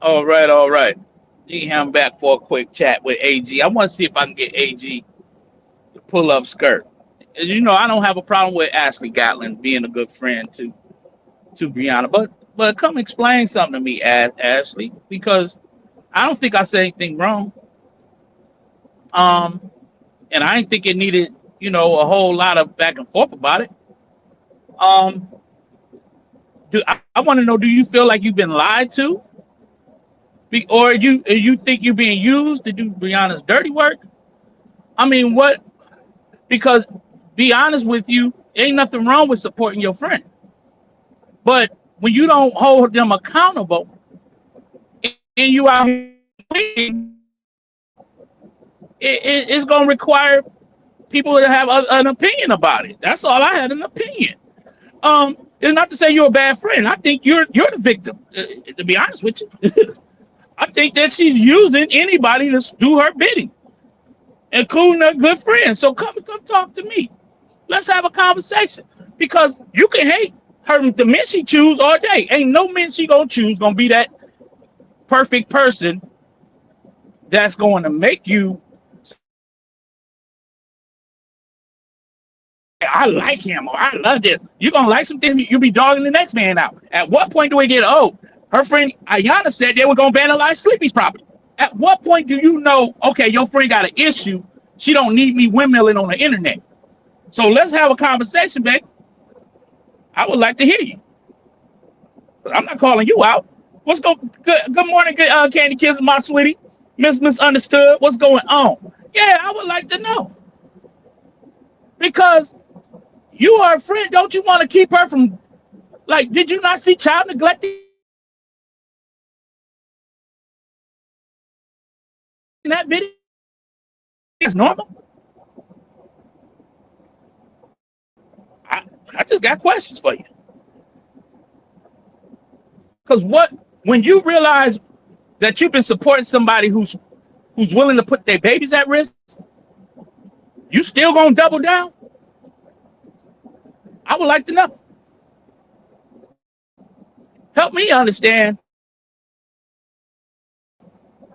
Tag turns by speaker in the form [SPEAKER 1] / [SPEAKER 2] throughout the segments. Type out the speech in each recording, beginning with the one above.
[SPEAKER 1] All right, all right. You can have back for a quick chat with AG. I want to see if I can get AG to pull up skirt. You know, I don't have a problem with Ashley Gatlin being a good friend to Brianna, but come explain something to me, Ashley, because I don't think I said anything wrong. Um, and I didn't think it needed, a whole lot of back and forth about it. Um, I want to know, do you feel like you've been lied to, or you think you're being used to do Brianna's dirty work? I mean, what? Because be honest with you, ain't nothing wrong with supporting your friend, but when you don't hold them accountable and you out here, it's going to require people to have an opinion about it. That's all. I had an opinion. It's not to say you're a bad friend. I think you're the victim. To be honest with you, I think that she's using anybody to do her bidding, including a good friend. So come talk to me. Let's have a conversation, because you can hate her, the men she choose all day. Ain't no men she gonna choose gonna be that perfect person that's going to make you I like him, or I love this. You're gonna like some things, you be dogging the next man out. At what point do we get, oh, her friend Ayana said they were gonna vandalize Sleepy's property? At what point do you know, okay, your friend got an issue, she don't need me windmilling on the internet? So let's have a conversation, babe. I would like to hear you. I'm not calling you out. What's going good morning, good Candy Kiss, my sweetie. Misunderstood. What's going on? Yeah, I would like to know. Because you are a friend. Don't you want to keep her from, like, did you not see child neglect in that video? It's normal. I, I just got questions for you. Because when you realize that you've been supporting somebody who's willing to put their babies at risk, you still gonna double down? I would like to know. Help me understand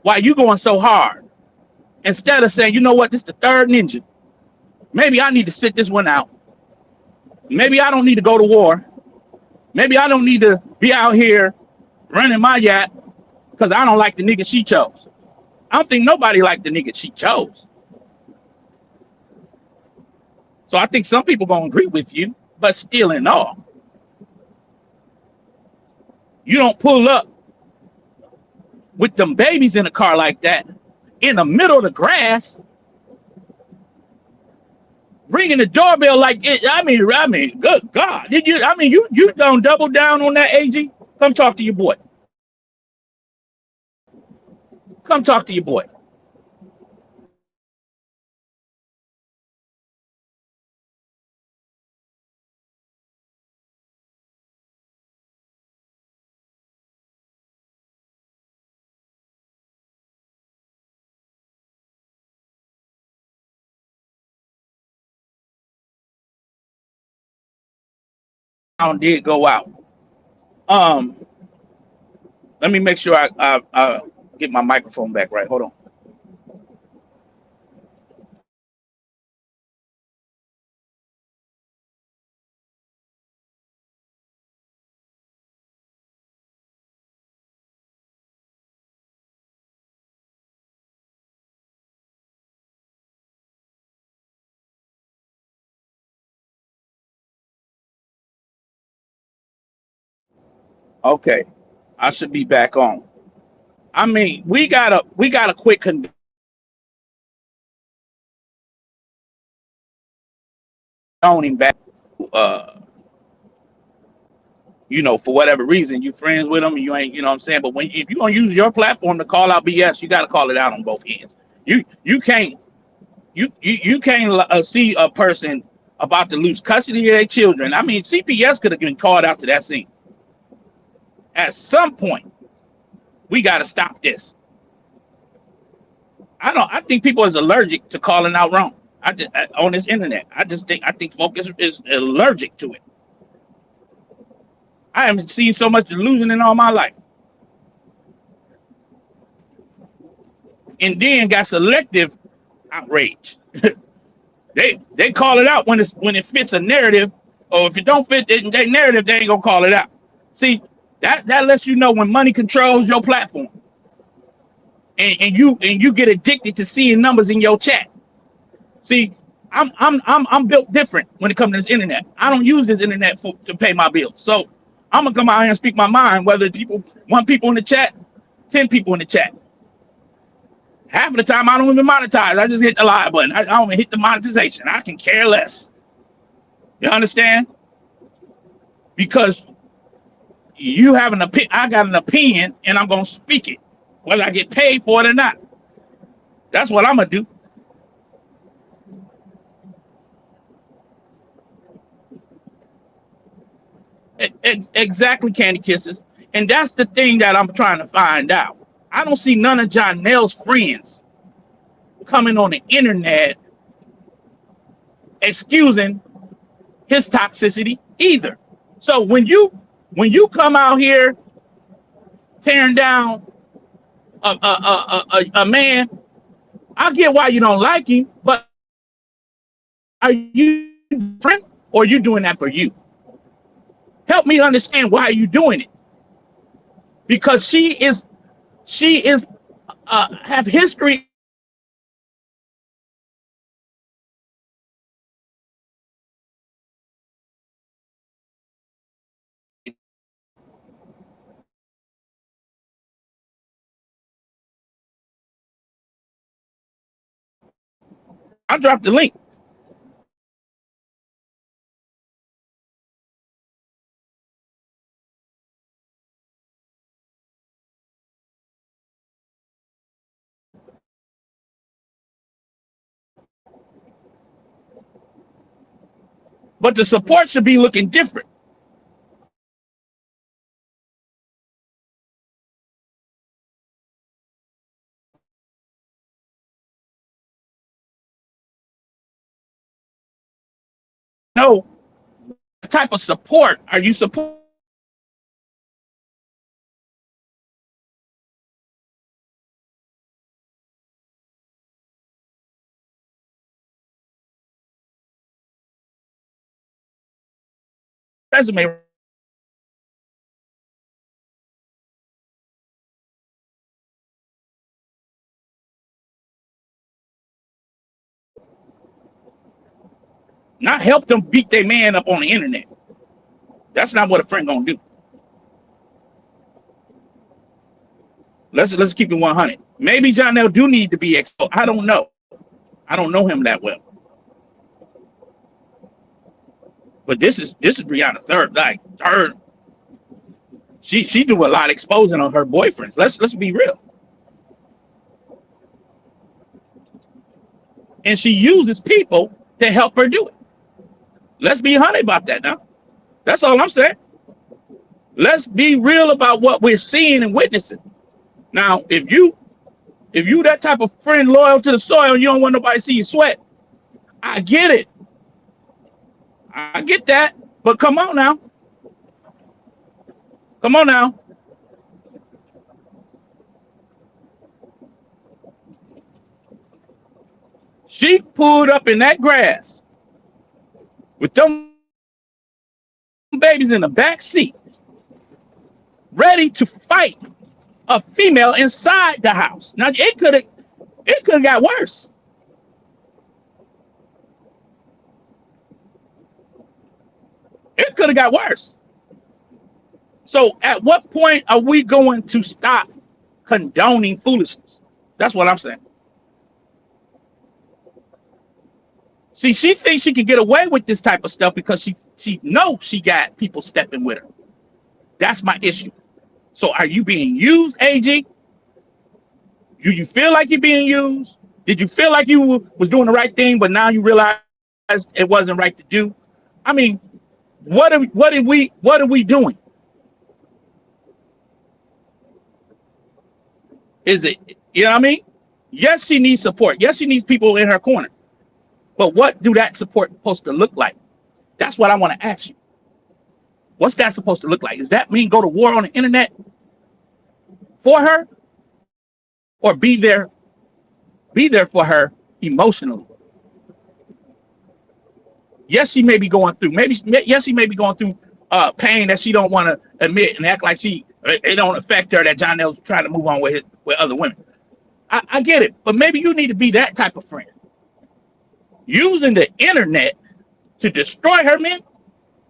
[SPEAKER 1] why you going so hard, instead of saying, you know what, this is the third ninja. Maybe I need to sit this one out. Maybe I don't need to go to war. Maybe I don't need to be out here running my yacht because I don't like the nigga she chose. I don't think nobody liked the nigga she chose. So I think some people gonna agree with you, but still in all, you don't pull up with them babies in a car like that in the middle of the grass, ringing the doorbell like it. I mean, good God, did you? I mean, you don't double down on that, AG? Come talk to your boy. Come talk to your boy. Sound did go out. Um, Let me make sure I get my microphone back right. Hold on. Okay, I should be back on. I mean, we got a quick condoning back. Uh, for whatever reason, you friends with them, you ain't, what I'm saying. But if you gonna use your platform to call out BS, you got to call it out on both ends. You can't you can't see a person about to lose custody of their children. I mean, CPS could have been called out to that scene. At some point, we got to stop this. I think people is allergic to calling out wrong. On this internet. I think folks is allergic to it. I haven't seen so much delusion in all my life. and then got selective outrage. They call it out when it fits a narrative, or if it don't fit their narrative, they ain't gonna call it out. See, that lets you know when money controls your platform, and you get addicted to seeing numbers in your chat. See, I'm built different when it comes to this internet. I don't use this internet to pay my bills. So I'm gonna come out here and speak my mind, whether one people in the chat, 10 people in the chat. Half of the time I don't even monetize. I just hit the live button. I don't even hit the monetization. I can care less. You understand? Because you have an opinion, I got an opinion, and I'm gonna speak it, whether I get paid for it or not. That's what I'm gonna do. Exactly, Candy Kisses. And that's the thing that I'm trying to find out. I don't see none of Jonel's friends coming on the internet excusing his toxicity either. So when you come out here tearing down a man, I get why you don't like him, but are you friend or are you doing that for you? Help me understand why you're doing it. Because she is have history. I dropped the link. But the support should be looking different. No, what type of support are you supporting? Resume. Not help them beat their man up on the internet. That's not what a friend gonna do. Let's keep it 100. Maybe Jonel do need to be exposed. I don't know. I don't know him that well. But this is Brianna's third. She do a lot of exposing on her boyfriends. Let's be real. And she uses people to help her do it. Let's be honest about that now. That's all I'm saying. Let's be real about what we're seeing and witnessing. Now, if you that type of friend loyal to the soil, you don't want nobody to see you sweat. I get it. I get that. But come on now. Come on now. She pulled up in that grass with them babies in the back seat, ready to fight a female inside the house. Now it could have got worse. It could have got worse. So at what point are we going to stop condoning foolishness? That's what I'm saying. See, she thinks she can get away with this type of stuff because she knows she got people stepping with her. That's my issue. So are you being used, AG? Do you feel like you're being used? Did you feel like you was doing the right thing, but now you realize it wasn't right to do? I mean, what are we doing? Is it, you know what I mean? Yes, she needs support. Yes, she needs people in her corner. But what do that support supposed to look like? That's what I want to ask you. What's that supposed to look like? Does that mean go to war on the internet for her, or be there Be there for her emotionally. Yes, she may be going through. Maybe yes, she may be going through pain that she don't want to admit and act like it don't affect her that John L's trying to move on with other women. I get it, but maybe you need to be that type of friend. Using the internet to destroy her men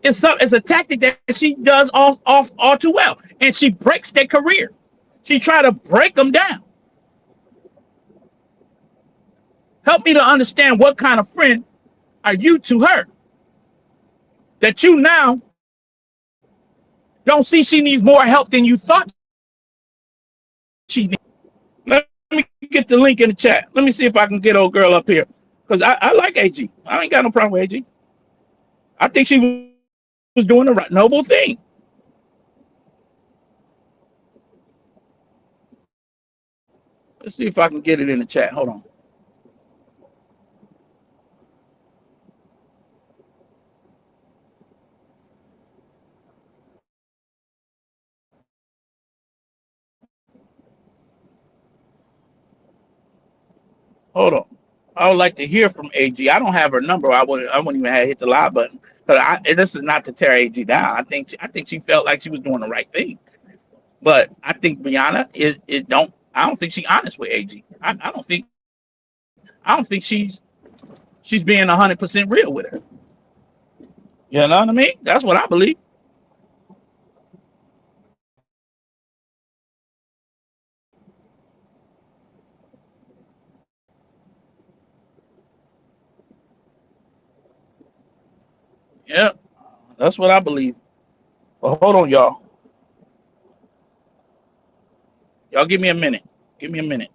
[SPEAKER 1] is a tactic that she does all too well, and she breaks their career. She try to break them down. Help me to understand what kind of friend are you to her that you now don't see she needs more help than you thought she needs. Let me get the link in the chat. Let me see if I can get old girl up here because I like AG. I ain't got no problem with AG. I think she was doing the right noble thing. Let's see if I can get it in the chat. Hold on. Hold on. I would like to hear from AG. I don't have her number. I wouldn't even have hit the live button because this is not to tear AG down. I think she felt like she was doing the right thing. But I think Brianna is it don't. I don't think she's honest with AG. I don't think she's being 100% real with her. You know what I mean? That's what I believe. Yeah, that's what I believe. But hold on, y'all. Y'all give me a minute. Give me a minute.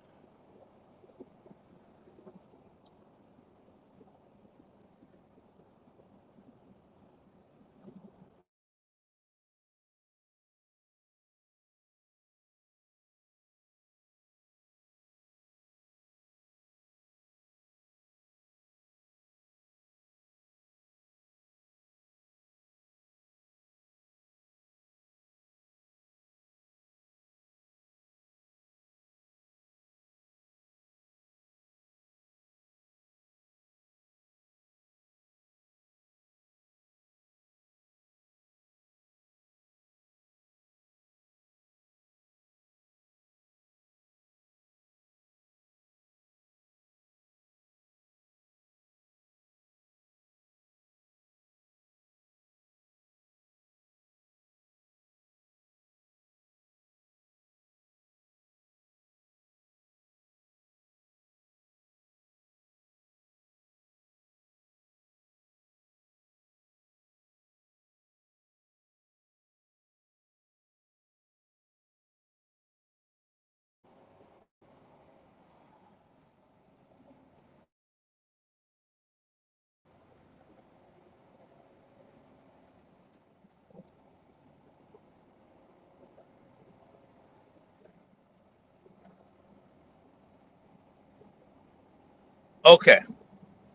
[SPEAKER 1] Okay.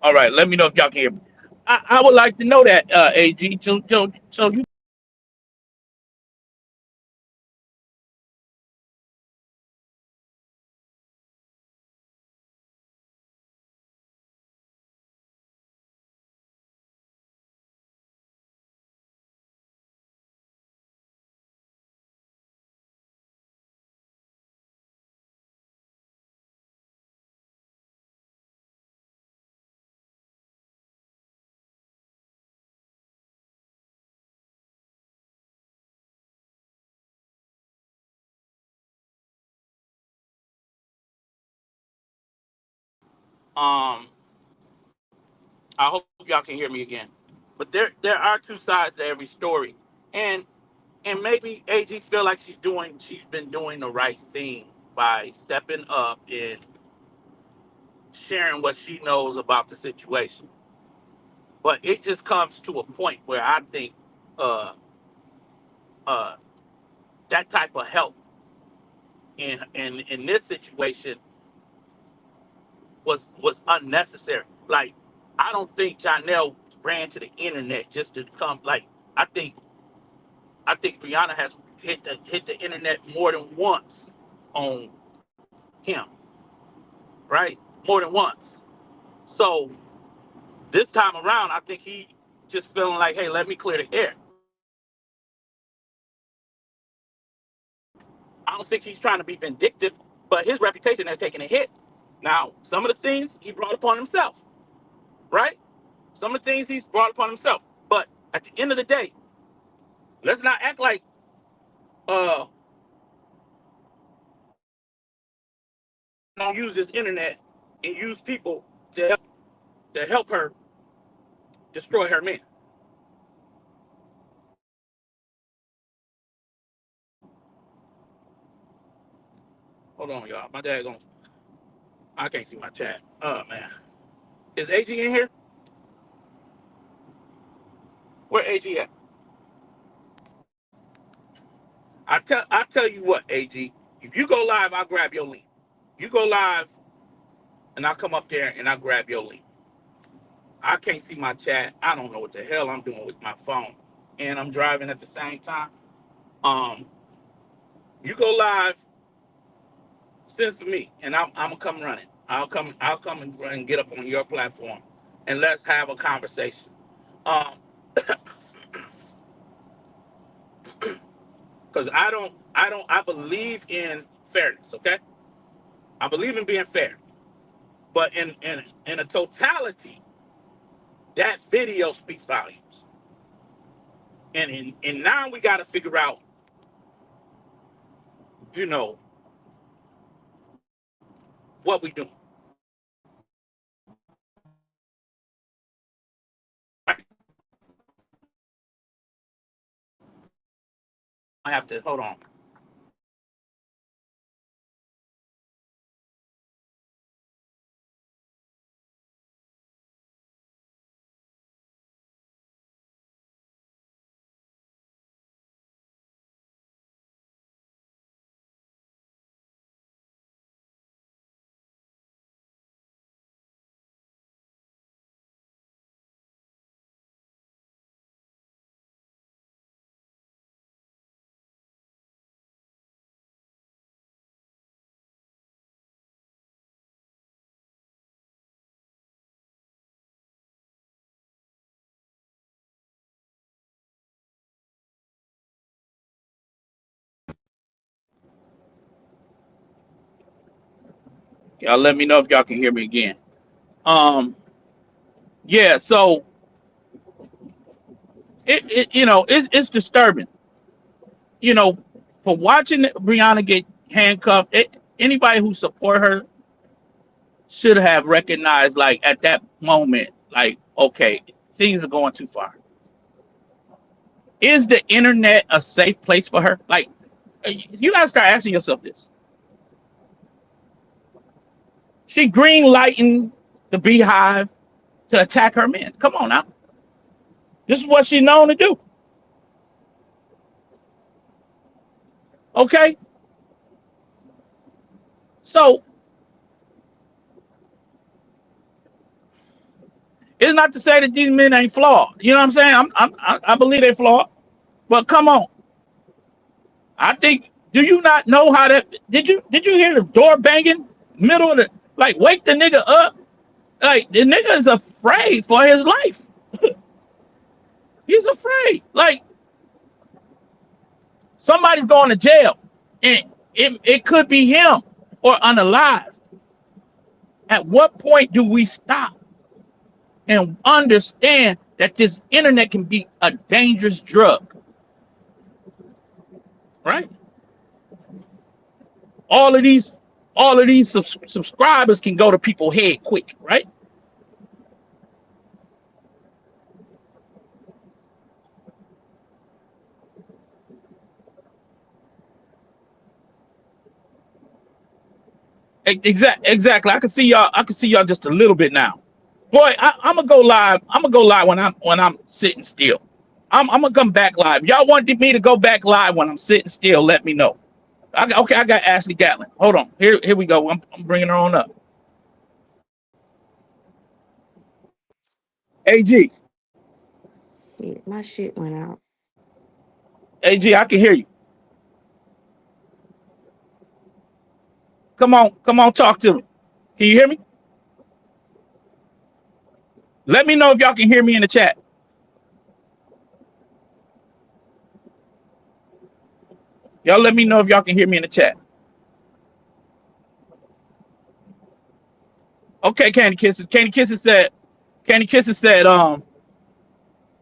[SPEAKER 1] All right. Let me know if y'all can hear me. I would like to know that, AG. So you um I hope y'all can hear me again. But there are two sides to every story. And maybe AG feel like she's been doing the right thing by stepping up and sharing what she knows about the situation. But it just comes to a point where I think uh uh that type of help in this situation was unnecessary. Like I don't think Janelle ran to the internet just to come. Like I think I think Brianna has hit the internet more than once on him, right? more than once. So this time around, I think he just feeling like, hey, let me clear the air. I don't think he's trying to be vindictive, but his reputation has taken a hit. Now, some of the things he brought upon himself, right? Some of the things he's brought upon himself. But at the end of the day, let's not act like uh don't use this internet and use people to help her destroy her men. Hold on, y'all. My dad going I can't see my chat. Oh man. Is AG in here? Where AG at? I tell you what, AG. If you go live, I'll grab your link. You go live and I'll come up there and I'll grab your link. I can't see my chat. I don't know what the hell I'm doing with my phone. And I'm driving at the same time. Um, you go live, send for me, and I'm gonna come running. I'll come and get up on your platform and let's have a conversation. Um, because I believe in fairness, okay? I believe in being fair. But in a totality, that video speaks volumes. And now we gotta figure out, you know, what we doing. I have to hold on. Y'all let me know if y'all can hear me again. Um, yeah, so it's disturbing. You know, for watching Brianna get handcuffed, anybody who support her should have recognized, like at that moment, like okay, things are going too far. Is the internet a safe place for her? Like, you gotta start asking yourself this. She green lighting the beehive to attack her men. Come on now, this is what she's known to do. Okay, so it's not to say that these men ain't flawed. You know what I'm saying? I believe they flawed. But come on, I think. Do you not know how that? Did you hear the door banging middle of the like wake the nigga up? Like the nigga is afraid for his life. He's afraid. Like somebody's going to jail, and it could be him or unalive. At what point do we stop and understand that this internet can be a dangerous drug? Right? all of these subscribers can go to people's head quick, right? Exactly. I can see y'all just a little bit now. Boy, I'm gonna go live. I'm gonna go live when I'm sitting still. I'm gonna come back live. Y'all want me to go back live when I'm sitting still? Let me know. Okay, I got Ashley Gatlin. Hold on. Here we go. I'm bringing her on up. AG,
[SPEAKER 2] Shit, my shit went out.
[SPEAKER 1] AG, I can hear you. Come on, talk to me. Can you hear me? Let me know if y'all can hear me in the chat. Y'all let me know if y'all can hear me in the chat. Okay, Candy Kisses. Candy Kisses said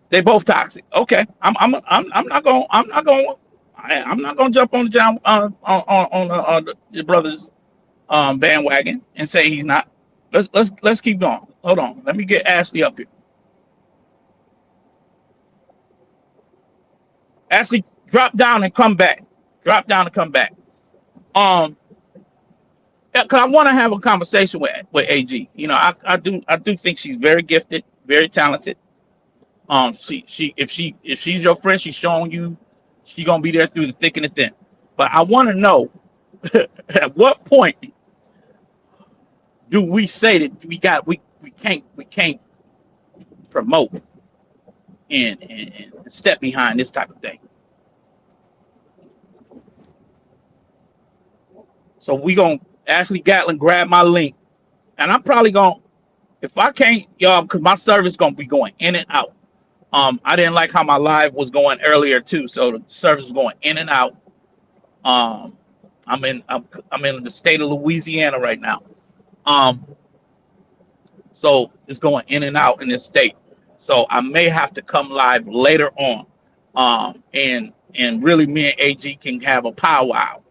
[SPEAKER 1] they both toxic. Okay. I'm not going I'm not gonna jump on the John on the your brother's bandwagon and say he's not. Let's keep going. Hold on. Let me get Ashley up here. Ashley, drop down and come back. Drop down and come back. Um, yeah, cause I want to have a conversation with AG. You know, I do think she's very gifted, very talented. She if she's your friend, she's showing you she gonna be there through the thick and the thin. But I want to know at what point do we say that we can't promote and step behind this type of thing. So we gonna Ashley Gatlin grab my link, and I'm probably gonna if I can't y'all because my service gonna be going in and out. I didn't like how my live was going earlier too, so the service was going in and out. Um, I'm in the state of Louisiana right now. Um, so it's going in and out in this state. So I may have to come live later on. And really me and AG can have a powwow.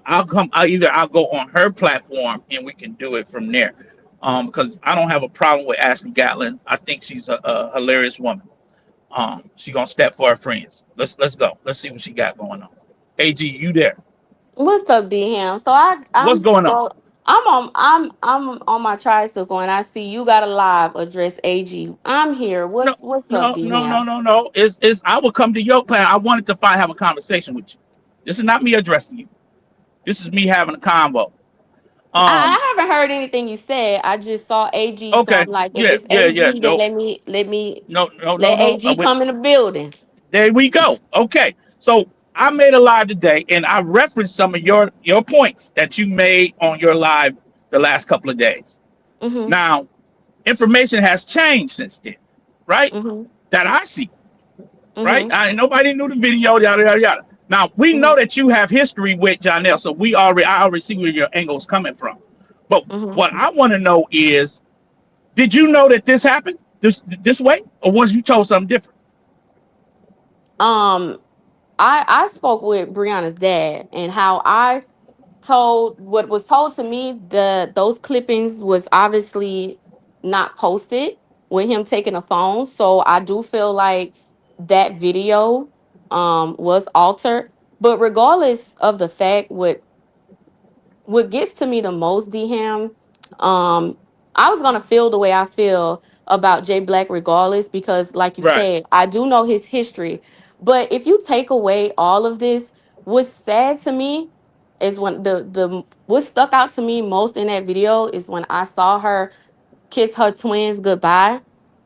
[SPEAKER 1] I'll come. I'll go on her platform and we can do it from there. Because I don't have a problem with Ashley Gatlin. I think she's a hilarious woman. She gonna step for her friends. Let's go. Let's see what she got going on. AG, you there?
[SPEAKER 2] What's up, D Ham? So I'm
[SPEAKER 1] What's going on?
[SPEAKER 2] scroll. I'm on my tricycle and I see you got a live address AG. I'm here.
[SPEAKER 1] No,
[SPEAKER 2] What's up,
[SPEAKER 1] no,
[SPEAKER 2] D
[SPEAKER 1] no, no,
[SPEAKER 2] Ham?
[SPEAKER 1] no, no. Is I will come to your plan. I wanted to have a conversation with you. This is not me addressing you. This is me having a convo. Um.
[SPEAKER 2] I haven't heard anything you said. I just saw AG, so I'm
[SPEAKER 1] Okay.
[SPEAKER 2] like, if
[SPEAKER 1] Yeah.
[SPEAKER 2] it's
[SPEAKER 1] Yeah. Yeah.
[SPEAKER 2] AG, then
[SPEAKER 1] No. No. No. No.
[SPEAKER 2] let
[SPEAKER 1] No.
[SPEAKER 2] AG come in the building.
[SPEAKER 1] There we go. Okay. So I made a live today, and I referenced some of your points that you made on your live the last couple of days.
[SPEAKER 2] Mm-hmm.
[SPEAKER 1] Now, information has changed since then, right?
[SPEAKER 2] Mm-hmm.
[SPEAKER 1] That I see, right?
[SPEAKER 2] Mm-hmm.
[SPEAKER 1] Nobody knew the video, yada yada yada. Now we know
[SPEAKER 2] Mm-hmm.
[SPEAKER 1] that you have history with Janelle, so I already see where your angle is coming from. But
[SPEAKER 2] Mm-hmm.
[SPEAKER 1] what I want to know is, did you know that this happened this way, or was you told something different?
[SPEAKER 2] Um, I spoke with Brianna's dad and how I told what was told to me, those clippings was obviously not posted with him taking a phone. So I do feel like that video was altered. But regardless of the fact, what gets to me the most, Dham, um, I was gonna feel the way I feel about Jay Black regardless, because like you
[SPEAKER 1] Right.
[SPEAKER 2] said, I do know his history. But if you take away all of this, what's sad to me is when the what stuck out to me most in that video is when I saw her kiss her twins goodbye.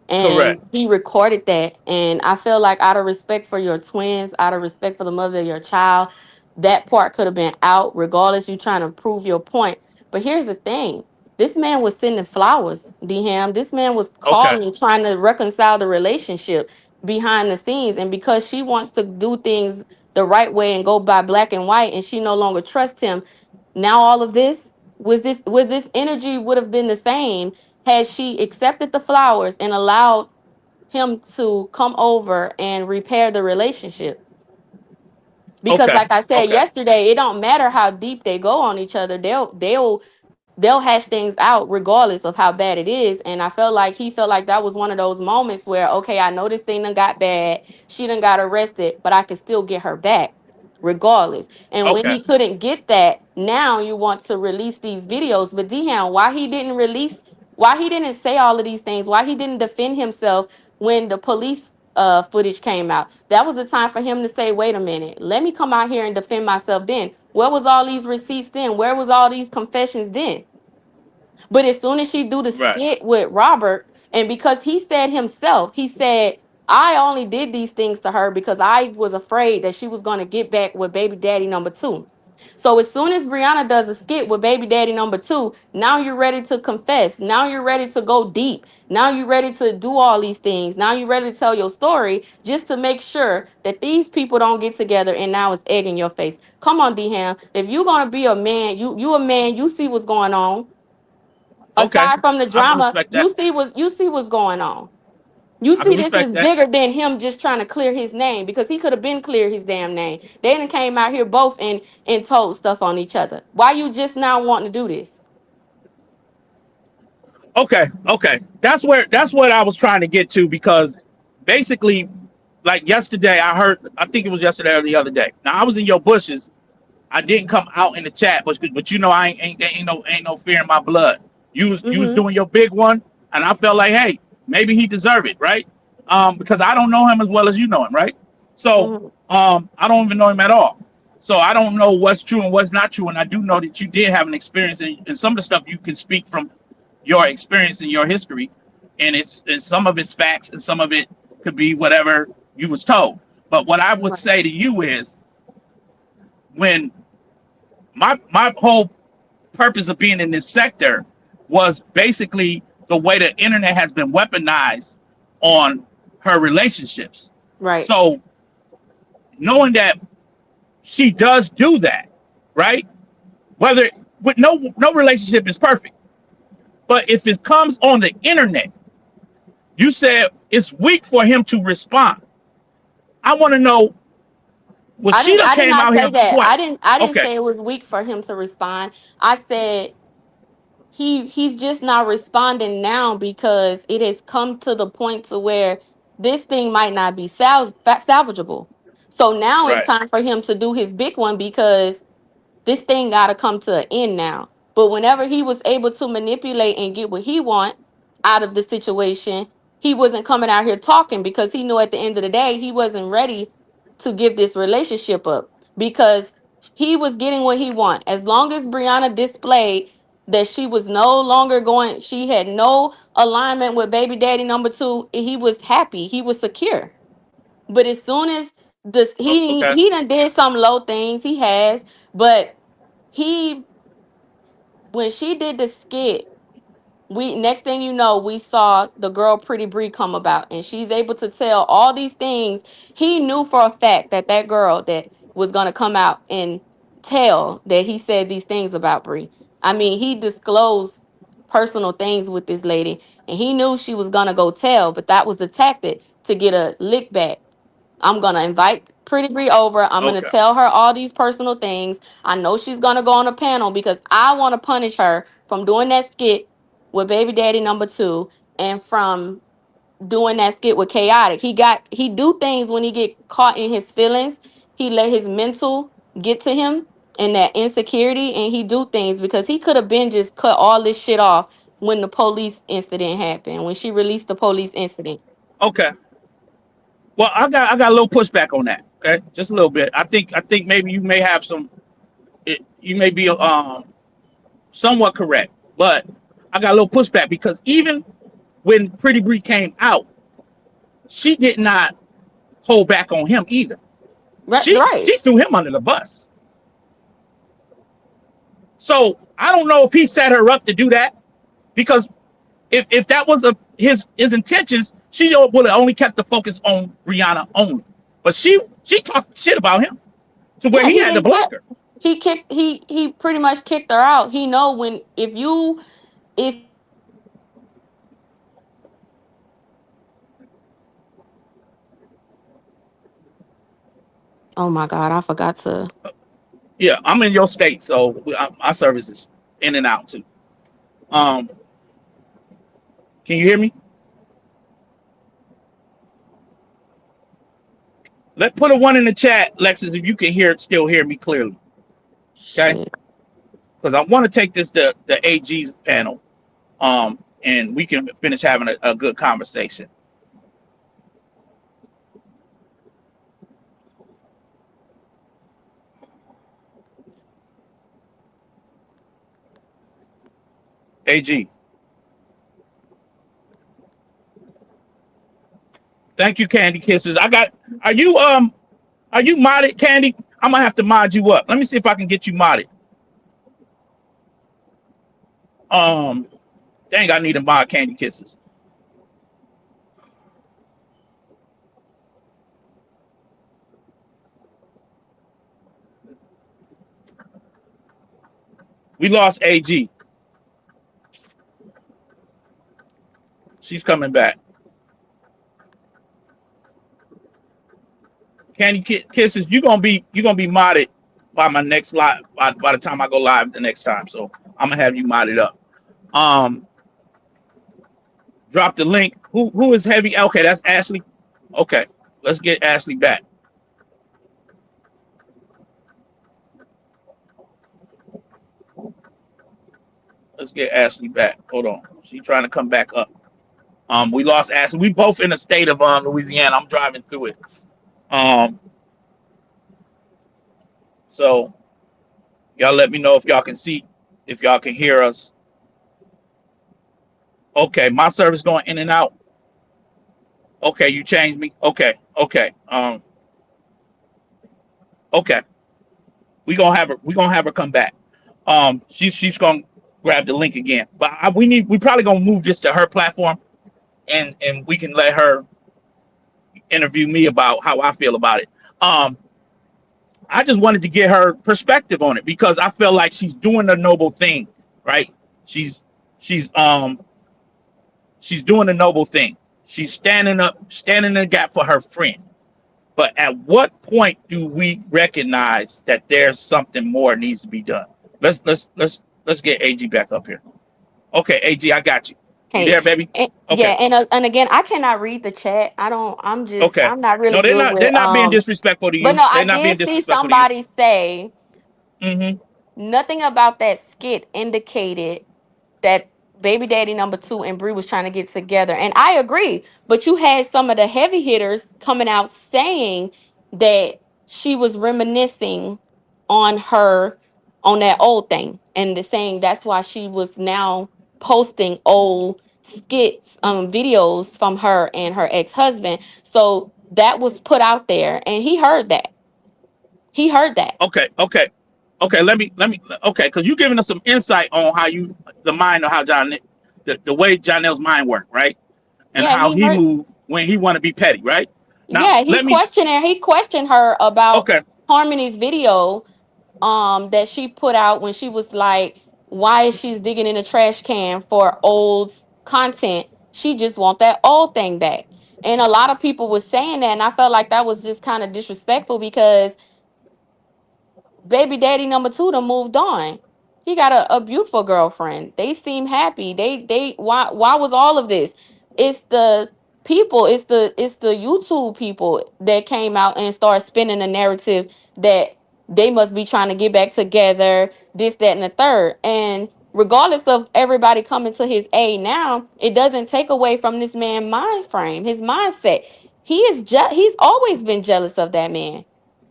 [SPEAKER 2] And
[SPEAKER 1] Correct.
[SPEAKER 2] he recorded that. And I feel like, out of respect for your twins, out of respect for the mother of your child, that part could have been out, regardless you trying to prove your point. But here's the thing. This man was sending flowers, Dham. This man was
[SPEAKER 1] Okay.
[SPEAKER 2] calling, trying to reconcile the relationship behind the scenes. And because she wants to do things the right way and go by black and white, and she no longer trusts him, now all of this was this energy would have been the same had she accepted the flowers and allowed him to come over and repair the relationship. Because
[SPEAKER 1] Okay.
[SPEAKER 2] like I said
[SPEAKER 1] Okay.
[SPEAKER 2] yesterday, it don't matter how deep they go on each other, they'll hash things out regardless of how bad it is. And I felt like he felt like that was one of those moments where, okay, I know this thing done got bad, she done got arrested, but I can still get her back regardless. And when
[SPEAKER 1] Okay.
[SPEAKER 2] he couldn't get that, now you want to release these videos. But Dehan, why he didn't say all of these things, why he didn't defend himself when the police footage came out? That was the time for him to say, wait a minute, let me come out here and defend myself then. Where was all these receipts then? Where was all these confessions then? But as soon as she do the
[SPEAKER 1] Right.
[SPEAKER 2] skit with Robert, and because he said himself, he said, I only did these things to her because I was afraid that she was going to get back with baby daddy number two. So as soon as Brianna does a skit with baby daddy number two, now you're ready to confess. Now you're ready to go deep. Now you're ready to do all these things. Now you're ready to tell your story just to make sure that these people don't get together and now it's egg in your face. Come on, D-Ham. If you're gonna be a man, you a man, you see what's going on.
[SPEAKER 1] Okay,
[SPEAKER 2] Aside from the
[SPEAKER 1] I can
[SPEAKER 2] drama,
[SPEAKER 1] respect that.
[SPEAKER 2] you see what's going on. You
[SPEAKER 1] I can
[SPEAKER 2] see, this is
[SPEAKER 1] respect that.
[SPEAKER 2] bigger than him just trying to clear his name because he could have been clear his damn name. They done came out here both and told stuff on each other. Why you just now wanting to do this?
[SPEAKER 1] Okay, okay. That's what I was trying to get to because basically, like yesterday, I heard. I think it was yesterday or the other day. Now I was in your bushes. I didn't come out in the chat, but you know I ain't no fear in my blood. You was
[SPEAKER 2] Mm-hmm.
[SPEAKER 1] doing your big one, and I felt like, hey, maybe he deserved it, right? Because I don't know him as well as you know him, right? So
[SPEAKER 2] Mm-hmm.
[SPEAKER 1] I don't even know him at all. So I don't know what's true and what's not true, and I do know that you did have an experience, and some of the stuff you can speak from your experience and your history, and some of it's facts, and some of it could be whatever you was told. But what I would
[SPEAKER 2] Right.
[SPEAKER 1] say to you is when my whole purpose of being in this sector was basically the way the internet has been weaponized on her relationships.
[SPEAKER 2] Right.
[SPEAKER 1] So knowing that she does do that, right? Whether with no relationship is perfect, but if it comes on the internet, you said it's weak for him to respond. I want to know, well, she done
[SPEAKER 2] I did
[SPEAKER 1] came
[SPEAKER 2] not
[SPEAKER 1] out here
[SPEAKER 2] say that.
[SPEAKER 1] twice.
[SPEAKER 2] I didn't
[SPEAKER 1] Okay,
[SPEAKER 2] say it was weak for him to respond. I said he's just not responding now because it has come to the point to where this thing might not be salvageable. So now it's
[SPEAKER 1] right.
[SPEAKER 2] time for him to do his big one because this thing got to come to an end now. But whenever he was able to manipulate and get what he want out of the situation, he wasn't coming out here talking because he knew at the end of the day he wasn't ready to give this relationship up because he was getting what he want. As long as Brianna displayed that she was no longer going, she had no alignment with baby daddy number two, he was happy, he was secure. But as soon as this,
[SPEAKER 1] Okay,
[SPEAKER 2] he done did some low things, he has, but he, when she did the skit, we, next thing you know, we saw the girl Pretty Bree come about, and she's able to tell all these things. He knew for a fact that that girl that was gonna come out and tell that he said these things about Bree. I mean, he disclosed personal things with this lady, and he knew she was gonna go tell, but that was the tactic to get a lick back. I'm gonna invite Pretty Bree over. I'm gonna
[SPEAKER 1] okay,
[SPEAKER 2] tell her all these personal things. I know she's gonna go on a panel because I want to punish her from doing that skit with baby daddy number two and from doing that skit with chaotic. He do things when he get caught in his feelings. He let his mental get to him and that insecurity, and he do things because he could have been just cut all this shit off when the police incident happened, when she released the police incident.
[SPEAKER 1] okay. Well, I got a little pushback on that. Okay, just a little bit. I think maybe you may have some. You may be somewhat correct, but I got a little pushback because even when Pretty Bree came out, she did not hold back on him either.
[SPEAKER 2] Right,
[SPEAKER 1] She
[SPEAKER 2] right.
[SPEAKER 1] threw him under the bus. So I don't know if he set her up to do that because if that was his intentions, she would have only kept the focus on Rihanna only. But she talked shit about him to where
[SPEAKER 2] Yeah,
[SPEAKER 1] he
[SPEAKER 2] he
[SPEAKER 1] had to
[SPEAKER 2] didn't care.
[SPEAKER 1] block her.
[SPEAKER 2] He pretty much kicked her out. He know when if oh my god, I forgot to.
[SPEAKER 1] Yeah, I'm in your state, so my service is in and out too. Um, can you hear me? Let put a one in the chat, Lexus, if you can still hear me clearly. Okay,
[SPEAKER 2] Shit.
[SPEAKER 1] because I want to take this to the AG's panel, and we can finish having a good conversation. AG, thank you, Candy Kisses. I got. Are you modded, Candy? I'm gonna have to mod you up. Let me see if I can get you modded. Um, dang, I need to mod Candy Kisses. We lost AG. She's coming back. Kisses, you gonna be modded by my next live by the time I go live the next time. So I'm gonna have you modded up. Um, drop the link. Who is heavy? Okay, that's Ashley. Okay, let's get Ashley back. Let's get Ashley back. Hold on. She's trying to come back up. We lost Ashley. We both in the state of Louisiana. I'm driving through it. Um, so y'all let me know if y'all can see, if y'all can hear us. Okay, my service going in and out. Okay, you changed me. Okay, okay. Okay. We gonna have her come back. She's gonna grab the link again. But we probably gonna move this to her platform, and we can let her interview me about how I feel about it. Um, I just wanted to get her perspective on it because I feel like she's doing a noble thing, right? She's she's um she's doing a noble thing. She's standing up, standing in the gap for her friend. But at what point do we recognize that there's something more needs to be done? Let's get AG back up here. Okay, AG, I got you. You
[SPEAKER 2] Okay.
[SPEAKER 1] there, baby?
[SPEAKER 2] Yeah,
[SPEAKER 1] Okay,
[SPEAKER 2] and again, I cannot read the chat. I don't.
[SPEAKER 1] okay.
[SPEAKER 2] I'm not
[SPEAKER 1] No,
[SPEAKER 2] really
[SPEAKER 1] they're
[SPEAKER 2] good
[SPEAKER 1] not. They're
[SPEAKER 2] with
[SPEAKER 1] not being disrespectful to
[SPEAKER 2] But
[SPEAKER 1] you.
[SPEAKER 2] no,
[SPEAKER 1] They're
[SPEAKER 2] I
[SPEAKER 1] not being
[SPEAKER 2] did see
[SPEAKER 1] disrespectful to you.
[SPEAKER 2] somebody say
[SPEAKER 1] Mm-hmm.
[SPEAKER 2] nothing about that skit indicated that baby daddy number two and Bree was trying to get together. And I agree. But you had some of the heavy hitters coming out saying that she was reminiscing on her on that old thing. And the saying that's why she was now posting old skits, videos from her and her ex-husband. So that was put out there and he heard that. He heard that.
[SPEAKER 1] Okay, okay, okay. Let me. Okay, because you're giving us some insight on how the mind of how the way Janelle's mind work, right? And
[SPEAKER 2] Yeah,
[SPEAKER 1] how
[SPEAKER 2] he
[SPEAKER 1] he
[SPEAKER 2] heard.
[SPEAKER 1] moved when he want to be petty, right? Now,
[SPEAKER 2] Yeah,
[SPEAKER 1] let me.
[SPEAKER 2] he questioned her about
[SPEAKER 1] Okay,
[SPEAKER 2] Harmony's video that she put out when she was like, why is she's digging in a trash can for old content? She just want that old thing back. And a lot of people was saying that and I felt like that was just kind of disrespectful because baby daddy number two done moved on. He got a beautiful girlfriend. They seem happy. They why was all of this? It's the people, it's the YouTube people that came out and started spinning a narrative that they must be trying to get back together, this, that, and the third. And regardless of everybody coming to his aid now, it doesn't take away from this man mind frame, his mindset. He's always been jealous of that man.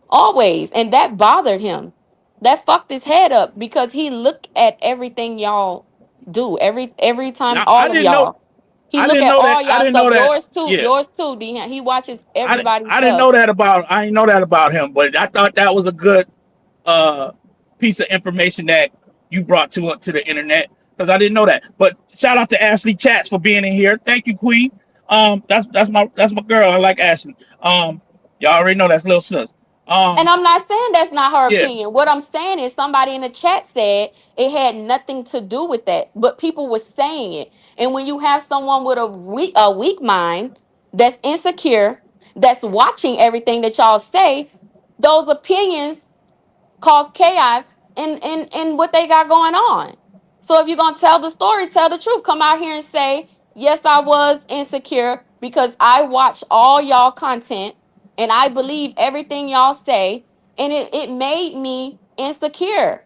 [SPEAKER 2] Always. And that bothered him. That fucked his head up because he looked at everything y'all do. Every time
[SPEAKER 1] now
[SPEAKER 2] all of y'all. He
[SPEAKER 1] I
[SPEAKER 2] look
[SPEAKER 1] didn't
[SPEAKER 2] at
[SPEAKER 1] know that.
[SPEAKER 2] all
[SPEAKER 1] I
[SPEAKER 2] y'all
[SPEAKER 1] didn't
[SPEAKER 2] stuff.
[SPEAKER 1] know that.
[SPEAKER 2] Yours too.
[SPEAKER 1] Yeah,
[SPEAKER 2] Yours too, D. He watches everybody's
[SPEAKER 1] I didn't
[SPEAKER 2] stuff.
[SPEAKER 1] know that about. I didn't know that about him. But I thought that was a good uh piece of information that you brought to the internet because I didn't know that. But shout out to Ashley Chats for being in here. Thank you, Queen. That's my girl. I like Ashley. Y'all already know that's little sis.
[SPEAKER 2] And
[SPEAKER 1] Um,
[SPEAKER 2] I'm not saying that's not her
[SPEAKER 1] yeah.
[SPEAKER 2] opinion. What I'm saying is somebody in the chat said it had nothing to do with that, but people were saying it. And when you have someone with a weak mind that's insecure, that's watching everything that y'all say, those opinions cause chaos in what they got going on. So if you're gonna tell the story, tell the truth. Come out here and say, yes, I was insecure because I watch all y'all content and I believe everything y'all say, and it made me insecure.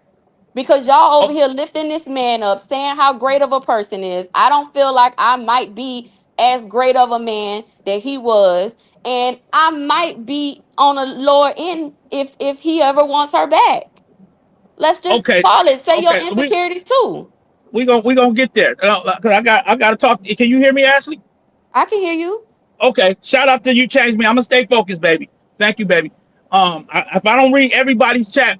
[SPEAKER 2] Because y'all over
[SPEAKER 1] Oh,
[SPEAKER 2] here lifting this man up, saying how great of a person is. I don't feel like I might be as great of a man that he was, and I might be on a lower end if he ever wants her back. Let's just
[SPEAKER 1] okay.
[SPEAKER 2] call it. Say your
[SPEAKER 1] Okay.
[SPEAKER 2] insecurities too.
[SPEAKER 1] We gonna get there. Cause I gotta talk. Can you hear me, Ashley?
[SPEAKER 2] I can hear you.
[SPEAKER 1] Okay. Shout out to you. Changed me. I'm gonna stay focused, baby. Thank you, baby. If I don't read everybody's chat,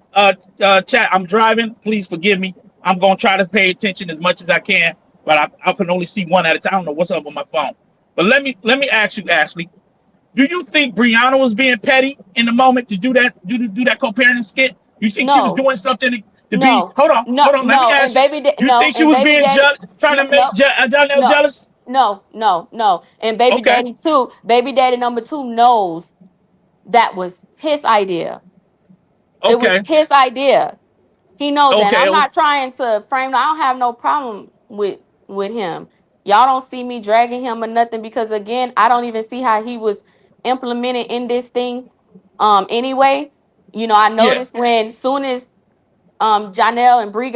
[SPEAKER 1] I'm driving. Please forgive me. I'm gonna try to pay attention as much as I can, but I can only see one at a time. I don't know what's up with my phone. But let me ask you, Ashley. Do you think Brianna was being petty in the moment to do that co-parenting skit? You think she was
[SPEAKER 2] No,
[SPEAKER 1] doing something to be?
[SPEAKER 2] no,
[SPEAKER 1] Hold on,
[SPEAKER 2] no,
[SPEAKER 1] hold on. Let me
[SPEAKER 2] no,
[SPEAKER 1] ask you. You
[SPEAKER 2] no,
[SPEAKER 1] think she
[SPEAKER 2] and
[SPEAKER 1] was
[SPEAKER 2] baby
[SPEAKER 1] being
[SPEAKER 2] daddy,
[SPEAKER 1] trying
[SPEAKER 2] no,
[SPEAKER 1] to make
[SPEAKER 2] no,
[SPEAKER 1] Jonelle
[SPEAKER 2] no,
[SPEAKER 1] jealous?
[SPEAKER 2] no, and baby
[SPEAKER 1] Okay,
[SPEAKER 2] daddy too. Baby daddy number two knows that was his idea. It was
[SPEAKER 1] okay,
[SPEAKER 2] his idea. He knows that. And
[SPEAKER 1] okay,
[SPEAKER 2] I'm not trying to frame. I don't have no problem with him. Y'all don't see me dragging him or nothing because again, I don't even see how he was implemented in this thing. Anyway, I
[SPEAKER 1] yeah,
[SPEAKER 2] noticed when soon as Janelle and Bree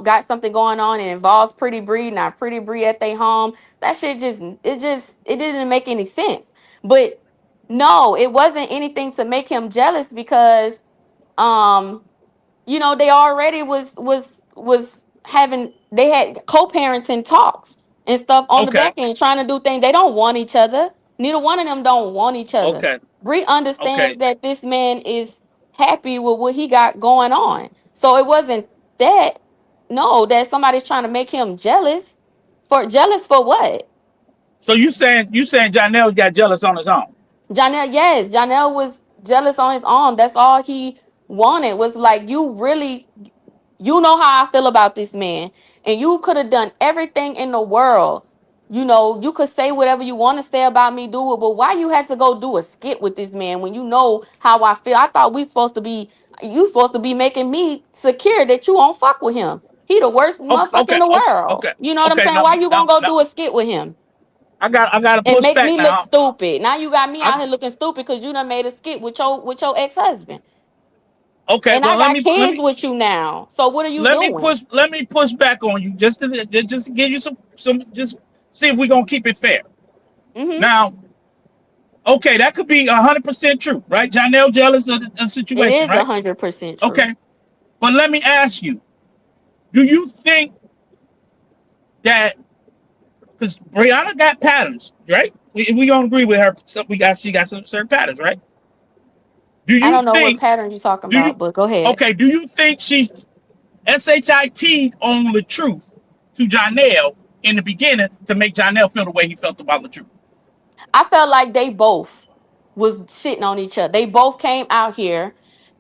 [SPEAKER 2] got something going on. It involves Pretty Bree, not Pretty Bree at their home. That shit it didn't make any sense. But no, it wasn't anything to make him jealous because um they already was having they had co-parenting talks and stuff on the
[SPEAKER 1] okay,
[SPEAKER 2] back end trying to do things. They don't want each other. Neither one of them don't want each other.
[SPEAKER 1] okay,
[SPEAKER 2] Bree understands
[SPEAKER 1] okay.
[SPEAKER 2] that this man is happy with what he got going on. So it wasn't that no that somebody's trying to make him jealous for what?
[SPEAKER 1] So you saying Jonelle got jealous on his own?
[SPEAKER 2] Janelle, yes, Janelle was jealous on his own. That's all he wanted was like you know how I feel about this man, and you could have done everything in the world. You could say whatever you want to say about me, do it, but why you had to go do a skit with this man when you know how I feel? I thought you supposed to be making me secure that you won't fuck with him. He the worst
[SPEAKER 1] Okay,
[SPEAKER 2] motherfucker in
[SPEAKER 1] okay,
[SPEAKER 2] the
[SPEAKER 1] okay,
[SPEAKER 2] world.
[SPEAKER 1] okay,
[SPEAKER 2] You know what I'm
[SPEAKER 1] okay.
[SPEAKER 2] saying?
[SPEAKER 1] Now,
[SPEAKER 2] Why you
[SPEAKER 1] now,
[SPEAKER 2] gonna go
[SPEAKER 1] now
[SPEAKER 2] do a skit with him
[SPEAKER 1] I got to
[SPEAKER 2] and
[SPEAKER 1] push
[SPEAKER 2] make
[SPEAKER 1] back
[SPEAKER 2] me look
[SPEAKER 1] now.
[SPEAKER 2] stupid? Now you got me
[SPEAKER 1] I
[SPEAKER 2] out here looking stupid because you done made a skit with your ex-husband.
[SPEAKER 1] Okay.
[SPEAKER 2] And I
[SPEAKER 1] Well, let
[SPEAKER 2] got
[SPEAKER 1] me let
[SPEAKER 2] kids
[SPEAKER 1] me
[SPEAKER 2] with you now. So what are you doing?
[SPEAKER 1] let me push back on you just to give you some just see if we're gonna keep it fair.
[SPEAKER 2] Mm-hmm.
[SPEAKER 1] Now, okay, that could be 100% true, right? Jonelle jealous of the
[SPEAKER 2] It
[SPEAKER 1] situation,
[SPEAKER 2] is
[SPEAKER 1] right?
[SPEAKER 2] 100% true.
[SPEAKER 1] Okay, but let me ask you: do you think that because Brianna got patterns, right? We don't agree with her. She got some certain patterns, right? Do
[SPEAKER 2] I
[SPEAKER 1] you
[SPEAKER 2] don't know what
[SPEAKER 1] think?
[SPEAKER 2] pattern you're talking
[SPEAKER 1] Do you?
[SPEAKER 2] about, but go ahead.
[SPEAKER 1] Okay. Do you think she's shit on the truth to Jonelle in the beginning to make Jonelle feel the way he felt about the truth?
[SPEAKER 2] I felt like they both was shitting on each other. They both came out here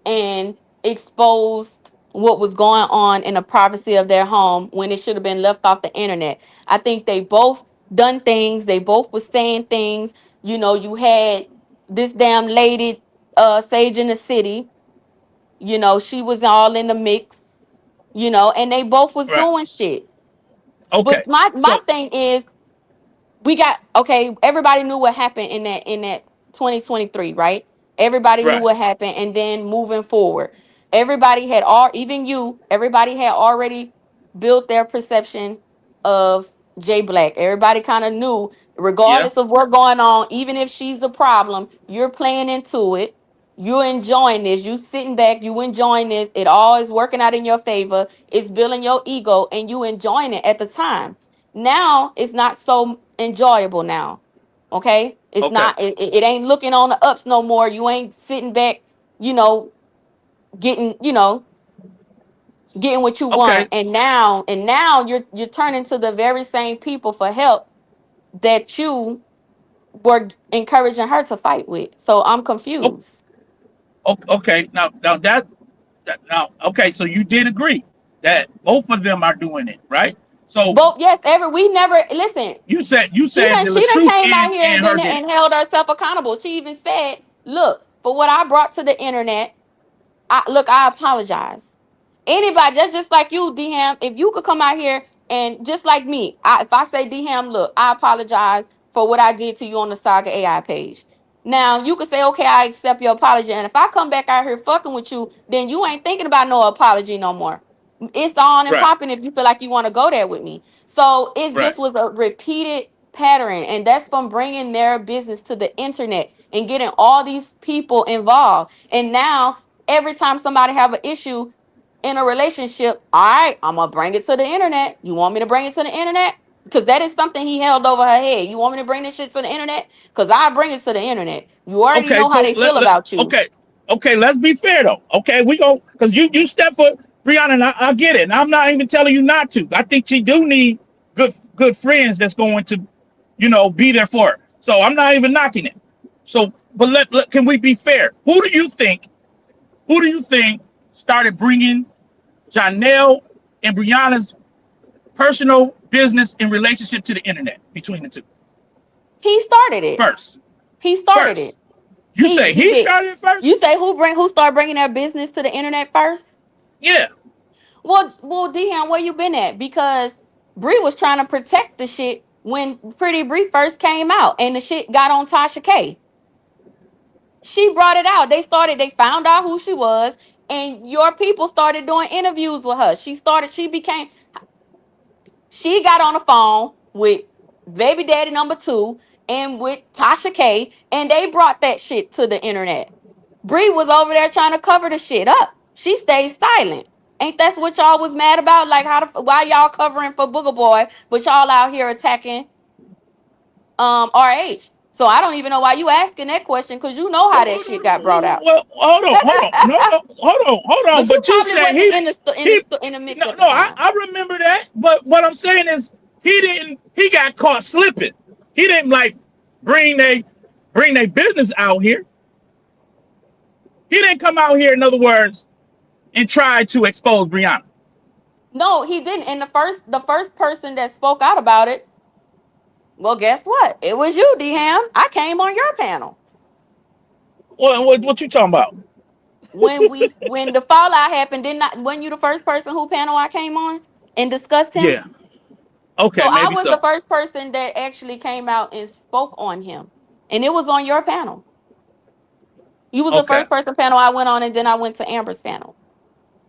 [SPEAKER 2] and exposed what was going on in the privacy of their home when it should have been left off the internet. I think they both done things. They both was saying things. You had this damn lady, Sage in the City. She was all in the mix. And they both was
[SPEAKER 1] Right.
[SPEAKER 2] doing shit.
[SPEAKER 1] Okay.
[SPEAKER 2] But my
[SPEAKER 1] So
[SPEAKER 2] thing is we got okay, everybody knew what happened in that 2023, right? Everybody knew
[SPEAKER 1] right.
[SPEAKER 2] what happened, and then moving forward, everybody had all even you everybody had already built their perception of Jay Black. Everybody kind of knew,
[SPEAKER 1] Yeah.
[SPEAKER 2] regardless of what's going on, even if she's the problem, you're playing into it. You're enjoying this. You sitting back, you enjoying this. It all is working out in your favor. It's building your ego, and you enjoying it at the time. Now it's not so enjoyable now. Okay? It's
[SPEAKER 1] Okay.
[SPEAKER 2] not it ain't looking on the ups no more. You ain't sitting back, you know, getting, getting what you want.
[SPEAKER 1] Okay.
[SPEAKER 2] And now you're turning to the very same people for help that you were encouraging her to fight with. So I'm
[SPEAKER 1] O-
[SPEAKER 2] confused.
[SPEAKER 1] Okay. Now now okay. So you did agree that both of them are doing it, right? So
[SPEAKER 2] But yes, we never listen.
[SPEAKER 1] you said the
[SPEAKER 2] She done
[SPEAKER 1] truth
[SPEAKER 2] came out
[SPEAKER 1] and
[SPEAKER 2] here and
[SPEAKER 1] her
[SPEAKER 2] then
[SPEAKER 1] did it.
[SPEAKER 2] and held herself accountable. She even said, "Look, for what I brought to the internet, I apologize. Anybody, just like you, Dham, if you could come out here and just like me, if I say Dham, look, I apologize for what I did to you on the Saga AI page. Now you could say, okay, I accept your apology. And if I come back out here fucking with you, then you ain't thinking about no apology no more. It's on and
[SPEAKER 1] Right.
[SPEAKER 2] popping if you feel like you want to go there with me. So it
[SPEAKER 1] Right.
[SPEAKER 2] just was a repeated pattern, and that's from bringing their business to the internet and getting all these people involved. And now every time somebody have an issue in a relationship, all right, I'm gonna bring it to the internet. You want me to bring it to the internet? Because that is something he held over her head. You want me to bring this shit to the internet? Because I bring it to the internet. You already
[SPEAKER 1] Okay.
[SPEAKER 2] know how
[SPEAKER 1] So
[SPEAKER 2] they feel about you.
[SPEAKER 1] okay. Okay, let's be fair though. Okay, we go because you step for Brianna, and I get it. And I'm not even telling you not to. I think she do need good friends that's going to, be there for her. So I'm not even knocking it. So, but can we be fair? Who do you think? Who do you think started bringing Janelle and Brianna's personal business and relationship to the internet between the two?
[SPEAKER 2] He started it.
[SPEAKER 1] First,
[SPEAKER 2] He started
[SPEAKER 1] first,
[SPEAKER 2] it.
[SPEAKER 1] you
[SPEAKER 2] He
[SPEAKER 1] say
[SPEAKER 2] he
[SPEAKER 1] he
[SPEAKER 2] did.
[SPEAKER 1] started it
[SPEAKER 2] You
[SPEAKER 1] first?
[SPEAKER 2] say who start bringing their business to the internet first?
[SPEAKER 1] Yeah.
[SPEAKER 2] Well, Dehan, where you been at? Because Bree was trying to protect the shit when Pretty Bree first came out, and the shit got on Tasha K. She brought it out. They found out who she was, and your people started doing interviews with her. She got on the phone with baby daddy number two and with Tasha K, and they brought that shit to the internet. Bree was over there trying to cover the shit up. She stayed silent. Ain't that's what y'all was mad about? Like why y'all covering for Booger Boy, but y'all out here attacking RH. So I don't even know why you asking that question because you know how that shit got brought out.
[SPEAKER 1] Well, hold on. No, no, hold on.
[SPEAKER 2] But you
[SPEAKER 1] But you
[SPEAKER 2] probably
[SPEAKER 1] said
[SPEAKER 2] wasn't in the
[SPEAKER 1] he,
[SPEAKER 2] in the mix
[SPEAKER 1] no,
[SPEAKER 2] at the
[SPEAKER 1] no. I,
[SPEAKER 2] time.
[SPEAKER 1] I remember that. But what I'm saying is, he got caught slipping. He didn't like bring they, bring their business out here. He didn't come out here, in other words, and try to expose Brianna.
[SPEAKER 2] No, he didn't. And the first person that spoke out about it, well, guess what? It was you, Ham. I came on your panel
[SPEAKER 1] What you talking about?
[SPEAKER 2] when the fallout happened. Didn't I? Wasn't you the first person who panel I came on and discussed him?
[SPEAKER 1] Yeah. Okay,
[SPEAKER 2] So I
[SPEAKER 1] maybe
[SPEAKER 2] was the
[SPEAKER 1] so.
[SPEAKER 2] first person that actually came out and spoke on him, and it was on your panel. You was the
[SPEAKER 1] Okay.
[SPEAKER 2] first person panel I went on, and then I went to Amber's panel.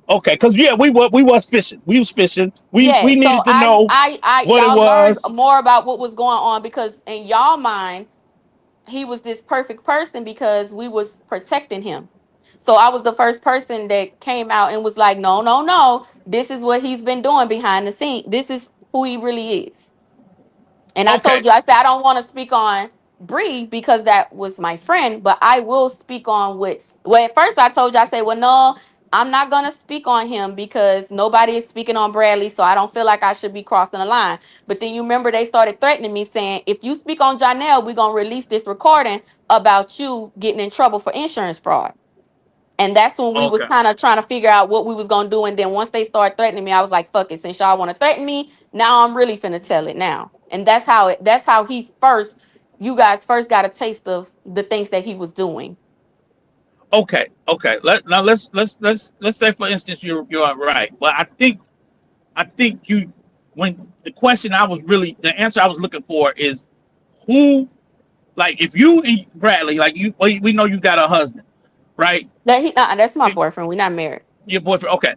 [SPEAKER 1] Okay, because yeah, we was fishing. We was fishing. We
[SPEAKER 2] Yeah, so
[SPEAKER 1] needed to know what it
[SPEAKER 2] y'all learned
[SPEAKER 1] was.
[SPEAKER 2] more about what was going on because in y'all mind he was this perfect person because we was protecting him. So I was the first person that came out and was like, no, no, no, this is what he's been doing behind the scene. This is who he really is. And I told
[SPEAKER 1] Okay.
[SPEAKER 2] you, I said I don't want to speak on Bree because that was my friend, but I will speak on what. Well, at first I told you, I said, well, no, I'm not gonna speak on him because nobody is speaking on Bradley, so I don't feel like I should be crossing the line. But then you remember they started threatening me, saying, if you speak on Janelle, we're gonna release this recording about you getting in trouble for insurance fraud. And that's when we was
[SPEAKER 1] Okay.
[SPEAKER 2] kind of trying to figure out what we was gonna do. And then once they started threatening me, I was like, fuck it. Since y'all want to threaten me, now I'm really finna tell it now. And that's how you guys first got a taste of the things that he was doing.
[SPEAKER 1] Okay. Okay. Let's say for instance you're right. Well, I think you, when the question I was really, the answer I was looking for is who, like if you and Bradley, like we know you got a husband, right?
[SPEAKER 2] That's my
[SPEAKER 1] If,
[SPEAKER 2] boyfriend. We're not married.
[SPEAKER 1] your boyfriend. Okay.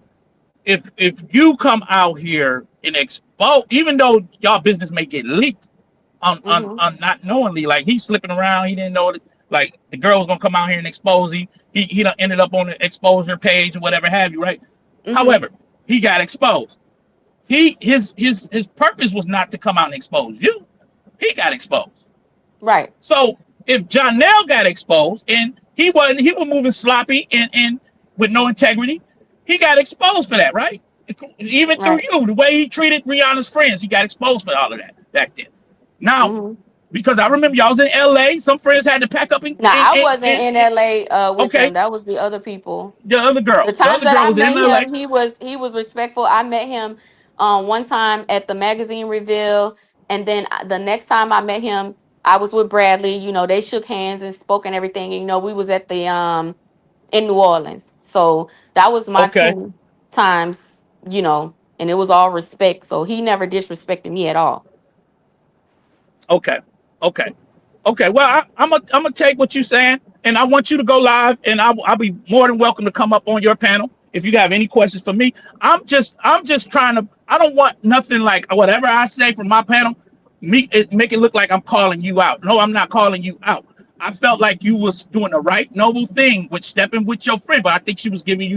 [SPEAKER 1] If you come out here and expose, even though y'all business may get leaked
[SPEAKER 2] Mm-hmm.
[SPEAKER 1] on not knowingly, like he's slipping around, he didn't know it, like the girl was gonna come out here and expose him. He done ended up on the exposure page or whatever have you, right?
[SPEAKER 2] Mm-hmm.
[SPEAKER 1] However, he got exposed. His purpose was not to come out and expose you. He got exposed.
[SPEAKER 2] Right.
[SPEAKER 1] So if Jonell got exposed and he was moving sloppy and with no integrity, he got exposed for that, right? Even through
[SPEAKER 2] Right.
[SPEAKER 1] you, the way he treated Rihanna's friends, he got exposed for all of that back then. Now,
[SPEAKER 2] Mm-hmm.
[SPEAKER 1] because I remember y'all was in LA, some friends had to pack up
[SPEAKER 2] Now I wasn't in LA with them.
[SPEAKER 1] okay.
[SPEAKER 2] That was the other people.
[SPEAKER 1] The other girl,
[SPEAKER 2] The
[SPEAKER 1] the
[SPEAKER 2] times
[SPEAKER 1] other
[SPEAKER 2] that
[SPEAKER 1] girl
[SPEAKER 2] I
[SPEAKER 1] was in
[SPEAKER 2] met
[SPEAKER 1] LA.
[SPEAKER 2] him, he was respectful. I met him one time at the magazine reveal, and then the next time I met him, I was with Bradley. You know, they shook hands and spoke and everything. And, you know, we was at the in New Orleans, so that was my
[SPEAKER 1] Okay.
[SPEAKER 2] two times. You know, and it was all respect. So he never disrespected me at all.
[SPEAKER 1] Okay. Okay. Okay. Well, I'm gonna take what you're saying, and I want you to go live, and I'll be more than welcome to come up on your panel if you have any questions for me. I'm just trying to. I don't want nothing like whatever I say from my panel, make it look like I'm calling you out. No, I'm not calling you out. I felt like you was doing the right noble thing with stepping with your friend, but I think she was feeding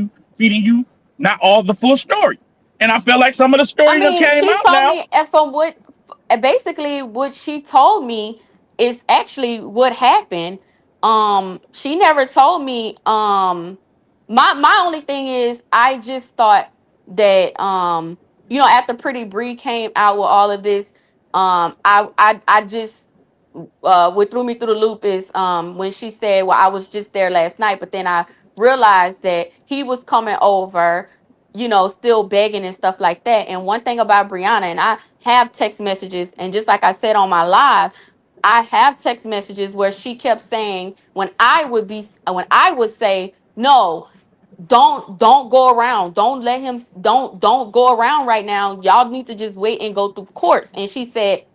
[SPEAKER 1] you not all the full story, and I felt like some of the
[SPEAKER 2] I
[SPEAKER 1] story that
[SPEAKER 2] mean,
[SPEAKER 1] came
[SPEAKER 2] she
[SPEAKER 1] out
[SPEAKER 2] told
[SPEAKER 1] now.
[SPEAKER 2] me, and from basically what she told me is actually what happened. She never told me. My only thing is I just thought that after Pretty Bree came out with all of this, I just what threw me through the loop is when she said, well, I was just there last night, but then I realized that he was coming over, still begging and stuff like that. And one thing about Brianna, and I have text messages, and just like I said on my live, I have text messages where she kept saying when I would say no, don't go around, don't let him, don't go around right now, y'all need to just wait and go through courts. And she said,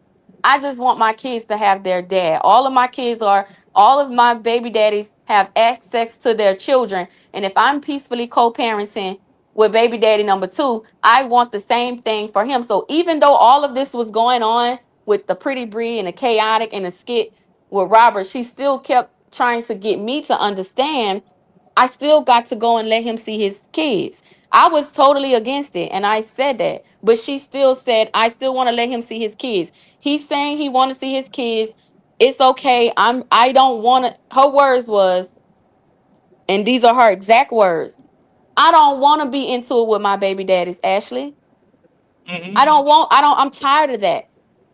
[SPEAKER 2] I just want my kids to have their dad. All of my baby daddies have access to their children. And if I'm peacefully co-parenting with baby daddy number two, I want the same thing for him. So even though all of this was going on with the Pretty Bree and the chaotic and the skit with Robert, she still kept trying to get me to understand I still got to go and let him see his kids. I was totally against it, and I said that. But she still said, I still want to let him see his kids. He's saying he want to see his kids. It's okay. I don't want to. Her words was, and these are her exact words. I don't want to be into it with my baby daddies, Ashley.
[SPEAKER 1] Hmm.
[SPEAKER 2] I'm tired of that.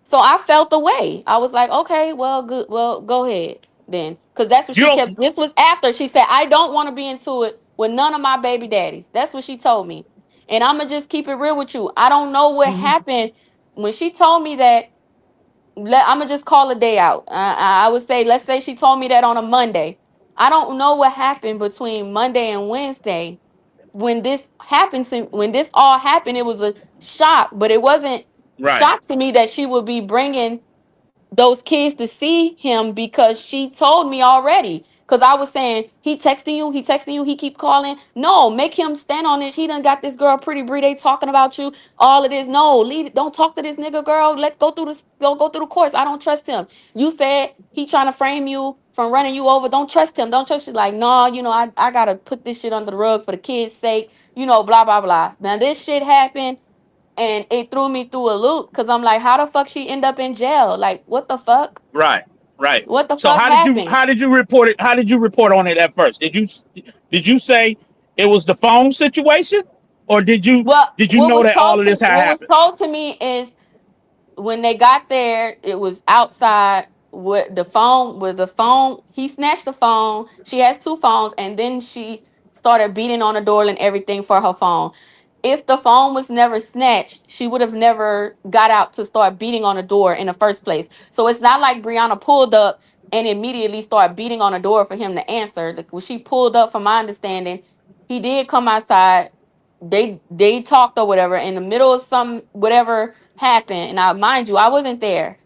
[SPEAKER 2] So I felt the way. I was like, okay, well, good. Well, go ahead then. Because that's what
[SPEAKER 1] You
[SPEAKER 2] she
[SPEAKER 1] don't.
[SPEAKER 2] kept. This was after she said, I don't want to be into it with none of my baby daddies. That's what she told me. And I'm going to just keep it real with you. I don't know what
[SPEAKER 1] Hmm.
[SPEAKER 2] happened when she told me that. I'm going to just call a day out. I would say, let's say she told me that on a Monday. I don't know what happened between Monday and Wednesday when when this all happened. It was a shock, but it wasn't
[SPEAKER 1] Right.
[SPEAKER 2] shock to me that she would be bringing those kids to see him, because she told me already. Because I was saying, he texting you, he keep calling. No, make him stand on this. He done got this girl Pretty Bree, they talking about you, all of this. No, leave it. Don't talk to this nigga, girl. Let's go through this. Go through the course. I don't trust him. You said he trying to frame you from running you over. Don't trust him. Don't trust. She's like, no, I gotta put this shit under the rug for the kids' sake. Blah blah blah. Now this shit happened, and it threw me through a loop, because I'm like, how the fuck she end up in jail? Like, what the fuck?
[SPEAKER 1] Right. Right.
[SPEAKER 2] What the
[SPEAKER 1] So
[SPEAKER 2] fuck happened?
[SPEAKER 1] how did you report it? How did you report on it at first? Did you say it was the phone situation, or
[SPEAKER 2] Well,
[SPEAKER 1] did you know that all of this had
[SPEAKER 2] what was
[SPEAKER 1] happened?
[SPEAKER 2] told to me is when they got there, it was outside with the phone. He snatched the phone. She has two phones, and then she started beating on the door and everything for her phone. If the phone was never snatched, she would have never got out to start beating on the door in the first place. So it's not like Brianna pulled up and immediately started beating on the door for him to answer. Like, when she pulled up, from my understanding, he did come outside. They talked or whatever in the middle of some whatever happened. And I mind you, I wasn't there.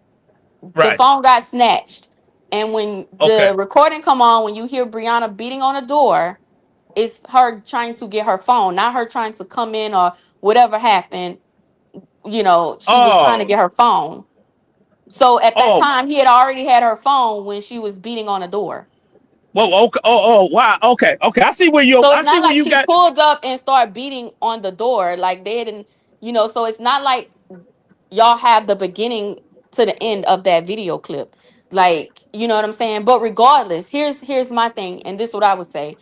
[SPEAKER 2] The
[SPEAKER 1] Right.
[SPEAKER 2] phone got snatched. And when
[SPEAKER 1] Okay.
[SPEAKER 2] the recording come on, when you hear Brianna beating on the door, it's her trying to get her phone, not her trying to come in or whatever happened. She was trying to
[SPEAKER 1] Oh.
[SPEAKER 2] get her phone. So at that
[SPEAKER 1] Oh.
[SPEAKER 2] time, he had already had her phone when she was beating on the door.
[SPEAKER 1] Well. Okay. Oh. Oh. Wow. Okay. Okay.
[SPEAKER 2] So
[SPEAKER 1] I
[SPEAKER 2] it's
[SPEAKER 1] see
[SPEAKER 2] not
[SPEAKER 1] where
[SPEAKER 2] like
[SPEAKER 1] you
[SPEAKER 2] she
[SPEAKER 1] got.
[SPEAKER 2] pulled up and started beating on the door like they didn't, so it's not like y'all have the beginning to the end of that video clip. Like, you know what I'm saying? But regardless, here's my thing, and this is what I would say.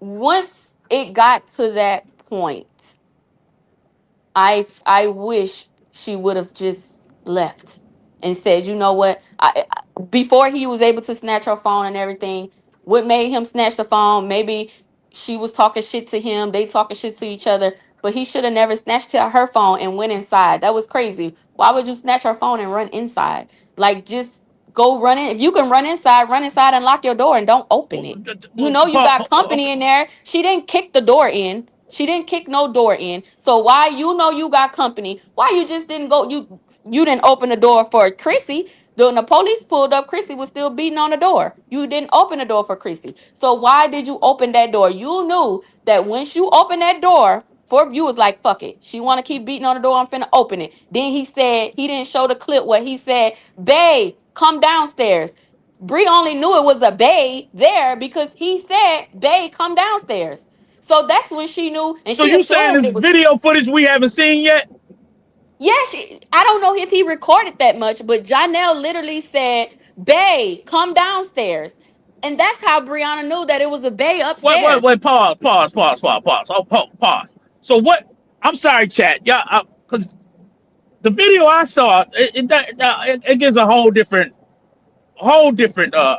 [SPEAKER 2] Once it got to that point, I wish she would have just left and said, you know what? Before he was able to snatch her phone and everything, what made him snatch the phone? Maybe she was talking shit to him. They talking shit to each other, but he should have never snatched her phone and went inside. That was crazy. Why would you snatch her phone and run inside? Like, just go run in. If you can run inside and lock your door and don't open it. You know you got company
[SPEAKER 1] Okay.
[SPEAKER 2] in there. She didn't kick the door in. She didn't kick no door in. So why, you got company? Why you just didn't go? You didn't open the door for Chrissy. When the police pulled up, Chrissy was still beating on the door. You didn't open the door for Chrissy. So why did you open that door? You knew that once you open that door, for you was like, fuck it. She want to keep beating on the door. I'm finna open it. Then he said, he didn't show the clip where he said, babe, come downstairs. Bree only knew it was a bae there because he said, bae, come downstairs. So that's when she knew, and
[SPEAKER 1] So
[SPEAKER 2] she
[SPEAKER 1] you saying
[SPEAKER 2] assumed
[SPEAKER 1] this
[SPEAKER 2] it was.
[SPEAKER 1] video footage we haven't seen yet?
[SPEAKER 2] Yeah, I don't know if he recorded that much, but Janelle literally said Bae, come downstairs. And that's how Brianna knew that it was a bae
[SPEAKER 1] Wait,
[SPEAKER 2] upstairs.
[SPEAKER 1] wait, pause. Oh, pause. So what? I'm sorry, chat. Yeah, because the video I saw, it gives a whole different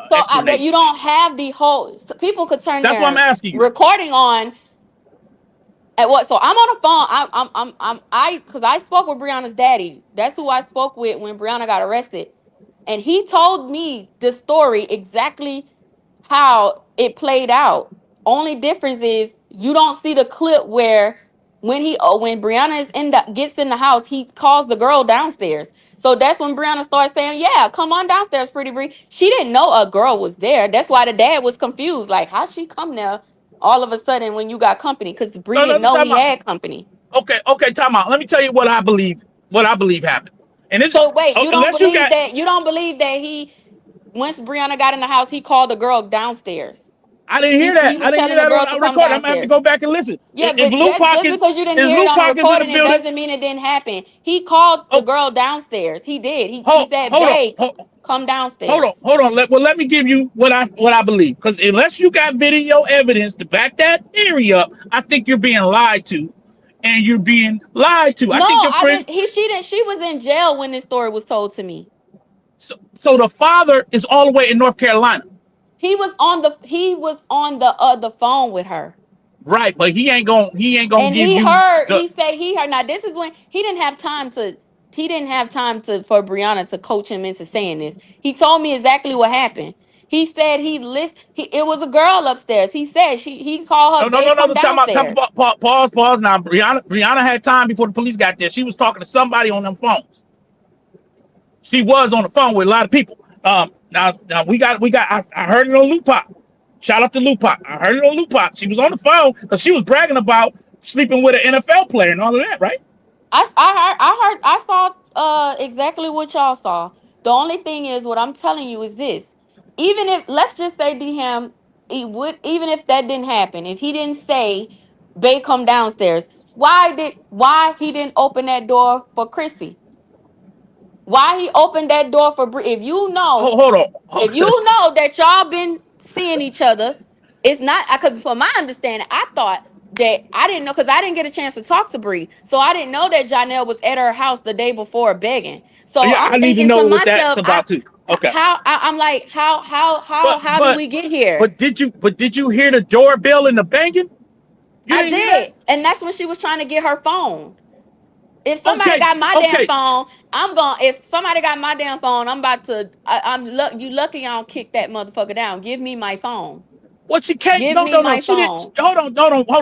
[SPEAKER 2] So that you
[SPEAKER 1] explanation.
[SPEAKER 2] don't have the whole, so people could turn
[SPEAKER 1] That's what I'm
[SPEAKER 2] their
[SPEAKER 1] asking you.
[SPEAKER 2] recording on at what? So I'm on the phone. Because I spoke with Brianna's daddy. That's who I spoke with when Brianna got arrested, and he told me the story exactly how it played out. Only difference is you don't see the clip where when Brianna gets in the house, he calls the girl downstairs. So that's when Brianna starts saying, "Yeah, come on downstairs, pretty Bree." She didn't know a girl was there. That's why the dad was confused. Like, how'd she come there all of a sudden when you got company? Because Bree
[SPEAKER 1] No, no,
[SPEAKER 2] didn't
[SPEAKER 1] no,
[SPEAKER 2] know
[SPEAKER 1] time
[SPEAKER 2] he
[SPEAKER 1] out.
[SPEAKER 2] had company.
[SPEAKER 1] Okay, time out. Let me tell you what I believe. What I believe happened. And this,
[SPEAKER 2] So wait,
[SPEAKER 1] unless you got,
[SPEAKER 2] you don't believe that he once Brianna got in the house, he called the girl downstairs.
[SPEAKER 1] I didn't hear
[SPEAKER 2] He
[SPEAKER 1] that. I
[SPEAKER 2] was
[SPEAKER 1] didn't hear
[SPEAKER 2] telling the
[SPEAKER 1] that on
[SPEAKER 2] girl to
[SPEAKER 1] a
[SPEAKER 2] come
[SPEAKER 1] record. I'm gonna have to
[SPEAKER 2] downstairs.
[SPEAKER 1] go back and listen.
[SPEAKER 2] Yeah,
[SPEAKER 1] If
[SPEAKER 2] but just because you didn't hear it
[SPEAKER 1] Luke
[SPEAKER 2] on the
[SPEAKER 1] Park is in the
[SPEAKER 2] recording, it
[SPEAKER 1] building.
[SPEAKER 2] doesn't mean it didn't happen. He called the
[SPEAKER 1] Oh,
[SPEAKER 2] girl downstairs. He did. He said,
[SPEAKER 1] hold on,
[SPEAKER 2] "Babe, come downstairs."
[SPEAKER 1] hold on. Well, let me give you what I believe. Because unless you got video evidence to back that theory up, I think you're being lied to, and you're being lied to. I
[SPEAKER 2] No,
[SPEAKER 1] think your
[SPEAKER 2] I
[SPEAKER 1] friend.
[SPEAKER 2] didn't. She didn't. She was in jail when this story was told to me.
[SPEAKER 1] So the father is all the way in North Carolina,
[SPEAKER 2] He was on the phone with her.
[SPEAKER 1] right? But he ain't gonna
[SPEAKER 2] And
[SPEAKER 1] give you the.
[SPEAKER 2] he said he heard. Now this is when he didn't have time to for Brianna to coach him into saying this. He told me exactly what happened. He said it was a girl upstairs. He said he called her, "Babe, come
[SPEAKER 1] Time
[SPEAKER 2] downstairs."
[SPEAKER 1] pause. Now, Brianna had time before the police got there. She was talking to somebody on them phones. She was on the phone with a lot of people. Now I heard it on Lupac. Shout out to Lupac. I heard it on Lupac. She was on the phone because she was bragging about sleeping with an NFL player and all of that, right?
[SPEAKER 2] I saw exactly what y'all saw. The only thing is what I'm telling you is this. Even if let's just say DM he would even if that didn't happen, if he didn't say Bay come downstairs, why he didn't open that door for Chrissy? Why he opened that door for if you know
[SPEAKER 1] Hold on.
[SPEAKER 2] if you know that y'all been seeing each other, it's not because from my understanding, I thought that I didn't know because I didn't get a chance to talk to Bree, so I didn't know that Janelle was at her house the day before begging. So
[SPEAKER 1] Yeah,
[SPEAKER 2] I'm
[SPEAKER 1] I need to
[SPEAKER 2] thinking to
[SPEAKER 1] know what that's
[SPEAKER 2] myself,
[SPEAKER 1] about too. Okay.
[SPEAKER 2] I'm like,
[SPEAKER 1] But
[SPEAKER 2] how did
[SPEAKER 1] but
[SPEAKER 2] we get here?
[SPEAKER 1] but did you hear the doorbell and the banging? You
[SPEAKER 2] I
[SPEAKER 1] didn't hear that?
[SPEAKER 2] did, and that's when she was trying to get her phone. If somebody
[SPEAKER 1] Okay,
[SPEAKER 2] got my damn
[SPEAKER 1] okay.
[SPEAKER 2] phone, I'm going. If somebody got my damn phone, I'm about to. You lucky I don't kick that motherfucker down. Give me my phone.
[SPEAKER 1] Well, she can't.
[SPEAKER 2] Give
[SPEAKER 1] No,
[SPEAKER 2] me
[SPEAKER 1] no, no.
[SPEAKER 2] my
[SPEAKER 1] She didn't.
[SPEAKER 2] phone.
[SPEAKER 1] Hold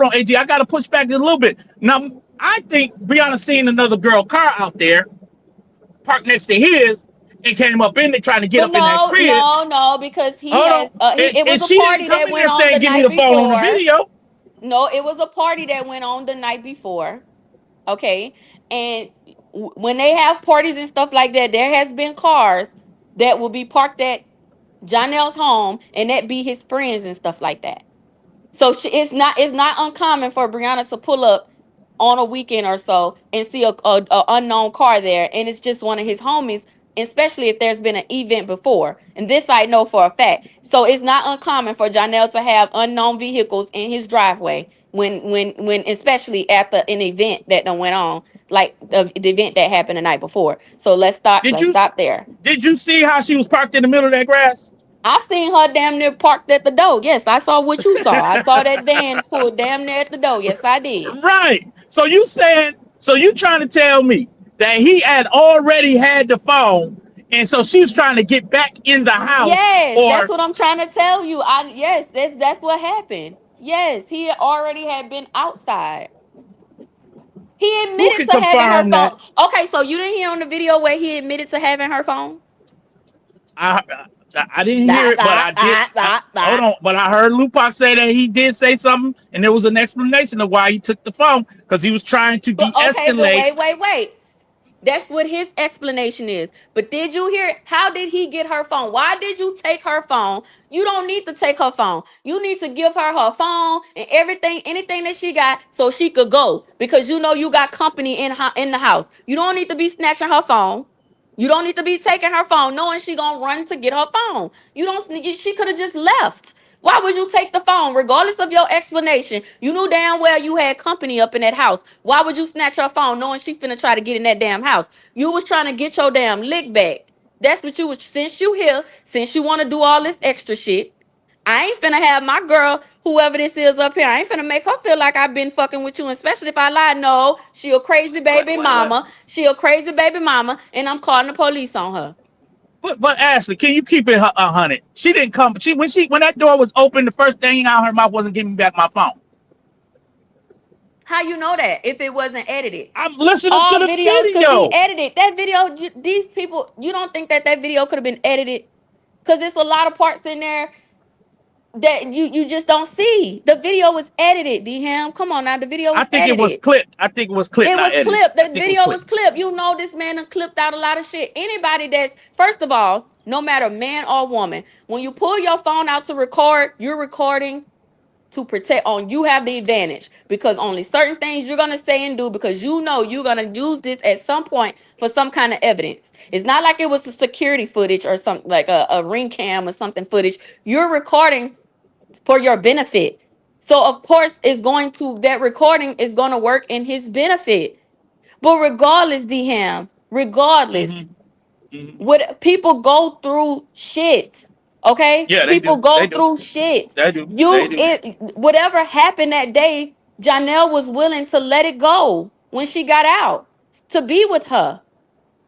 [SPEAKER 1] on, AG. I got to push back a little bit. Now, I think Brianna seen another girl car out there parked next to his and came up in there trying to get
[SPEAKER 2] But
[SPEAKER 1] up in that
[SPEAKER 2] no,
[SPEAKER 1] crib.
[SPEAKER 2] no, no, because he
[SPEAKER 1] Hold
[SPEAKER 2] has
[SPEAKER 1] on.
[SPEAKER 2] it was
[SPEAKER 1] And
[SPEAKER 2] a
[SPEAKER 1] she didn't
[SPEAKER 2] party
[SPEAKER 1] come
[SPEAKER 2] that
[SPEAKER 1] in
[SPEAKER 2] went
[SPEAKER 1] there
[SPEAKER 2] on the
[SPEAKER 1] saying, give me
[SPEAKER 2] night
[SPEAKER 1] the phone on the
[SPEAKER 2] before.
[SPEAKER 1] video.
[SPEAKER 2] No, it was a party that went on the night before. Okay. And when they have parties and stuff like that, there has been cars that will be parked at Jonel's home and that be his friends and stuff like that. So it's not uncommon for Brianna to pull up on a weekend or so and see a unknown car there, and it's just one of his homies, especially if there's been an event before. And this I know for a fact. So it's not uncommon for Janelle to have unknown vehicles in his driveway when especially at an event that done went on, like the event that happened the night before. So
[SPEAKER 1] Did
[SPEAKER 2] let's
[SPEAKER 1] you
[SPEAKER 2] stop there.
[SPEAKER 1] did you see how she was parked in the middle of that grass?
[SPEAKER 2] I seen her damn near parked at the door. Yes, I saw what you saw. I saw that van pulled damn near at the door. Yes, I did.
[SPEAKER 1] Right. So you trying to tell me that he had already had the phone, and so she was trying to get back in the house,
[SPEAKER 2] Yes, that's
[SPEAKER 1] or
[SPEAKER 2] what I'm trying to tell you. That's what happened. Yes, he already had been outside. He
[SPEAKER 1] who
[SPEAKER 2] admitted
[SPEAKER 1] can
[SPEAKER 2] to having her
[SPEAKER 1] confirm
[SPEAKER 2] phone.
[SPEAKER 1] that?
[SPEAKER 2] Okay, so you didn't hear on the video where he admitted to having her phone?
[SPEAKER 1] I I didn't hear
[SPEAKER 2] Bah,
[SPEAKER 1] it, but
[SPEAKER 2] bah,
[SPEAKER 1] I did.
[SPEAKER 2] bah, bah,
[SPEAKER 1] Hold
[SPEAKER 2] bah.
[SPEAKER 1] on, but I heard Lupac say that he did say something, and there was an explanation of why he took the phone because he was trying to
[SPEAKER 2] But
[SPEAKER 1] de-escalate.
[SPEAKER 2] wait. That's what his explanation is. But did you hear? How did he get her phone? Why did you take her phone? You don't need to take her phone. You need to give her phone and everything, anything that she got, so she could go because you know you got company in the house. You don't need to be snatching her phone. You don't need to be taking her phone, knowing she gonna run to get her phone. You don't. She could have just left. Why would you take the phone, regardless of your explanation? You knew damn well you had company up in that house. Why would you snatch her phone, knowing she finna try to get in that damn house? You was trying to get your damn lick back. That's what you was. Since you here, since you want to do all this extra shit, I ain't finna have my girl, whoever this is up here, I ain't finna make her feel like I've been fucking with you, especially if I lie. No, she a crazy baby
[SPEAKER 1] What?
[SPEAKER 2] mama. She a crazy baby mama, and I'm calling the police on her.
[SPEAKER 1] But Ashley, can you keep it 100? She didn't come. When that door was open, the first thing out her mouth wasn't giving me back my phone.
[SPEAKER 2] How you know that if it wasn't edited?
[SPEAKER 1] I'm listening to
[SPEAKER 2] All
[SPEAKER 1] the
[SPEAKER 2] videos could be
[SPEAKER 1] video.
[SPEAKER 2] edited. That video, these people, you don't think that that video could have been edited? Because it's a lot of parts in there that you just don't see. The video was edited, D Ham. Come on now, the video
[SPEAKER 1] I
[SPEAKER 2] was
[SPEAKER 1] think it was
[SPEAKER 2] edited.
[SPEAKER 1] clipped. I think it was clipped,
[SPEAKER 2] It
[SPEAKER 1] not
[SPEAKER 2] was
[SPEAKER 1] edited.
[SPEAKER 2] clipped.
[SPEAKER 1] I
[SPEAKER 2] The
[SPEAKER 1] think it was
[SPEAKER 2] video
[SPEAKER 1] clipped.
[SPEAKER 2] was clipped. You know this man done clipped out a lot of shit. Anybody that's, first of all, no matter man or woman, when you pull your phone out to record, you're recording to protect on you have the advantage because only certain things you're gonna say and do because you know you're gonna use this at some point for some kind of evidence. It's not like it was a security footage or something like a ring cam or something footage. You're recording for your benefit. So of course it's going to that recording is gonna work in his benefit. But regardless, Dham, regardless,
[SPEAKER 1] Hmm. Hmm.
[SPEAKER 2] what people go through shit. Okay?
[SPEAKER 1] Yeah, they
[SPEAKER 2] People
[SPEAKER 1] do. They
[SPEAKER 2] go
[SPEAKER 1] do.
[SPEAKER 2] through shit.
[SPEAKER 1] They do. They
[SPEAKER 2] You
[SPEAKER 1] do.
[SPEAKER 2] it whatever happened that day, Janelle was willing to let it go when she got out to be with her.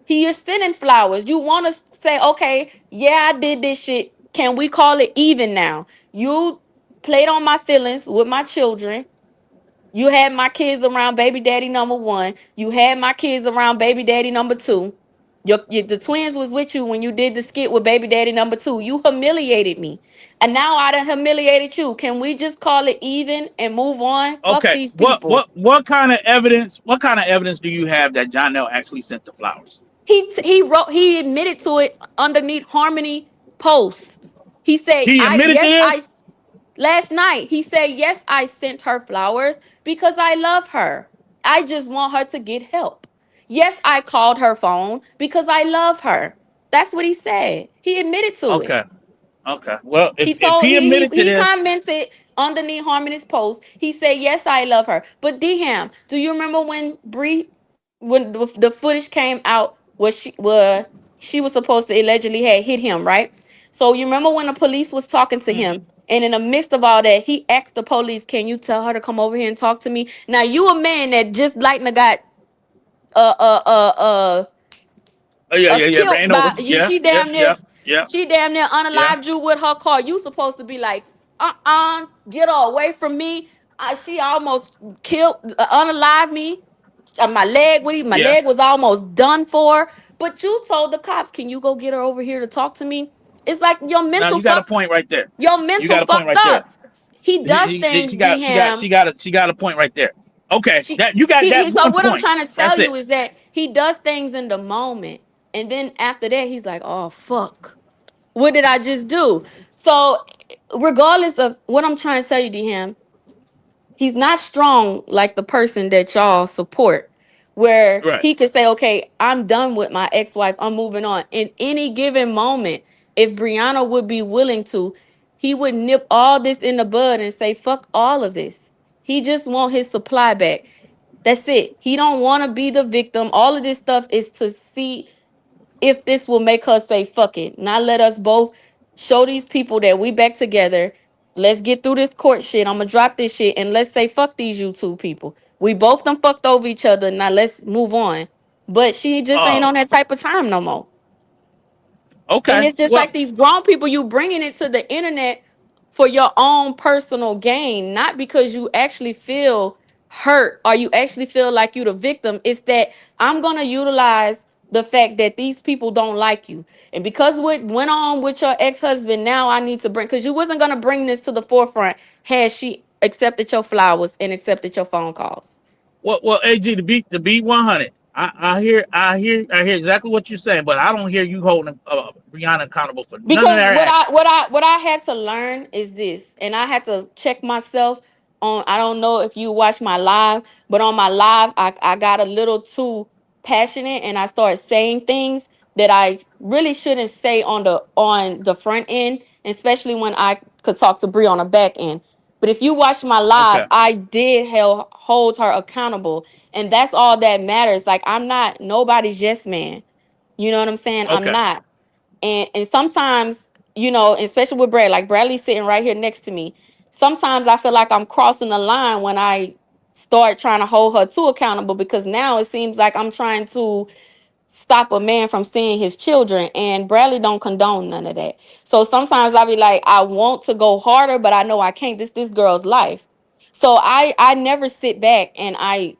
[SPEAKER 2] You're sending flowers. You want to say, okay, yeah, I did this shit. Can we call it even now? You played on my feelings with my children. You had my kids around baby daddy number one. You had my kids around baby daddy number two. The twins was with you when you did the skit with baby daddy number two. You humiliated me. And now I done humiliated you. Can we just call it even and move on? Fuck
[SPEAKER 1] Okay.
[SPEAKER 2] these
[SPEAKER 1] What
[SPEAKER 2] people.
[SPEAKER 1] what what kind of evidence? What kind of evidence do you have that Jonell actually sent the flowers?
[SPEAKER 2] He admitted to it underneath Harmony posts. He said,
[SPEAKER 1] He
[SPEAKER 2] I
[SPEAKER 1] admitted to
[SPEAKER 2] yes,
[SPEAKER 1] this.
[SPEAKER 2] last night he said, yes, I sent her flowers because I love her. I just want her to get help. Yes, I called her phone because I love her. That's what he said. He admitted to it.
[SPEAKER 1] Okay. Okay. Well,
[SPEAKER 2] He
[SPEAKER 1] if
[SPEAKER 2] told
[SPEAKER 1] he admitted to
[SPEAKER 2] he
[SPEAKER 1] this,
[SPEAKER 2] commented underneath Harmony's post. He said, "Yes, I love her." But Dham, do you remember when Bree, when the footage came out, where she was supposed to allegedly had hit him, right? So you remember when the police was talking to
[SPEAKER 1] hmm,
[SPEAKER 2] him, and in the midst of all that, he asked the police, "Can you tell her to come over here and talk to me?" Now you a man that just like got uh uh uh uh
[SPEAKER 1] oh yeah, yeah, yeah,
[SPEAKER 2] killed
[SPEAKER 1] ran over.
[SPEAKER 2] by
[SPEAKER 1] Yeah, yeah, yeah, yeah,
[SPEAKER 2] she damn near
[SPEAKER 1] yeah,
[SPEAKER 2] unalived you with her car. You supposed to be like, get her away from me. She almost killed, unalived me. My
[SPEAKER 1] yeah.
[SPEAKER 2] leg was almost done for. But you told the cops, can you go get her over here to talk to me? It's like
[SPEAKER 1] Now you got a point right there.
[SPEAKER 2] your
[SPEAKER 1] You
[SPEAKER 2] mental
[SPEAKER 1] got a point
[SPEAKER 2] fucked
[SPEAKER 1] right there.
[SPEAKER 2] up. He does things, Dham.
[SPEAKER 1] She got a point right there. Okay,
[SPEAKER 2] She
[SPEAKER 1] that you got that
[SPEAKER 2] so
[SPEAKER 1] one
[SPEAKER 2] what I'm
[SPEAKER 1] point.
[SPEAKER 2] trying to tell
[SPEAKER 1] That's
[SPEAKER 2] you
[SPEAKER 1] it.
[SPEAKER 2] is that he does things in the moment. And then after that, he's like, oh fuck. What did I just do? So, regardless of what I'm trying to tell you, DM, he's not strong like the person that y'all support, where
[SPEAKER 1] Right.
[SPEAKER 2] he could say, okay, I'm done with my ex-wife. I'm moving on. In any given moment, if Brianna would be willing to, he would nip all this in the bud and say, fuck all of this. He just want his supply back. That's it. He don't want to be the victim. All of this stuff is to see if this will make her say fuck it. Now let us both show these people that we back together. Let's get through this court shit. I'm gonna drop this shit and let's say fuck these YouTube people. We both done fucked over each other. Now let's move on. But she just ain't
[SPEAKER 1] Oh,
[SPEAKER 2] on that type of time no more. And
[SPEAKER 1] okay.
[SPEAKER 2] it's just
[SPEAKER 1] Well,
[SPEAKER 2] like these grown people, you bringing it to the internet for your own personal gain, not because you actually feel hurt or you actually feel like you the victim. It's that I'm gonna utilize the fact that these people don't like you, and because what went on with your ex-husband, now I need to bring, because you wasn't gonna bring this to the forefront had she accepted your flowers and accepted your phone calls.
[SPEAKER 1] well, AG, to be 100. I hear exactly what you're saying, but I don't hear you holding Brianna accountable for none of
[SPEAKER 2] Because
[SPEAKER 1] their actions.
[SPEAKER 2] what I had to learn is this, and I had to check myself on. I don't know if you watch my live, but on my live, I got a little too passionate, and I started saying things that I really shouldn't say on the front end, especially when I could talk to Bree on the back end. But if you watch my live,
[SPEAKER 1] Okay.
[SPEAKER 2] I did hold her accountable, and that's all that matters. Like, I'm not nobody's yes man. You know what I'm saying? I'm
[SPEAKER 1] Okay.
[SPEAKER 2] not. And sometimes, especially with Brad, like Bradley's sitting right here next to me. Sometimes I feel like I'm crossing the line when I start trying to hold her too accountable, because now it seems like I'm trying to stop a man from seeing his children, and Bradley don't condone none of that. So sometimes I'll be like, I want to go harder, but I know I can't. This girl's life. So I never sit back and I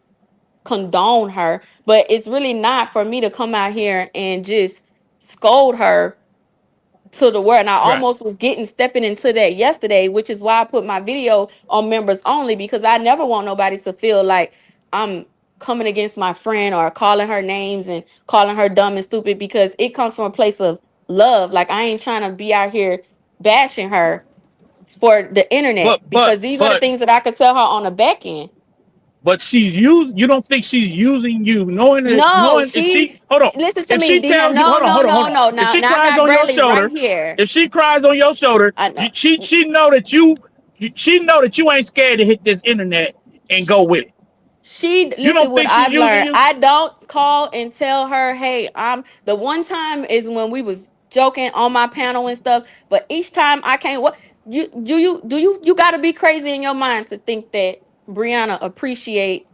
[SPEAKER 2] condone her, but it's really not for me to come out here and just scold her to the word. And I
[SPEAKER 1] Right.
[SPEAKER 2] almost was getting stepping into that yesterday, which is why I put my video on members only, because I never want nobody to feel like I'm coming against my friend or calling her names and calling her dumb and stupid, because it comes from a place of love. Like, I ain't trying to be out here bashing her for the internet,
[SPEAKER 1] But but
[SPEAKER 2] because these are the
[SPEAKER 1] but
[SPEAKER 2] things that I could tell her on the back end.
[SPEAKER 1] but she's used. You don't think she's using you,
[SPEAKER 2] No,
[SPEAKER 1] knowing if she hold on,
[SPEAKER 2] listen to
[SPEAKER 1] if
[SPEAKER 2] me,
[SPEAKER 1] she
[SPEAKER 2] DM.
[SPEAKER 1] tells you,
[SPEAKER 2] No, no,
[SPEAKER 1] hold
[SPEAKER 2] no,
[SPEAKER 1] on,
[SPEAKER 2] no.
[SPEAKER 1] if she
[SPEAKER 2] Now I
[SPEAKER 1] cries
[SPEAKER 2] got
[SPEAKER 1] on your
[SPEAKER 2] Bradley right
[SPEAKER 1] shoulder,
[SPEAKER 2] here.
[SPEAKER 1] if she cries on your shoulder,
[SPEAKER 2] I know.
[SPEAKER 1] she know that she know that you ain't scared to hit this internet and go with it.
[SPEAKER 2] She
[SPEAKER 1] You
[SPEAKER 2] listen
[SPEAKER 1] don't
[SPEAKER 2] what
[SPEAKER 1] think she's
[SPEAKER 2] I've
[SPEAKER 1] using
[SPEAKER 2] learned.
[SPEAKER 1] you?
[SPEAKER 2] I don't call and tell her, hey, I'm the one time is when we was joking on my panel and stuff. But each time I can't, what you gotta be crazy in your mind to think that Brianna appreciate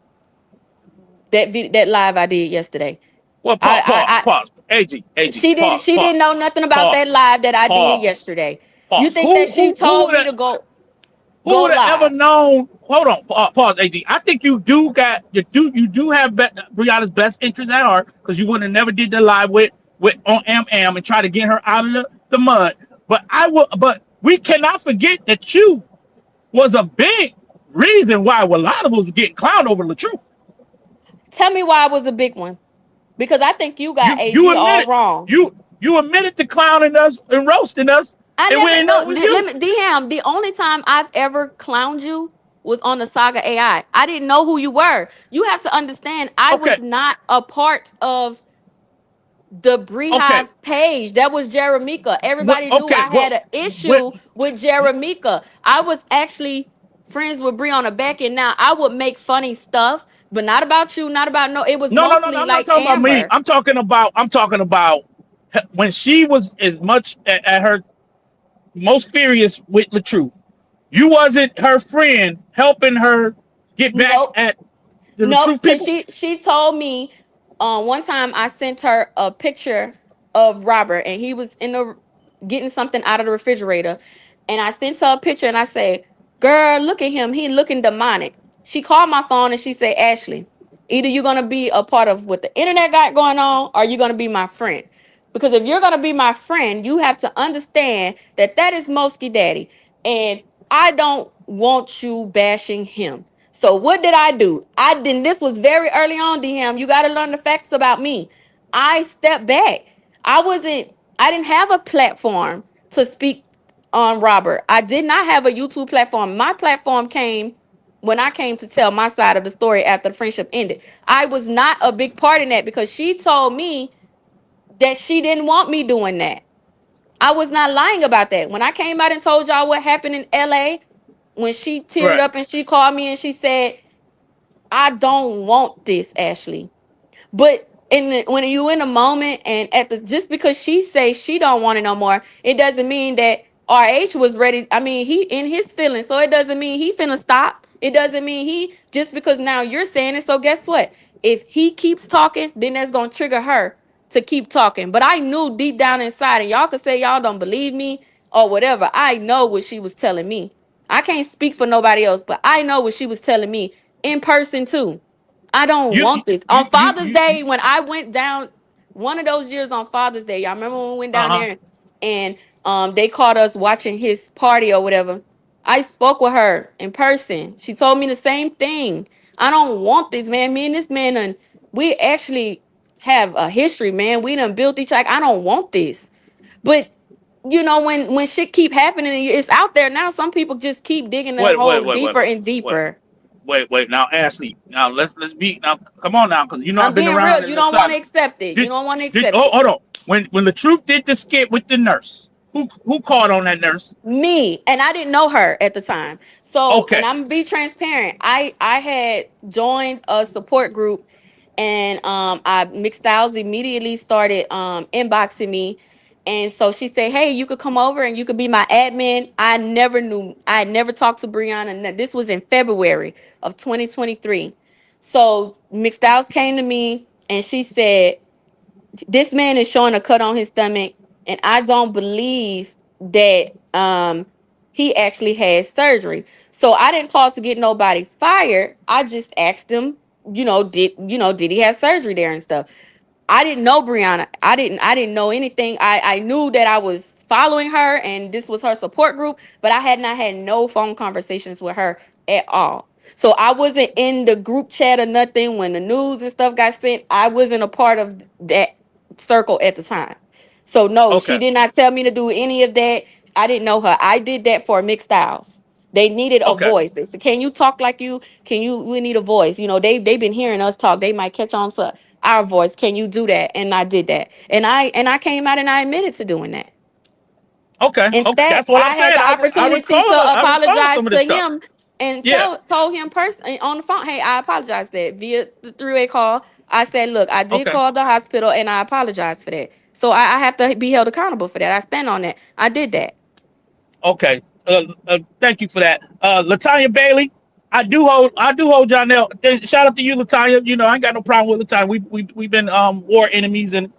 [SPEAKER 2] that live I did yesterday.
[SPEAKER 1] Well,
[SPEAKER 2] I I, I
[SPEAKER 1] pause. AG,
[SPEAKER 2] she didn't know nothing about that
[SPEAKER 1] pause,
[SPEAKER 2] live that I did
[SPEAKER 1] pause,
[SPEAKER 2] yesterday. You
[SPEAKER 1] pause.
[SPEAKER 2] think that she
[SPEAKER 1] Who
[SPEAKER 2] told
[SPEAKER 1] would
[SPEAKER 2] me
[SPEAKER 1] have
[SPEAKER 2] to
[SPEAKER 1] who
[SPEAKER 2] go
[SPEAKER 1] would have ever
[SPEAKER 2] live?
[SPEAKER 1] known? Hold on, pause, AG. I think you do have Brianna's best interest at heart, because you would have never did the live with on Am and try to get her out of the mud. But we cannot forget that you was a big reason why a lot of us was getting clowned over the truth.
[SPEAKER 2] Tell me why it was a big one. Because I think you got
[SPEAKER 1] You
[SPEAKER 2] AG all
[SPEAKER 1] admitted
[SPEAKER 2] wrong.
[SPEAKER 1] you admitted to clowning us and roasting us,
[SPEAKER 2] I
[SPEAKER 1] and we
[SPEAKER 2] never
[SPEAKER 1] didn't know
[SPEAKER 2] no
[SPEAKER 1] it was
[SPEAKER 2] let
[SPEAKER 1] you.
[SPEAKER 2] me DM. The only time I've ever clowned you was on the Saga AI. I didn't know who you were. You have to understand, I
[SPEAKER 1] Okay,
[SPEAKER 2] was not a part of the
[SPEAKER 1] okay,
[SPEAKER 2] Breehive page. That was Jeremica. Everybody knew I
[SPEAKER 1] okay.
[SPEAKER 2] had
[SPEAKER 1] Well,
[SPEAKER 2] an
[SPEAKER 1] when,
[SPEAKER 2] issue with Jeremica. I was actually friends with Bree on the back end. Now I would make funny stuff, but not about you, not about no. It was
[SPEAKER 1] no.
[SPEAKER 2] mostly
[SPEAKER 1] I'm not
[SPEAKER 2] like
[SPEAKER 1] talking about me.
[SPEAKER 2] Amber.
[SPEAKER 1] I'm talking about when she was as much at her most furious with the truth. You wasn't her friend helping her get back
[SPEAKER 2] Nope.
[SPEAKER 1] at the
[SPEAKER 2] Nope,
[SPEAKER 1] truth
[SPEAKER 2] because
[SPEAKER 1] people.
[SPEAKER 2] she told me one time I sent her a picture of Robert, and he was in the getting something out of the refrigerator, and I sent her a picture and I said, "Girl, look at him. He looking demonic." She called my phone and she said, "Ashley, either you're gonna be a part of what the internet got going on, or you're gonna be my friend. Because if you're gonna be my friend, you have to understand that that is Mosky Daddy, and I don't want you bashing him." So what did I do? I didn't. This was very early on, DM. You got to learn the facts about me. I stepped back. I wasn't. I didn't have a platform to speak on Robert. I did not have a YouTube platform. My platform came when I came to tell my side of the story after the friendship ended. I was not a big part in that, because she told me that she didn't want me doing that. I was not lying about that. When I came out and told y'all what happened in LA, when she teared
[SPEAKER 1] Right.
[SPEAKER 2] up and she called me and she said, I don't want this, Ashley. But when you in a moment, and at the just because she say she don't want it no more, it doesn't mean that RH was ready. I mean, he in his feelings, so it doesn't mean he finna stop. It doesn't mean he just because now you're saying it. So guess what? If he keeps talking, then that's gonna trigger her to keep talking. But I knew deep down inside, and y'all could say y'all don't believe me or whatever. I know what she was telling me. I can't speak for nobody else, but I know what she was telling me in person too. I don't
[SPEAKER 1] You
[SPEAKER 2] want this.
[SPEAKER 1] you
[SPEAKER 2] On
[SPEAKER 1] you
[SPEAKER 2] Father's
[SPEAKER 1] you, you
[SPEAKER 2] Day, when I went down, one of those years on Father's Day, y'all remember when we went down
[SPEAKER 1] uh-huh.
[SPEAKER 2] there and they caught us watching his party or whatever. I spoke with her in person. She told me the same thing. I don't want this, man. Me and this man, and we actually have a history, man. We done built each other. I don't want this. But when shit keep happening, it's out there now. Some people just keep digging their
[SPEAKER 1] Wait, wait,
[SPEAKER 2] holes
[SPEAKER 1] wait, wait,
[SPEAKER 2] deeper
[SPEAKER 1] wait,
[SPEAKER 2] and
[SPEAKER 1] wait,
[SPEAKER 2] deeper.
[SPEAKER 1] wait. Now, Ashley. Now let's be now. Come on now, because
[SPEAKER 2] I'm
[SPEAKER 1] I've been
[SPEAKER 2] being
[SPEAKER 1] around
[SPEAKER 2] real.
[SPEAKER 1] in
[SPEAKER 2] You
[SPEAKER 1] this
[SPEAKER 2] don't want
[SPEAKER 1] side.
[SPEAKER 2] to accept it. You
[SPEAKER 1] Did
[SPEAKER 2] don't want to
[SPEAKER 1] did
[SPEAKER 2] accept it.
[SPEAKER 1] hold on. When the truth did the skit with the nurse, who called on that nurse?
[SPEAKER 2] Me, and I didn't know her at the time. So, and
[SPEAKER 1] Okay,
[SPEAKER 2] I'm gonna be transparent. I had joined a support group, and I Mixed Styles immediately started inboxing me, and so she said, "Hey, you could come over and you could be my admin." I never knew. I had never talked to Brianna. This was in February of 2023. So Mixed Styles came to me and she said, this man is showing a cut on his stomach, and I don't believe that he actually had surgery. So I didn't call to get nobody fired. I just asked him, did he have surgery there and stuff. I didn't know Brianna. I didn't know anything. I knew that I was following her and this was her support group, but I had not had no phone conversations with her at all. So I wasn't in the group chat or nothing when the news and stuff got sent. I wasn't a part of that circle at the time. So no, she
[SPEAKER 1] okay,
[SPEAKER 2] did not tell me to do any of that. I didn't know her. I did that for Mixed Styles. They needed a
[SPEAKER 1] okay,
[SPEAKER 2] voice. They said, "Can you talk like you? Can you? We need a voice." They've been hearing us talk. They might catch on to our voice. Can you do that? And I did that. And I came out and I admitted to doing that.
[SPEAKER 1] okay,
[SPEAKER 2] In
[SPEAKER 1] okay. That's
[SPEAKER 2] fact,
[SPEAKER 1] what I'm
[SPEAKER 2] I had
[SPEAKER 1] saying.
[SPEAKER 2] the
[SPEAKER 1] I
[SPEAKER 2] opportunity
[SPEAKER 1] recall.
[SPEAKER 2] to
[SPEAKER 1] I recall
[SPEAKER 2] apologize
[SPEAKER 1] some of
[SPEAKER 2] to
[SPEAKER 1] this stuff.
[SPEAKER 2] him and
[SPEAKER 1] Yeah.
[SPEAKER 2] told him personally on the phone, "Hey, I apologize that via the three-way call. I said, look, I did
[SPEAKER 1] Okay.
[SPEAKER 2] call the hospital and I apologize for that. So I have to be held accountable for that. I stand on that. I did that."
[SPEAKER 1] Okay. Thank you for that. Latanya Bailey, I do hold Jonelle. Shout out to you, Latanya. I ain't got no problem with Latanya. We've been war enemies and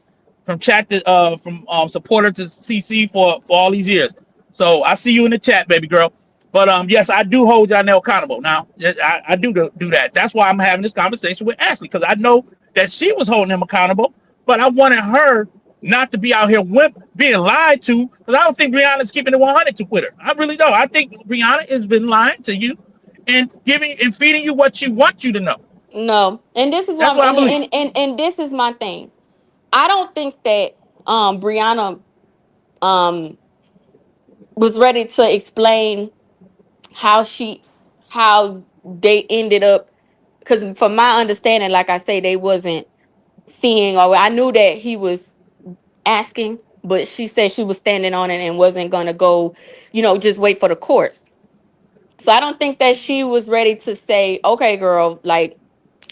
[SPEAKER 1] from chat to from supporter to CC for all these years. So I see you in the chat, baby girl. But yes, I do hold Jonelle accountable. Now I do that. That's why I'm having this conversation with Ashley because I know that she was holding him accountable, but I wanted her not to be out here being lied to because I don't think Brianna's keeping it 100 to Twitter. I really don't. I think Brianna has been lying to you and giving and feeding you what she wants you to know.
[SPEAKER 2] No. And this is
[SPEAKER 1] That's
[SPEAKER 2] what I'm
[SPEAKER 1] what I believe.
[SPEAKER 2] and this is my thing. I don't think that Brianna um was ready to explain how how they ended up, because from my understanding, like I say, they wasn't seeing, or I knew that he was asking, but she said she was standing on it and wasn't gonna go, just wait for the courts. So I don't think that she was ready to say, okay, girl, like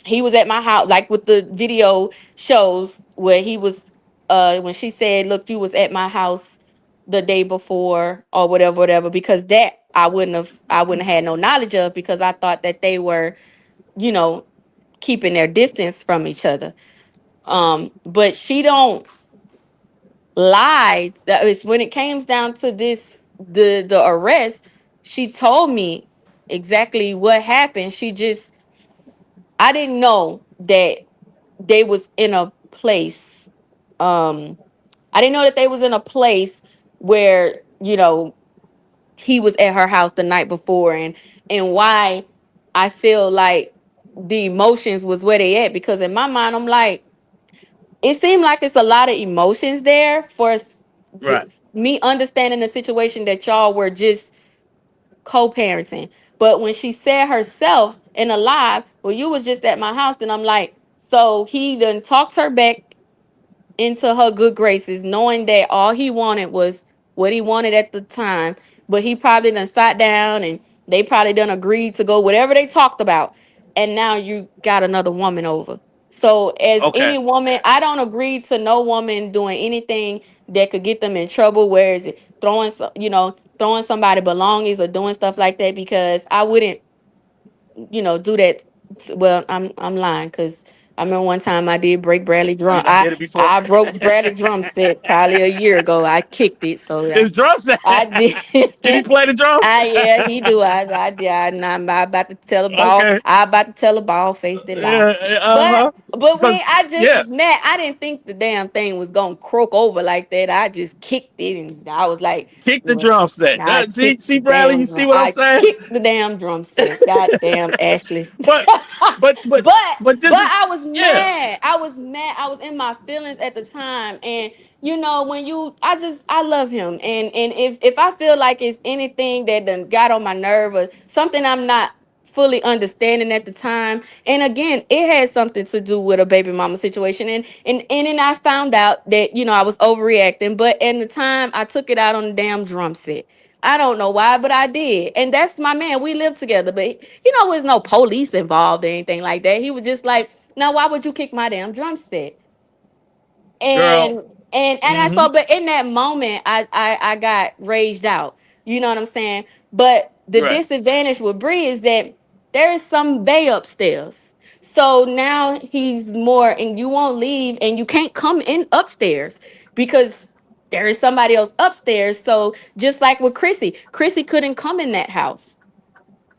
[SPEAKER 2] he was at my house, like with the video shows where he was when she said, look, you was at my house the day before or whatever, whatever, because that I wouldn't have had no knowledge of, because I thought that they were, you know, keeping their distance from each other. But she don't lie. That is when it comes down to this, the arrest, she told me exactly what happened. She just, I didn't know that they was in a place. I didn't know that they was in a place where, he was at her house the night before, and why I feel like the emotions was where they at, because in my mind I'm like, it seemed like it's a lot of emotions there for
[SPEAKER 1] Right.
[SPEAKER 2] me understanding the situation that y'all were just co-parenting. But when she said herself in a live, well, you was just at my house, then I'm like, so he done talked her back into her good graces, knowing that all he wanted was what he wanted at the time. But he probably done sat down and they probably done agreed to go whatever they talked about. And now you got another woman over. So as
[SPEAKER 1] Okay.
[SPEAKER 2] any woman, I don't agree to no woman doing anything that could get them in trouble. Where is it throwing somebody belongings or doing stuff like that? Because I wouldn't, do that. Well, I'm lying, because I remember one time I did break Bradley
[SPEAKER 1] Oh, you
[SPEAKER 2] drum.
[SPEAKER 1] done
[SPEAKER 2] I
[SPEAKER 1] did it before.
[SPEAKER 2] I broke Bradley drum set probably a year ago. I kicked it, so
[SPEAKER 1] His drum set.
[SPEAKER 2] I
[SPEAKER 1] Can he
[SPEAKER 2] did.
[SPEAKER 1] play the drums?
[SPEAKER 2] Yeah, he do. I did. I'm about to tell a ball.
[SPEAKER 1] Okay.
[SPEAKER 2] I about to tell a ball face that lie.
[SPEAKER 1] Yeah.
[SPEAKER 2] But
[SPEAKER 1] Uh-huh.
[SPEAKER 2] but when
[SPEAKER 1] Because
[SPEAKER 2] I just
[SPEAKER 1] yeah,
[SPEAKER 2] was mad, I didn't think the damn thing was gonna croak over like that. I just kicked it, and I was like,
[SPEAKER 1] kick the
[SPEAKER 2] well,
[SPEAKER 1] drum set.
[SPEAKER 2] I
[SPEAKER 1] See,
[SPEAKER 2] kicked
[SPEAKER 1] see,
[SPEAKER 2] the
[SPEAKER 1] Bradley. You
[SPEAKER 2] damn
[SPEAKER 1] see
[SPEAKER 2] drum.
[SPEAKER 1] what I'm
[SPEAKER 2] I
[SPEAKER 1] saying?
[SPEAKER 2] kicked the damn drum set. God damn, Ashley.
[SPEAKER 1] But, but, but,
[SPEAKER 2] but
[SPEAKER 1] but
[SPEAKER 2] but
[SPEAKER 1] this is
[SPEAKER 2] I was
[SPEAKER 1] yeah.
[SPEAKER 2] mad. I was mad. I was in my feelings at the time. And when I love him. And if I feel like it's anything that done got on my nerve or something I'm not fully understanding at the time. And again, it had something to do with a baby mama situation. And then I found out that, I was overreacting. But at the time, I took it out on the damn drum set. I don't know why, but I did. And that's my man. We lived together. But, there's no police involved or anything like that. He was just like, now, why would you kick my damn drum set?
[SPEAKER 1] Girl.
[SPEAKER 2] And I
[SPEAKER 1] Mm-hmm.
[SPEAKER 2] saw, but in that moment, I got raged out. You know what I'm saying? But the
[SPEAKER 1] Right.
[SPEAKER 2] disadvantage with Bree is that there is some bay upstairs. So now he's more, and you won't leave, and you can't come in upstairs because there is somebody else upstairs. So just like with Chrissy couldn't come in that house.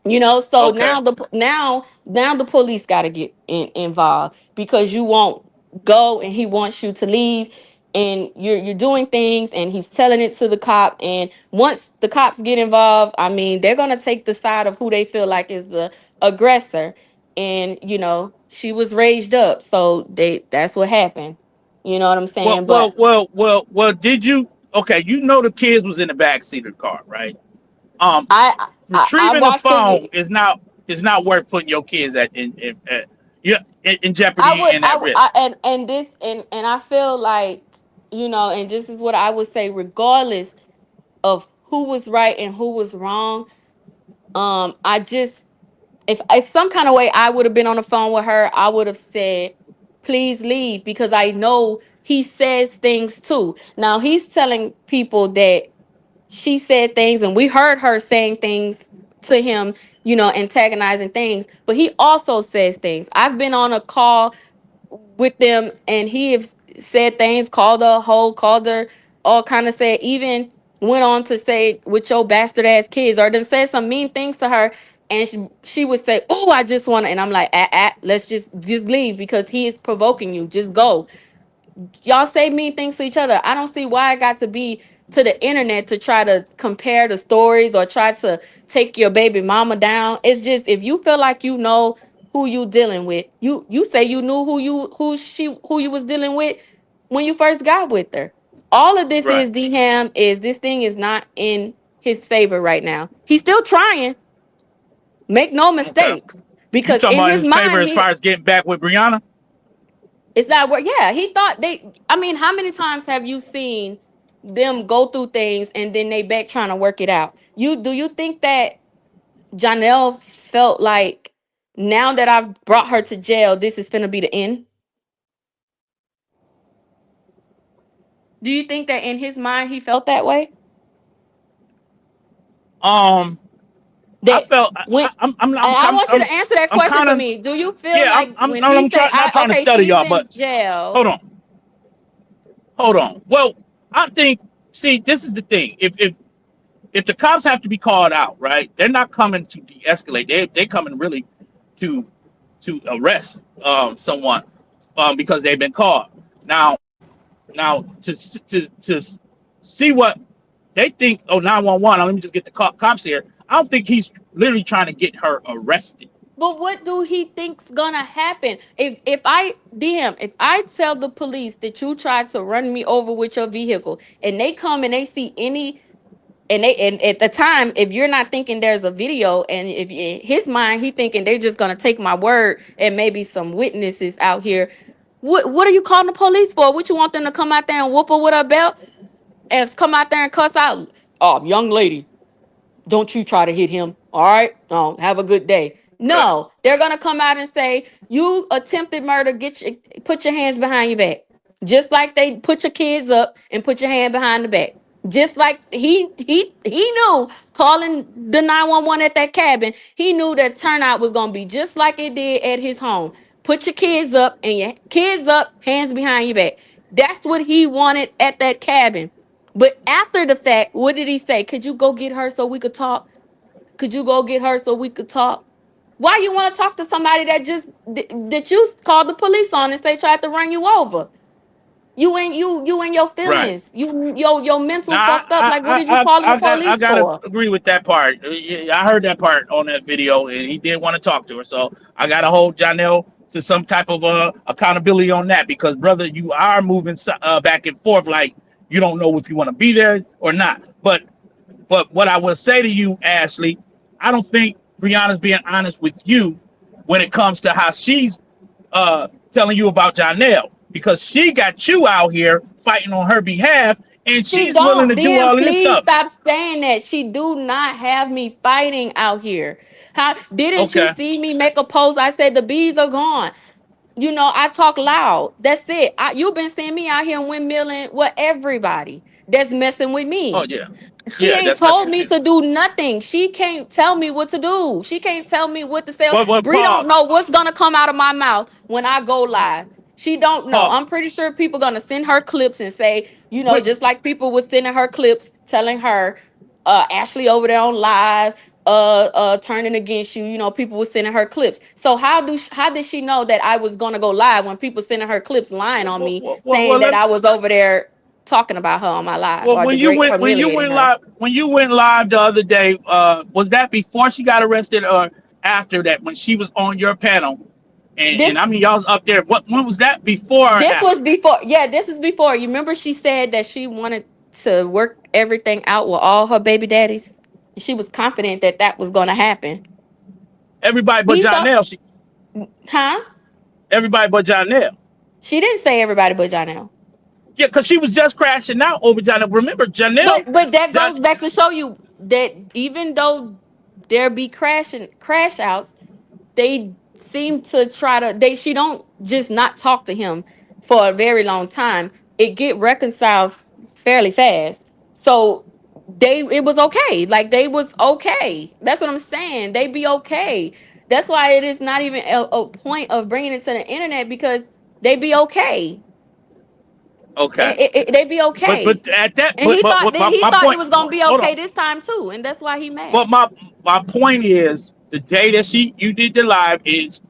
[SPEAKER 2] So
[SPEAKER 1] Okay.
[SPEAKER 2] now the police got to get involved because you won't go and he wants you to leave, and you're doing things and he's telling it to the cop. And once the cops get involved, I mean, they're going to take the side of who they feel like is the aggressor. And she was raised up, so that's what happened. You know what I'm
[SPEAKER 1] Well,
[SPEAKER 2] saying?
[SPEAKER 1] well,
[SPEAKER 2] But
[SPEAKER 1] well, well, well. Did you? Okay, the kids was in the back seat of the car, right? Um,
[SPEAKER 2] I
[SPEAKER 1] Retrieving a
[SPEAKER 2] watched the
[SPEAKER 1] phone
[SPEAKER 2] video.
[SPEAKER 1] is not worth putting your kids in
[SPEAKER 2] I
[SPEAKER 1] jeopardy
[SPEAKER 2] would
[SPEAKER 1] and at
[SPEAKER 2] I
[SPEAKER 1] risk.
[SPEAKER 2] and this and I feel like, and this is what I would say, regardless of who was right and who was wrong. I just, if some kind of way I would have been on the phone with her, I would have said, please leave, because I know he says things too. Now he's telling people that she said things, and we heard her saying things to him, antagonizing things, but he also says things. I've been on a call with them, and he have said things, called her a hoe, called her all kind of, said, even went on to say, with your bastard ass kids, or then said some mean things to her. And she would say, oh, I just want to, and I'm like, let's just leave, because he is provoking you, just go. Y'all say mean things to each other. I don't see why I got to be to the internet to try to compare the stories or try to take your baby mama down. It's just, if you feel like you know who you dealing with, you say you knew who you was dealing with when you first got with her. All of this
[SPEAKER 1] Right.
[SPEAKER 2] is D-Ham, is this thing is not in his favor right now. He's still trying. Make no
[SPEAKER 1] Okay.
[SPEAKER 2] mistakes.
[SPEAKER 1] You
[SPEAKER 2] Because
[SPEAKER 1] talking
[SPEAKER 2] in
[SPEAKER 1] about in
[SPEAKER 2] his
[SPEAKER 1] his favor
[SPEAKER 2] mind,
[SPEAKER 1] as far as getting back with Brianna?
[SPEAKER 2] it's not work. Yeah, he thought I mean, how many times have you seen them go through things and then they back trying to work it out? Do you think that Janelle felt like, now that I've brought her to jail, this is gonna be the end? Do you think that in his mind he felt that way?
[SPEAKER 1] Um, I
[SPEAKER 2] That
[SPEAKER 1] felt
[SPEAKER 2] when
[SPEAKER 1] I'm
[SPEAKER 2] And I want you to answer that
[SPEAKER 1] I'm
[SPEAKER 2] question
[SPEAKER 1] kind
[SPEAKER 2] for
[SPEAKER 1] of
[SPEAKER 2] me. Do you feel
[SPEAKER 1] yeah.
[SPEAKER 2] like when he
[SPEAKER 1] I'm
[SPEAKER 2] say,
[SPEAKER 1] trying not trying to
[SPEAKER 2] okay,
[SPEAKER 1] study
[SPEAKER 2] she's
[SPEAKER 1] y'all,
[SPEAKER 2] in
[SPEAKER 1] but
[SPEAKER 2] jail?
[SPEAKER 1] hold on, hold on. Well, I think see this is the thing. If the cops have to be called out, right? They're not coming to de-escalate. They coming really to arrest someone because they've been called. Now to see what they think. Oh, 911. Let me just get the cops here. I don't think he's literally trying to get her arrested.
[SPEAKER 2] But what do he think's gonna happen? If I tell the police that you tried to run me over with your vehicle, and they come and they see any, and at the time, if you're not thinking there's a video, and if in his mind he thinking they're just gonna take my word and maybe some witnesses out here, what are you calling the police for? What, you want them to come out there and whoop her with a belt and come out there and cuss out? Oh, young lady, don't you try to hit him. All right. Have a good day.
[SPEAKER 1] Right.
[SPEAKER 2] No, they're gonna come out and say, you attempted murder. Put your hands behind your back. Just like they put your kids up and put your hand behind the back. Just like he knew, calling the 911 at that cabin, he knew that turnout was gonna be just like it did at his home. Put your kids up, and your kids up, hands behind your back. That's what he wanted at that cabin. But after the fact, what did he say? Could you go get her so we could talk? Could you go get her so we could talk? Why you want to talk to somebody that you called the police on and say tried to run you over? You and your
[SPEAKER 1] Right.
[SPEAKER 2] feelings. Your mental
[SPEAKER 1] Now
[SPEAKER 2] fucked up. Like, what did you calling the
[SPEAKER 1] I
[SPEAKER 2] police
[SPEAKER 1] gotta
[SPEAKER 2] for?
[SPEAKER 1] agree with that part. Yeah, I heard that part on that video, and he did want to talk to her. So I gotta hold Janelle to some type of accountability on that, because brother, you are moving back and forth like you don't know if you want to be there or not. But what I will say to you, Ashley, I don't think. Brianna's being honest with you when it comes to how she's telling you about Janelle, because she got you out here fighting on her behalf, and
[SPEAKER 2] She
[SPEAKER 1] she's willing
[SPEAKER 2] don't.
[SPEAKER 1] to do
[SPEAKER 2] Then
[SPEAKER 1] all of this
[SPEAKER 2] please
[SPEAKER 1] stuff.
[SPEAKER 2] stop saying that. She do not have me fighting out here. How didn't you
[SPEAKER 1] Okay.
[SPEAKER 2] see me make a post? I said the bees are gone. You know, I talk loud. That's it. You've been seeing me out here windmilling with everybody that's messing with
[SPEAKER 1] Oh
[SPEAKER 2] me.
[SPEAKER 1] yeah,
[SPEAKER 2] She
[SPEAKER 1] yeah.
[SPEAKER 2] ain't
[SPEAKER 1] That's
[SPEAKER 2] told me to do nothing. She can't tell me what to do. She can't tell me what to say.
[SPEAKER 1] but
[SPEAKER 2] Bree don't
[SPEAKER 1] pause.
[SPEAKER 2] know what's gonna come out of my mouth when I go live. She don't know.
[SPEAKER 1] Pause.
[SPEAKER 2] I'm pretty sure people gonna send her clips and say, you know,
[SPEAKER 1] Wait,
[SPEAKER 2] just like people was sending her clips telling her, Ashley over there on live, turning against you. You know, people was sending her clips. So how did she know that I was gonna go live when people sending her clips lying on me, saying that
[SPEAKER 1] let me,
[SPEAKER 2] I was over there talking about her on my live
[SPEAKER 1] well,
[SPEAKER 2] or degrade humiliating her?
[SPEAKER 1] when you went live the other day, was that before she got arrested or after that? When she was on your panel, and
[SPEAKER 2] This
[SPEAKER 1] I mean y'all was up there. What when was that? Before or
[SPEAKER 2] this
[SPEAKER 1] after?
[SPEAKER 2] was before. Yeah, this is before. You remember she said that she wanted to work everything out with all her baby daddies. She was confident that that was going to happen.
[SPEAKER 1] Everybody but
[SPEAKER 2] He saw,
[SPEAKER 1] Janelle.
[SPEAKER 2] huh?
[SPEAKER 1] Everybody but Janelle.
[SPEAKER 2] She didn't say everybody but Janelle.
[SPEAKER 1] Yeah, because she was just crashing out over Janelle. Remember Janelle?
[SPEAKER 2] But that
[SPEAKER 1] Jan,
[SPEAKER 2] goes back to show you that even though there be crash outs, they seem to try to she don't just not talk to him for a very long time. It get reconciled fairly fast. So it was okay. Like they was okay. That's what I'm saying. They be okay. That's why it is not even a point of bringing it to the internet, because they be okay.
[SPEAKER 1] okay.
[SPEAKER 2] They be okay.
[SPEAKER 1] But at that
[SPEAKER 2] And he thought
[SPEAKER 1] but
[SPEAKER 2] that he
[SPEAKER 1] my
[SPEAKER 2] thought it
[SPEAKER 1] point.
[SPEAKER 2] was gonna be
[SPEAKER 1] Hold
[SPEAKER 2] okay
[SPEAKER 1] on.
[SPEAKER 2] this time too, and that's why he
[SPEAKER 1] But
[SPEAKER 2] mad.
[SPEAKER 1] my point is the day that you did the live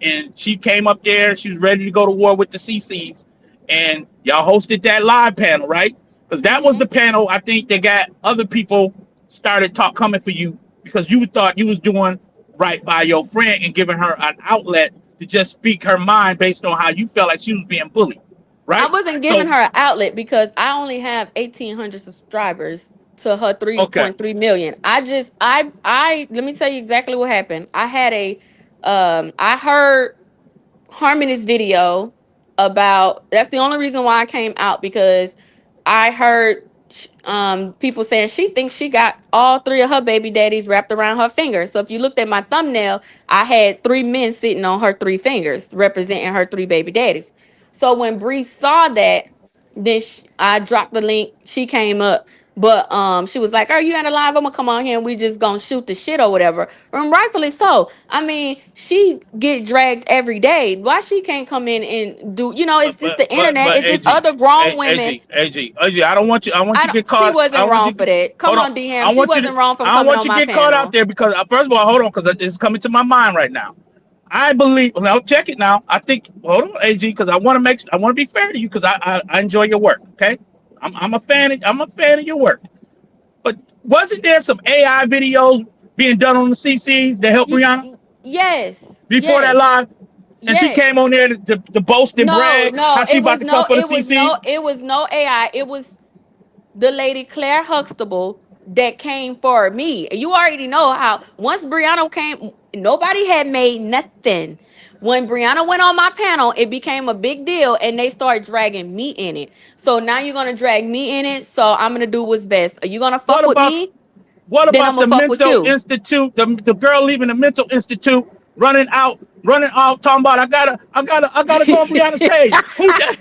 [SPEAKER 1] and she came up there, she was ready to go to war with the CCs, and y'all hosted that live panel, right? Because that was
[SPEAKER 2] Hmm.
[SPEAKER 1] the panel I think that got other people started talk coming for you because you thought you was doing right by your friend and giving her an outlet to just speak her mind based on how you felt like she was being bullied,
[SPEAKER 2] I
[SPEAKER 1] right?
[SPEAKER 2] wasn't giving
[SPEAKER 1] So
[SPEAKER 2] her an outlet because I only have 1,800 subscribers to her
[SPEAKER 1] okay,
[SPEAKER 2] 3.3 million. I let me tell you exactly what happened. I had a I heard Harmony's video about, that's the only reason why I came out, because I heard people saying she thinks she got all three of her baby daddies wrapped around her finger. So if you looked at my thumbnail, I had three men sitting on her three fingers representing her three baby daddies. So when Bree saw that, then I dropped the link. She came up, but she was like, "Are you at a live? I'm gonna come on here and we just gonna shoot the shit or whatever." And rightfully so. I mean, she get dragged every day. Why she can't come in and do? You know, it's just the internet.
[SPEAKER 1] but
[SPEAKER 2] It's just
[SPEAKER 1] AG,
[SPEAKER 2] other grown women.
[SPEAKER 1] I don't want you. I want
[SPEAKER 2] I
[SPEAKER 1] you to
[SPEAKER 2] don't.
[SPEAKER 1] get
[SPEAKER 2] She
[SPEAKER 1] caught. I
[SPEAKER 2] wasn't
[SPEAKER 1] don't want
[SPEAKER 2] wrong
[SPEAKER 1] you.
[SPEAKER 2] for that. Come
[SPEAKER 1] Hold
[SPEAKER 2] on,
[SPEAKER 1] on.
[SPEAKER 2] DM. She wasn't wrong from
[SPEAKER 1] I don't
[SPEAKER 2] coming
[SPEAKER 1] want
[SPEAKER 2] on
[SPEAKER 1] you to
[SPEAKER 2] my
[SPEAKER 1] get caught out
[SPEAKER 2] panel.
[SPEAKER 1] there because first of all, hold on, because it's coming to my mind right now. I believe. Now check it now. I think. Hold on, AG, because I want to make. I want to be fair to you because I enjoy your work. Okay. I'm a fan. I'm a fan of your work. But wasn't there some AI videos being done on the CCs that helped
[SPEAKER 2] Y-
[SPEAKER 1] Brianna
[SPEAKER 2] y- yes,
[SPEAKER 1] before that
[SPEAKER 2] yes,
[SPEAKER 1] live? And she
[SPEAKER 2] yes.
[SPEAKER 1] came on there to boast and
[SPEAKER 2] No,
[SPEAKER 1] brag
[SPEAKER 2] no.
[SPEAKER 1] how she about to come for the
[SPEAKER 2] It was
[SPEAKER 1] CC.
[SPEAKER 2] no AI. It was the lady Claire Huxtable that came for me. You already know how once Brianna came, nobody had made nothing. When Brianna went on my panel, it became a big deal and they started dragging me in it. So now you're gonna drag me in it. So I'm gonna do what's best. Are you gonna
[SPEAKER 1] What
[SPEAKER 2] fuck with
[SPEAKER 1] about
[SPEAKER 2] me?
[SPEAKER 1] What
[SPEAKER 2] Then I'm
[SPEAKER 1] about
[SPEAKER 2] gonna
[SPEAKER 1] the
[SPEAKER 2] fuck with
[SPEAKER 1] mental
[SPEAKER 2] you.
[SPEAKER 1] institute? The girl leaving the mental institute, running out, talking about I gotta go on Brianna's page. Who that?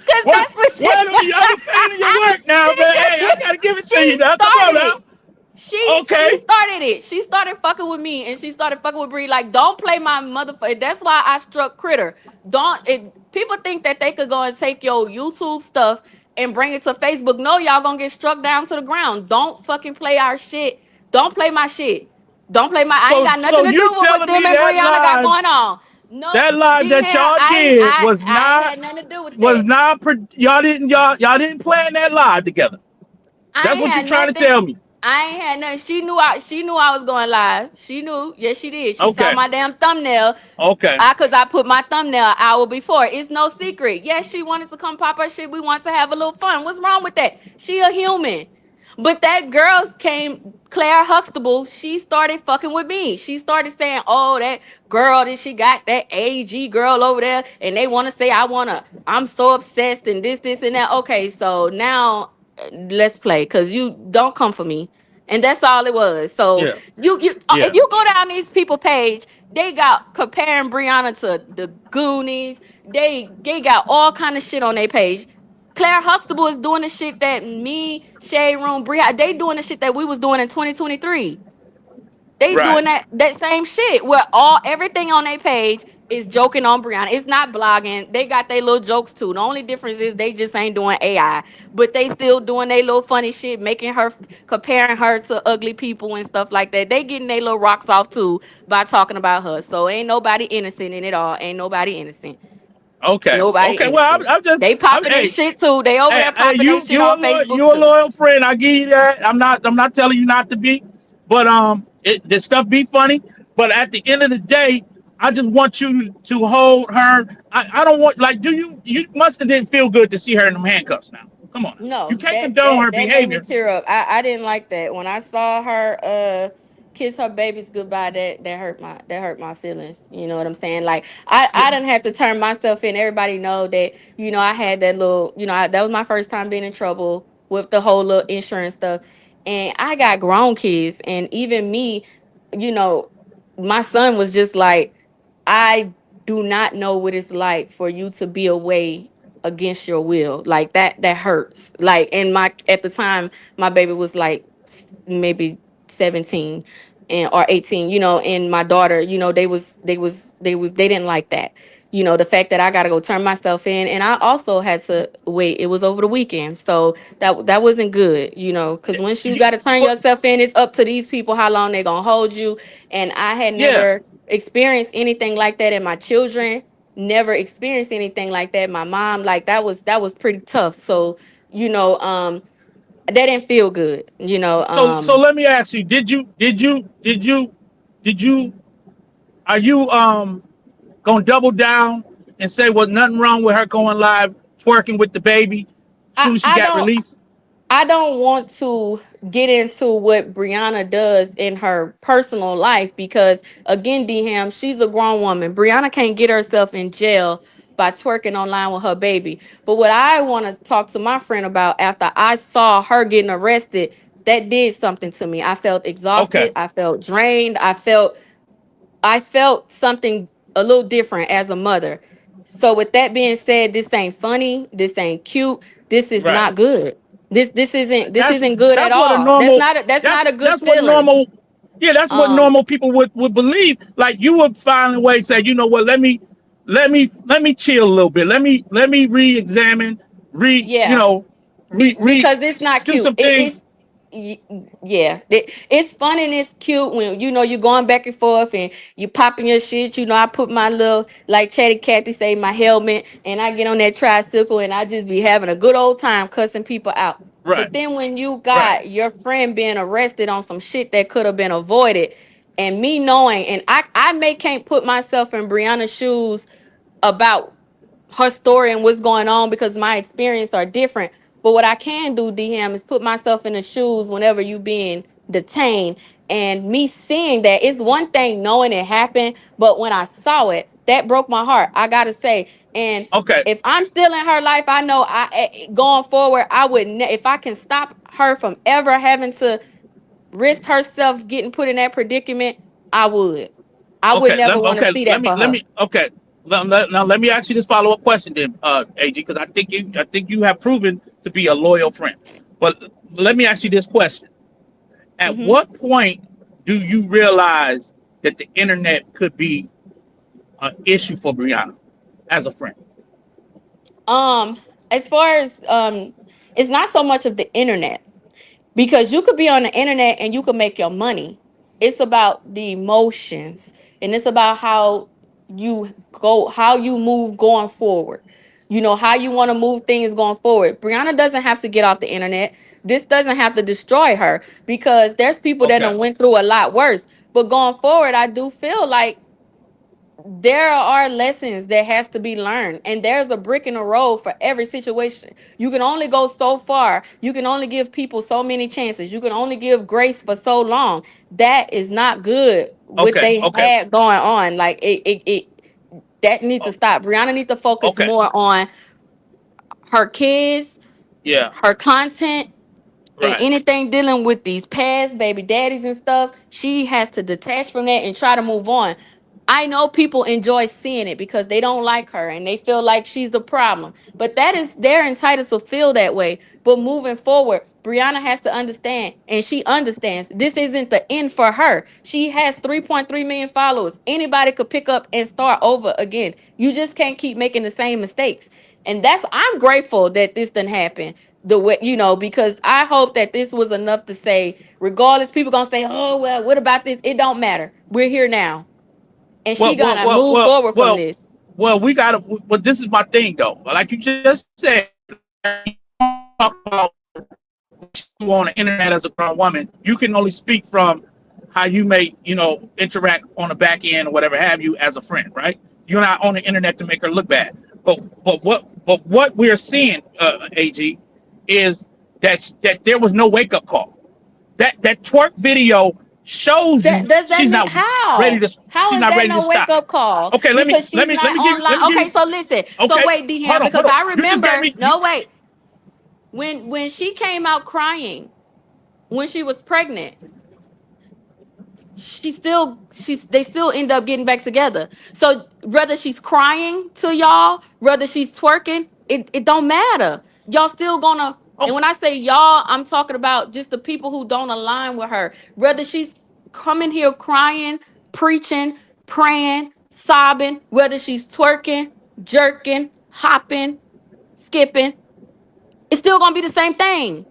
[SPEAKER 2] Cause
[SPEAKER 1] What?
[SPEAKER 2] that's what she
[SPEAKER 1] Well, I'm a fan of your work now, but hey, I gotta give it to
[SPEAKER 2] she
[SPEAKER 1] you now. Come on
[SPEAKER 2] started
[SPEAKER 1] now.
[SPEAKER 2] it. She
[SPEAKER 1] Okay.
[SPEAKER 2] started it. She started fucking with me and she started fucking with Bree. Like, don't play my motherfucker. That's why I struck Critter. Don't it people think that they could go and take your YouTube stuff and bring it to Facebook. No, y'all gonna get struck down to the ground. Don't fucking play our shit. Don't play my shit. Don't play my I ain't got
[SPEAKER 1] So
[SPEAKER 2] nothing to
[SPEAKER 1] you
[SPEAKER 2] do with what
[SPEAKER 1] telling
[SPEAKER 2] them
[SPEAKER 1] me
[SPEAKER 2] and Brianna got going on. No,
[SPEAKER 1] that live
[SPEAKER 2] D
[SPEAKER 1] that
[SPEAKER 2] hell,
[SPEAKER 1] y'all did
[SPEAKER 2] I ain't had nothing to do with that.
[SPEAKER 1] y'all didn't plan that live together.
[SPEAKER 2] I
[SPEAKER 1] That's
[SPEAKER 2] ain't
[SPEAKER 1] what you
[SPEAKER 2] had
[SPEAKER 1] trying to
[SPEAKER 2] nothing.
[SPEAKER 1] tell me.
[SPEAKER 2] I ain't had nothing. She knew I was going live. She knew. Yes, she did. She saw
[SPEAKER 1] Okay.
[SPEAKER 2] my damn thumbnail.
[SPEAKER 1] Okay.
[SPEAKER 2] Cause I put my thumbnail an hour before. It's no secret. Yes, she wanted to come pop her shit. We want to have a little fun. What's wrong with that? She a human. But that girl came, Claire Huxtable, she started fucking with me. She started saying, oh, that girl that she got, that AG girl over there, and they want to say, I'm so obsessed and this, and that. Okay, so now let's play, because you don't come for me. And that's all it was. So
[SPEAKER 1] Yeah,
[SPEAKER 2] if
[SPEAKER 1] yeah,
[SPEAKER 2] you go down these people page, they got comparing Brianna to the Goonies. They got all kind of shit on their page. Claire Huxtable is doing the shit that me, Shade Room, Bri, they doing the shit that we was doing in 2023. They
[SPEAKER 1] right.
[SPEAKER 2] doing that same shit where all everything on their page is joking on Brianna. It's not blogging. They got their little jokes too. The only difference is they just ain't doing AI, but they still doing their little funny shit, making her comparing her to ugly people and stuff like that. They getting their little rocks off too by talking about her. So ain't nobody innocent in it all. Ain't nobody innocent.
[SPEAKER 1] Okay,
[SPEAKER 2] Nobody
[SPEAKER 1] okay. Well,
[SPEAKER 2] innocent.
[SPEAKER 1] I'm just,
[SPEAKER 2] They
[SPEAKER 1] I'm,
[SPEAKER 2] popping their
[SPEAKER 1] hey,
[SPEAKER 2] shit too. They over
[SPEAKER 1] hey,
[SPEAKER 2] there
[SPEAKER 1] hey,
[SPEAKER 2] popping their shit on Facebook
[SPEAKER 1] you a
[SPEAKER 2] too.
[SPEAKER 1] loyal friend. I give you that. I'm not telling you not to be, but this stuff be funny. But at the end of the day, I just want you to hold her. I don't want like, you must have didn't feel good to see her in them handcuffs. Now, come on, you
[SPEAKER 2] No,
[SPEAKER 1] can't
[SPEAKER 2] that
[SPEAKER 1] condone her
[SPEAKER 2] that that made me
[SPEAKER 1] behavior.
[SPEAKER 2] tear up. I didn't like that. When I saw her kiss her babies goodbye, that hurt my feelings. You know what I'm saying? Like
[SPEAKER 1] Yeah,
[SPEAKER 2] I didn't have to turn myself in. Everybody know that, I had that little, that was my first time being in trouble with the whole little insurance stuff. And I got grown kids, and even me, you know, my son was just like, I do not know what it's like for you to be away against your will. Like that hurts. Like, and my at the time my baby was like maybe 17 and or 18, and my daughter, they didn't like that. The fact that I got to go turn myself in, and I also had to wait. It was over the weekend. So that wasn't good, cuz once you got to turn
[SPEAKER 1] but
[SPEAKER 2] yourself in, it's up to these people how long they're going to hold you. And I had
[SPEAKER 1] yeah.
[SPEAKER 2] never experienced anything like that, and my children never experienced anything like that. My mom, like, that was pretty tough. So, you know, um that didn't feel good,
[SPEAKER 1] So let me ask you: did you are you gonna double down and say was nothing wrong with her going live twerking with the baby as
[SPEAKER 2] I
[SPEAKER 1] soon as she
[SPEAKER 2] I
[SPEAKER 1] got
[SPEAKER 2] don't
[SPEAKER 1] released?
[SPEAKER 2] I don't want to get into what Brianna does in her personal life because, again, Dham, she's a grown woman. Brianna can't get herself in jail by twerking online with her baby. But what I want to talk to my friend about, after I saw her getting arrested, that did something to me. I felt
[SPEAKER 1] Okay,
[SPEAKER 2] exhausted. I felt drained. I felt something a little different as a mother. So with that being said, this ain't funny. This ain't cute. This is
[SPEAKER 1] right.
[SPEAKER 2] not good. This
[SPEAKER 1] That's
[SPEAKER 2] isn't good at
[SPEAKER 1] that's what a
[SPEAKER 2] all. That's
[SPEAKER 1] normal
[SPEAKER 2] not a, that's not a good
[SPEAKER 1] that's what
[SPEAKER 2] feeling.
[SPEAKER 1] normal yeah, that's what
[SPEAKER 2] Um,
[SPEAKER 1] normal people would believe. Like you would find a way to say, you know what, let me chill a little bit. Let me re-examine, re you
[SPEAKER 2] yeah,
[SPEAKER 1] know, re
[SPEAKER 2] because it's not
[SPEAKER 1] do
[SPEAKER 2] cute.
[SPEAKER 1] some things.
[SPEAKER 2] Y- yeah, it's fun and it's cute when you're going back and forth and you popping your shit. I put my little, like Chatty Cathy say, my helmet, and I get on that tricycle and I just be having a good old time cussing people out.
[SPEAKER 1] Right,
[SPEAKER 2] But then when you
[SPEAKER 1] right.
[SPEAKER 2] got your friend being arrested on some shit that could have been avoided, and me knowing, and I may can't put myself in Brianna's shoes about her story and what's going on because my experience are different. But what I can do, DM, is put myself in the shoes whenever you being detained. And me seeing that, it's one thing knowing it happened, but when I saw it, that broke my heart. I gotta say. And
[SPEAKER 1] Okay,
[SPEAKER 2] if I'm still in her life, I know going forward, I would if I can stop her from ever having to risk herself getting put in that predicament, I would. I would never want to see that for
[SPEAKER 1] let
[SPEAKER 2] her.
[SPEAKER 1] me okay. Now let me ask you this follow up question then, AG, because I think you have proven to be a loyal friend. But let me ask you this question: at
[SPEAKER 2] Mm-hmm.
[SPEAKER 1] what point do you realize that the internet could be an issue for Brianna as a friend?
[SPEAKER 2] Um, as far as it's not so much of the internet, because you could be on the internet and you could make your money. It's about the emotions, and it's about how you move going forward. How you want to move things going forward. Brianna doesn't have to get off the internet. This doesn't have to destroy her because there's people that
[SPEAKER 1] Okay,
[SPEAKER 2] done went through a lot worse. But going forward, I do feel like there are lessons that has to be learned, and there's a brick in the road for every situation. You can only go so far. You can only give people so many chances. You can only give grace for so long. That is not good what
[SPEAKER 1] Okay,
[SPEAKER 2] they
[SPEAKER 1] okay,
[SPEAKER 2] had going on. Like it that needs to
[SPEAKER 1] oh,
[SPEAKER 2] stop. Brianna needs to focus
[SPEAKER 1] okay,
[SPEAKER 2] more on her kids,
[SPEAKER 1] yeah,
[SPEAKER 2] her content, and
[SPEAKER 1] right.
[SPEAKER 2] anything dealing with these past baby daddies and stuff. She has to detach from that and try to move on. I know people enjoy seeing it because they don't like her and they feel like she's the problem. But that is, they're entitled to feel that way. But moving forward, Brianna has to understand, and she understands this isn't the end for her. She has 3.3 million followers. Anybody could pick up and start over again. You just can't keep making the same mistakes. And I'm grateful that this didn't happen the way, because I hope that this was enough to say, regardless, people gonna say, oh well, what about this? It don't matter. We're here now, and she
[SPEAKER 1] Well, well,
[SPEAKER 2] gonna
[SPEAKER 1] well,
[SPEAKER 2] move
[SPEAKER 1] well,
[SPEAKER 2] forward from
[SPEAKER 1] well,
[SPEAKER 2] this.
[SPEAKER 1] well. We gotta. Well, this is my thing though. Like you just said, talk about you on the internet as a grown woman. You can only speak from how you may, interact on the back end or whatever have you as a friend, right? You're not on the internet to make her look bad. But what we're seeing, Ag, is that there was no wake up call. That twerk video shows
[SPEAKER 2] That
[SPEAKER 1] you
[SPEAKER 2] does that
[SPEAKER 1] she's
[SPEAKER 2] mean
[SPEAKER 1] not ready
[SPEAKER 2] how?
[SPEAKER 1] to
[SPEAKER 2] How
[SPEAKER 1] she's
[SPEAKER 2] is
[SPEAKER 1] not
[SPEAKER 2] that
[SPEAKER 1] ready to
[SPEAKER 2] no wake
[SPEAKER 1] stop.
[SPEAKER 2] up call?
[SPEAKER 1] Okay, let me
[SPEAKER 2] Because
[SPEAKER 1] let
[SPEAKER 2] she's
[SPEAKER 1] me let
[SPEAKER 2] not
[SPEAKER 1] me give you let
[SPEAKER 2] online.
[SPEAKER 1] me give
[SPEAKER 2] Okay,
[SPEAKER 1] you.
[SPEAKER 2] so listen. So
[SPEAKER 1] Okay,
[SPEAKER 2] wait,
[SPEAKER 1] hold
[SPEAKER 2] DM,
[SPEAKER 1] on, hold
[SPEAKER 2] because
[SPEAKER 1] on.
[SPEAKER 2] I
[SPEAKER 1] You just gave
[SPEAKER 2] remember.
[SPEAKER 1] me you.
[SPEAKER 2] No, wait. When she came out crying when she was pregnant, she's they still end up getting back together. So whether she's crying to y'all, whether she's twerking, it don't matter. Y'all still gonna,
[SPEAKER 1] Oh,
[SPEAKER 2] and when I say y'all, I'm talking about just the people who don't align with her. Whether she's coming here crying, preaching, praying, sobbing, whether she's twerking, jerking, hopping, skipping, it's still gonna be the same thing.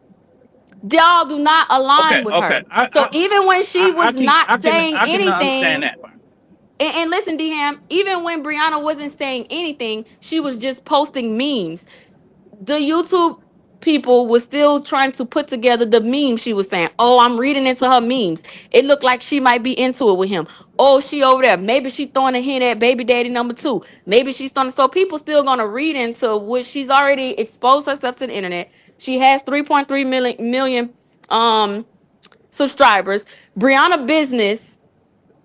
[SPEAKER 2] Y'all do not
[SPEAKER 1] okay,
[SPEAKER 2] align with
[SPEAKER 1] okay.
[SPEAKER 2] her. So even when she was not saying
[SPEAKER 1] I can understand
[SPEAKER 2] anything,
[SPEAKER 1] that part.
[SPEAKER 2] and listen, DM, even when Brianna wasn't saying anything, she was just posting memes. The YouTube people was still trying to put together the meme she was saying. Oh, I'm reading into her memes. It looked like she might be into it with him. Oh, she over there. Maybe she throwing a hint at baby daddy number two. Maybe she's throwing. So people still gonna read into what she's already exposed herself to the internet. She has 3.3 million subscribers. Brianna business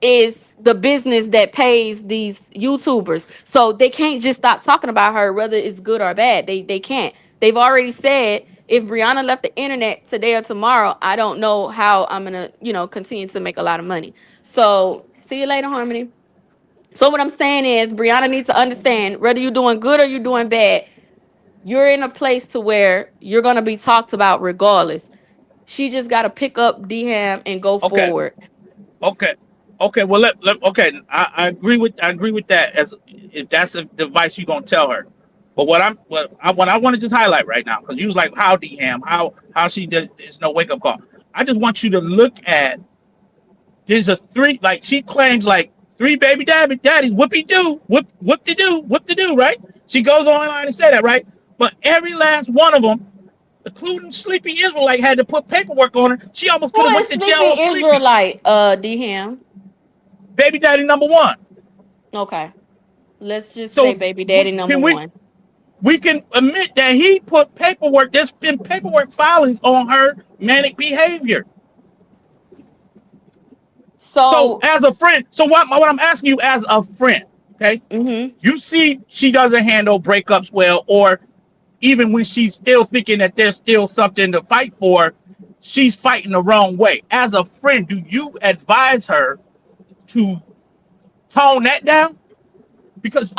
[SPEAKER 2] is the business that pays these YouTubers. So they can't just stop talking about her, whether it's good or bad. They can't. They've already said if Brianna left the internet today or tomorrow, I don't know how I'm gonna, continue to make a lot of money. So see you later, Harmony. So what I'm saying is Brianna needs to understand whether you're doing good or you're doing bad, you're in a place to where you're gonna be talked about regardless. She just gotta pick up DM and go
[SPEAKER 1] Okay,
[SPEAKER 2] forward.
[SPEAKER 1] okay, okay. Well, okay. I agree with that. As if that's a device you're gonna tell her. But what I want to just highlight right now, because you was like, how DM, how she did, there's no wake up call. I just want you to look at, there's a three, like she claims like three baby daddies, whoopie doo, whoop de doo, right? She goes online and say that, right? But every last one of them, including Sleepy Israelite, had to put paperwork on her. She almost
[SPEAKER 2] Who
[SPEAKER 1] could have
[SPEAKER 2] is
[SPEAKER 1] went to jail on
[SPEAKER 2] Sleepy
[SPEAKER 1] Sleepy.
[SPEAKER 2] Israelite, DM?
[SPEAKER 1] Baby daddy number one.
[SPEAKER 2] Okay. Let's just say
[SPEAKER 1] So
[SPEAKER 2] baby daddy number
[SPEAKER 1] can
[SPEAKER 2] one.
[SPEAKER 1] we can admit that he put paperwork. There's been paperwork filings on her manic behavior. So
[SPEAKER 2] So,
[SPEAKER 1] as a friend, so what I'm asking you as a friend, okay?
[SPEAKER 2] mm-hmm.
[SPEAKER 1] You see, she doesn't handle breakups well, or even when she's still thinking that there's still something to fight for, she's fighting the wrong way. As a friend, do you advise her to tone that down? Because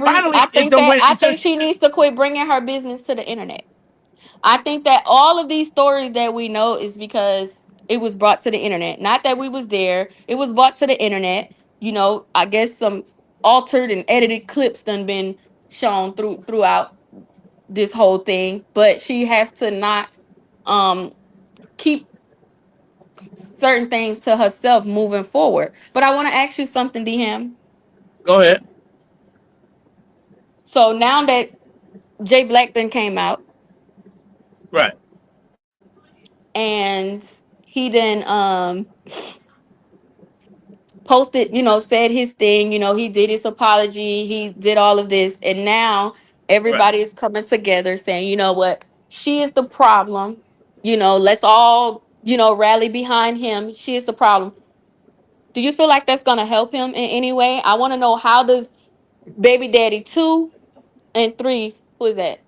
[SPEAKER 1] finally, it done went
[SPEAKER 2] I
[SPEAKER 1] into.
[SPEAKER 2] think she needs to quit bringing her business to the internet. I think that all of these stories that we know is because it was brought to the internet. Not that we was there. It was brought to the internet. I guess some altered and edited clips done been shown throughout this whole thing, but she has to not um keep certain things to herself moving forward. But I want to ask you something, DM.
[SPEAKER 1] Go ahead.
[SPEAKER 2] So now that Jay Blackton came out
[SPEAKER 1] Right.
[SPEAKER 2] and he then posted, said his thing, he did his apology, he did all of this, and now
[SPEAKER 1] Right.
[SPEAKER 2] everybody is coming together saying, you know what, she is the problem. Let's all, rally behind him. She is the problem. Do you feel like that's going to help him in any way? I want to know, how does baby daddy 2 and 3, who is that?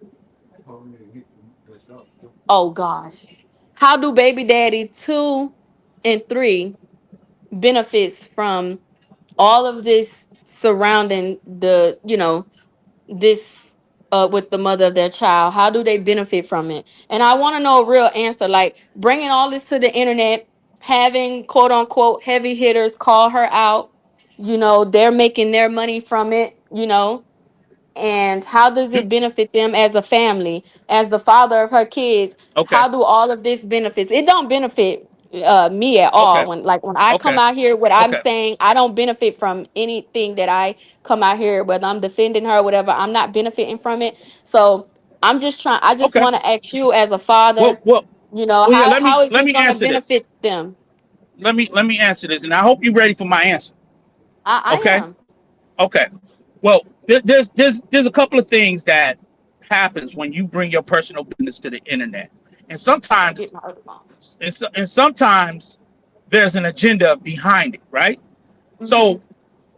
[SPEAKER 2] Oh gosh. How do baby daddy 2 and 3 benefits from all of this surrounding this with the mother of their child? How do they benefit from it? And I want to know a real answer, like bringing all this to the internet, having quote unquote heavy hitters call her out. They're making their money from it. And how does
[SPEAKER 1] You
[SPEAKER 2] it benefit them as a family, as the father of her kids?
[SPEAKER 1] okay?
[SPEAKER 2] How do all of this benefits? It don't benefit me at all.
[SPEAKER 1] Okay.
[SPEAKER 2] When I come
[SPEAKER 1] Okay.
[SPEAKER 2] out here, what I'm
[SPEAKER 1] Okay.
[SPEAKER 2] saying, I don't benefit from anything that I come out here, whether I'm defending her or whatever. I'm not benefiting from it. So I just
[SPEAKER 1] Okay.
[SPEAKER 2] want to ask you as a
[SPEAKER 1] Well,
[SPEAKER 2] father,
[SPEAKER 1] well, well. Yeah.
[SPEAKER 2] how is
[SPEAKER 1] Let
[SPEAKER 2] this
[SPEAKER 1] me
[SPEAKER 2] going to
[SPEAKER 1] answer this.
[SPEAKER 2] benefit them?
[SPEAKER 1] Let me answer this, and I hope you're ready for my answer.
[SPEAKER 2] I
[SPEAKER 1] Okay.
[SPEAKER 2] am.
[SPEAKER 1] Okay. Well, there's a couple of things that happens when you bring your personal business to the internet, and
[SPEAKER 2] Get
[SPEAKER 1] sometimes
[SPEAKER 2] my other phone.
[SPEAKER 1] and sometimes there's an agenda behind it, right?
[SPEAKER 2] Mm-hmm.
[SPEAKER 1] So,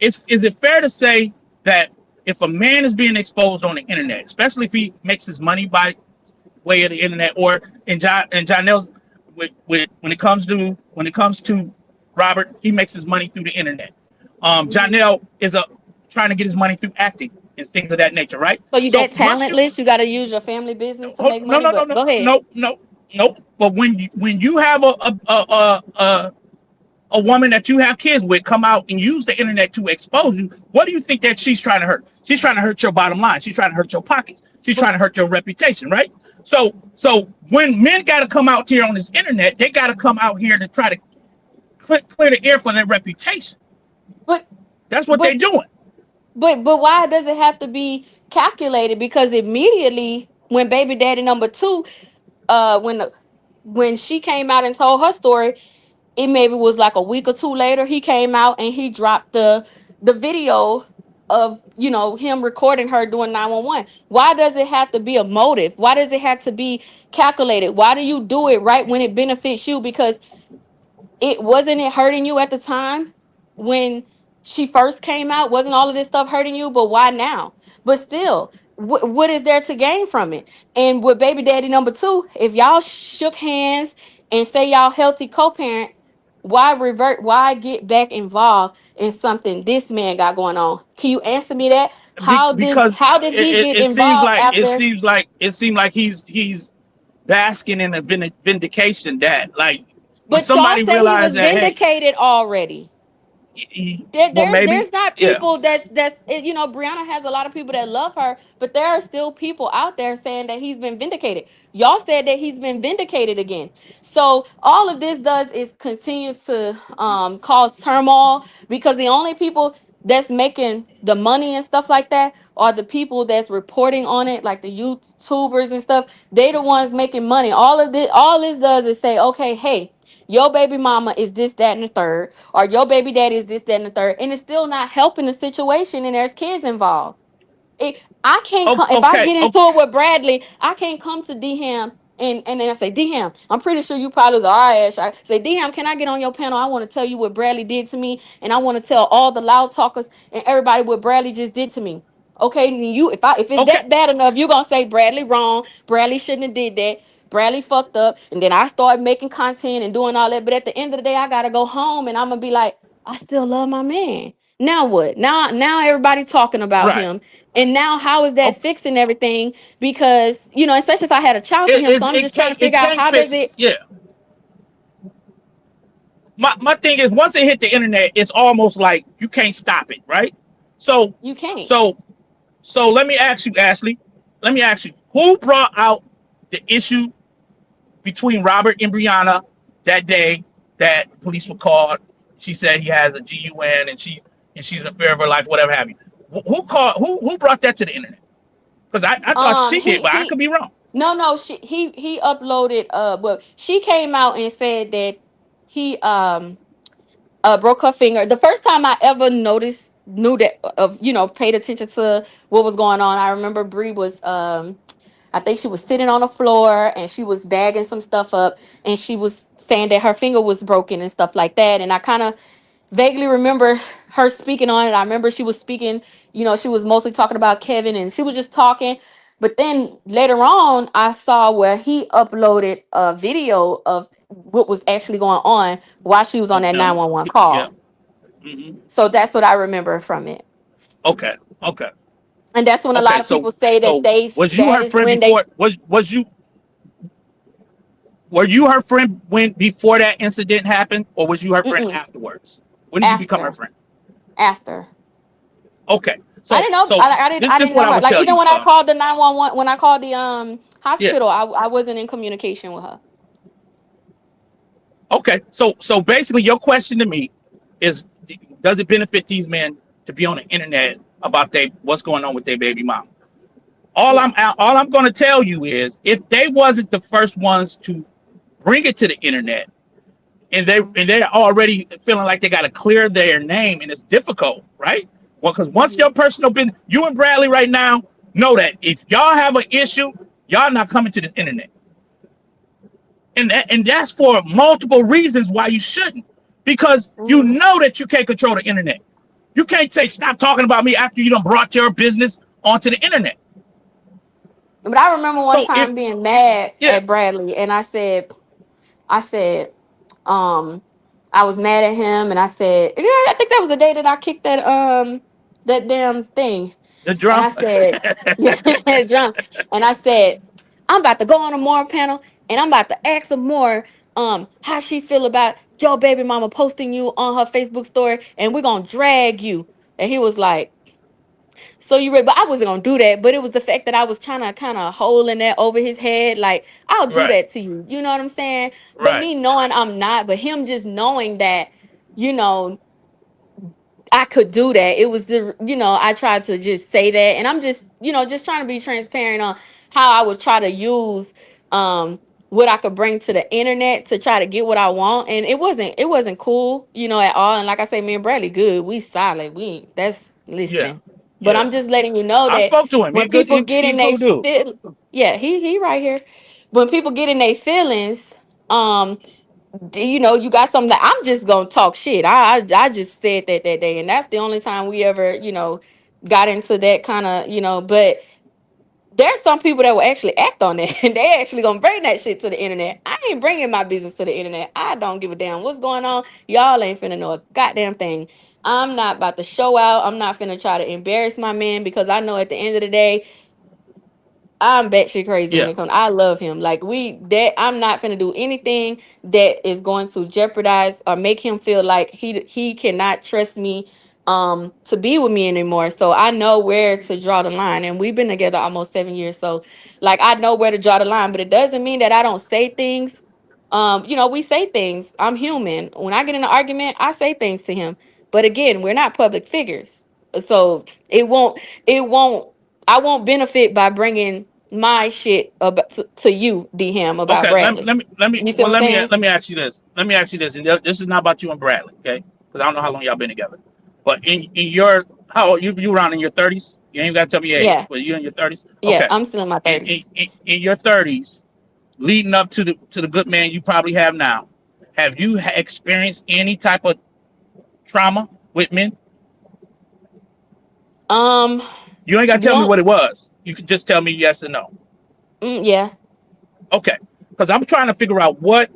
[SPEAKER 1] is it fair to say that if a man is being exposed on the internet, especially if he makes his money by way of the internet, or in Jonell's, when it comes to Robert, he makes his money through the internet.
[SPEAKER 2] Mm-hmm.
[SPEAKER 1] Jonell is a trying to get his money through acting and things of that nature, right?
[SPEAKER 2] So you
[SPEAKER 1] So
[SPEAKER 2] that
[SPEAKER 1] once you
[SPEAKER 2] talentless, you got to use your family business to make
[SPEAKER 1] no
[SPEAKER 2] money.
[SPEAKER 1] no no
[SPEAKER 2] But
[SPEAKER 1] no
[SPEAKER 2] go ahead.
[SPEAKER 1] no no no, but when you have a woman that you have kids with come out and use the internet to expose you, what do you think that she's trying to hurt? She's trying to hurt your bottom line. She's trying to hurt your pockets. She's
[SPEAKER 2] But
[SPEAKER 1] trying to hurt your reputation, right? So when men got to come out here on this internet, they got to come out here to try to clear the air for their reputation.
[SPEAKER 2] but
[SPEAKER 1] That's what they're
[SPEAKER 2] but
[SPEAKER 1] doing.
[SPEAKER 2] but why does it have to be calculated? Because immediately when baby daddy number 2, when she came out and told her story, it maybe was like a week or two later, he came out and he dropped the video of him recording her doing 911. Why does it have to be a motive? Why does it have to be calculated? Why do you do it right when it benefits you? Because it hurting you at the time when she first came out? Wasn't all of this stuff hurting you? But why now? But still, what is there to gain from it? And with baby daddy number 2, if y'all shook hands and say y'all healthy co-parent, why revert? Why get back involved in something this man got going on? Can you answer me that?
[SPEAKER 1] Because
[SPEAKER 2] How did he get
[SPEAKER 1] it seems
[SPEAKER 2] involved
[SPEAKER 1] like
[SPEAKER 2] after?
[SPEAKER 1] it seems like he's basking in a vindication that, like, when
[SPEAKER 2] But y'all
[SPEAKER 1] somebody
[SPEAKER 2] say he
[SPEAKER 1] realized
[SPEAKER 2] was
[SPEAKER 1] that, hey,
[SPEAKER 2] vindicated already. There,
[SPEAKER 1] well,
[SPEAKER 2] there's
[SPEAKER 1] maybe,
[SPEAKER 2] there's not
[SPEAKER 1] yeah.
[SPEAKER 2] people Brianna has a lot of people that love her, but there are still people out there saying that he's been vindicated. Y'all said that he's been vindicated again. So all of this does is continue to cause turmoil, because the only people that's making the money and stuff like that are the people that's reporting on it, like the YouTubers and stuff. They the ones making money. All this does is say, okay, hey, your baby mama is this, that, and the third, or your baby daddy is this, that, and the third, and it's still not helping the situation, and there's kids involved. I can't come if I
[SPEAKER 1] Okay,
[SPEAKER 2] get into
[SPEAKER 1] okay,
[SPEAKER 2] it with Bradley. I can't come to Dham and then I say, Dham, I'm pretty sure you probably was all right. Ash. I say, Dham, can I get on your panel? I want to tell you what Bradley did to me, and I want to tell all the loud talkers and everybody what Bradley just did to me. Okay, and if it's
[SPEAKER 1] okay.
[SPEAKER 2] that bad enough, you're gonna say Bradley wrong. Bradley shouldn't have did that. Bradley fucked up, and then I started making content and doing all that. But at the end of the day, I gotta go home, and I'm gonna be like, I still love my man. Now what? Now everybody talking about
[SPEAKER 1] Right.
[SPEAKER 2] him, and now how is that
[SPEAKER 1] Okay.
[SPEAKER 2] fixing everything? Because especially if I had a child from him, so I'm just trying to
[SPEAKER 1] It
[SPEAKER 2] figure out
[SPEAKER 1] can't
[SPEAKER 2] how does
[SPEAKER 1] fix.
[SPEAKER 2] it.
[SPEAKER 1] Yeah. My thing is, once it hit the internet, it's almost like you can't stop it, right? So
[SPEAKER 2] You can't.
[SPEAKER 1] so let me ask you, Ashley. Let me ask you, who brought out the issue between Robert and Brianna that day that police were called? She said he has a GUN and she's a fear of her life, whatever have you. Who called? Who brought that to the internet? Because I thought she did,
[SPEAKER 2] He
[SPEAKER 1] but I
[SPEAKER 2] he
[SPEAKER 1] could be wrong.
[SPEAKER 2] no, he uploaded, well, she came out and said that he Broke her finger. The first time I ever noticed, knew that, of paid attention to what was going on. I remember Bree was, I think she was sitting on the floor and she was bagging some stuff up, and she was saying that her finger was broken and stuff like that. And I kind of vaguely remember her speaking on it. I remember she was speaking, she was mostly talking about Kevin, and she was just talking. But then later on, I saw where he uploaded a video of what was actually going on while she was on
[SPEAKER 1] On
[SPEAKER 2] that
[SPEAKER 1] him.
[SPEAKER 2] 911
[SPEAKER 1] Yeah.
[SPEAKER 2] call.
[SPEAKER 1] Hmm.
[SPEAKER 2] So that's what I remember from it.
[SPEAKER 1] Okay. Okay.
[SPEAKER 2] And that's when a
[SPEAKER 1] Okay.
[SPEAKER 2] lot of
[SPEAKER 1] So
[SPEAKER 2] people say that
[SPEAKER 1] so was you
[SPEAKER 2] that
[SPEAKER 1] her
[SPEAKER 2] is
[SPEAKER 1] friend
[SPEAKER 2] when they.
[SPEAKER 1] before? Was you were you her friend when before that incident happened, or was you her friend
[SPEAKER 2] Mm-mm,
[SPEAKER 1] afterwards? When did you become her
[SPEAKER 2] after
[SPEAKER 1] friend?
[SPEAKER 2] after.
[SPEAKER 1] Okay.
[SPEAKER 2] I
[SPEAKER 1] So
[SPEAKER 2] didn't know.
[SPEAKER 1] so
[SPEAKER 2] I
[SPEAKER 1] this
[SPEAKER 2] didn't
[SPEAKER 1] what
[SPEAKER 2] know
[SPEAKER 1] I
[SPEAKER 2] her.
[SPEAKER 1] would
[SPEAKER 2] Like
[SPEAKER 1] tell
[SPEAKER 2] even
[SPEAKER 1] you.
[SPEAKER 2] when I called the 911, when I called the
[SPEAKER 1] Yeah.
[SPEAKER 2] hospital, I wasn't in communication with her.
[SPEAKER 1] Okay. So basically, your question to me is, does it benefit these men to be on the internet about what's going on with their baby mom?
[SPEAKER 2] Yeah.
[SPEAKER 1] All I'm going to tell you is, if they wasn't the first ones to bring it to the internet,
[SPEAKER 2] Mm-hmm.
[SPEAKER 1] and they're already feeling like they got to clear their name, and it's difficult, right? Well, because once
[SPEAKER 2] Mm-hmm.
[SPEAKER 1] your personal business, you and Bradley right now know that if y'all have an issue, y'all not coming to the internet, and that's for multiple reasons why you shouldn't, because you
[SPEAKER 2] Mm-hmm.
[SPEAKER 1] know that you can't control the internet. You can't say stop talking about me after you done brought your business onto the internet.
[SPEAKER 2] But I remember one
[SPEAKER 1] So if
[SPEAKER 2] time being mad
[SPEAKER 1] yeah,
[SPEAKER 2] at Bradley, and I said, um, I was mad at him, and I said, I think that was the day that I kicked that damn thing.
[SPEAKER 1] the
[SPEAKER 2] And I
[SPEAKER 1] drum.
[SPEAKER 2] said, yeah, John. And I said, I'm about to go on a more panel, and I'm about to ask her more how she feel about your baby mama posting you on her Facebook story, and we're gonna drag you. And he was like, so you ready? But I wasn't gonna do that. But it was the fact that I was trying to kind of holding that over his head. Like, I'll do
[SPEAKER 1] Right,
[SPEAKER 2] that to you. You know what I'm saying? But
[SPEAKER 1] right,
[SPEAKER 2] me knowing I'm not, but him just knowing that, you know, I could do that. It was I tried to just say that, and I'm just, just trying to be transparent on how I would try to use what I could bring to the internet to try to get what I want. And it wasn't cool, at all. And like I say, me and Bradley good. We solid. We ain't that's
[SPEAKER 1] yeah,
[SPEAKER 2] listen. But
[SPEAKER 1] yeah.
[SPEAKER 2] I'm just letting you know
[SPEAKER 1] I
[SPEAKER 2] that
[SPEAKER 1] spoke to him. He
[SPEAKER 2] when
[SPEAKER 1] good.
[SPEAKER 2] people get
[SPEAKER 1] He
[SPEAKER 2] in they
[SPEAKER 1] cool dude.
[SPEAKER 2] feel, yeah, he right here. When people get in their feelings, um you got something that I'm just gonna talk shit. I just said that day, and that's the only time we ever, got into that kind of, But there's some people that will actually act on that, and they actually gonna bring that shit to the internet. I ain't bringing my business to the internet. I don't give a damn what's going on. Y'all ain't finna know a goddamn thing. I'm not about to show out. I'm not finna try to embarrass my man because I know at the end of the day I'm batshit crazy when
[SPEAKER 1] Yeah,
[SPEAKER 2] it comes. I love him. Like I'm not gonna do anything that is going to jeopardize or make him feel like he cannot trust me to be with me anymore. So I know where to draw the line, and we've been together almost 7 years. So like I know where to draw the line, but it doesn't mean that I don't say things. We say things. I'm human. When I get in an argument, I say things to him. But again, we're not public figures, so it won't I won't benefit by bringing my shit about to you, DM, about
[SPEAKER 1] okay.
[SPEAKER 2] Bradley. You see what I'm saying?
[SPEAKER 1] Let me ask you this. Let me ask you this, and this is not about you and Bradley, okay? Because I don't know how long y'all been together. But in your how old you around in your 30s? You ain't got to tell me your age,
[SPEAKER 2] Yeah,
[SPEAKER 1] but you in your 30s.
[SPEAKER 2] yeah.
[SPEAKER 1] Okay.
[SPEAKER 2] I'm still in my 30s.
[SPEAKER 1] In your 30s, leading up to the good man you probably have now, have you experienced any type of trauma with men?
[SPEAKER 2] Um,
[SPEAKER 1] You ain't got to
[SPEAKER 2] the
[SPEAKER 1] tell me
[SPEAKER 2] only,
[SPEAKER 1] what it was. You can just tell me yes or no.
[SPEAKER 2] yeah.
[SPEAKER 1] Okay. Because I'm trying to figure out what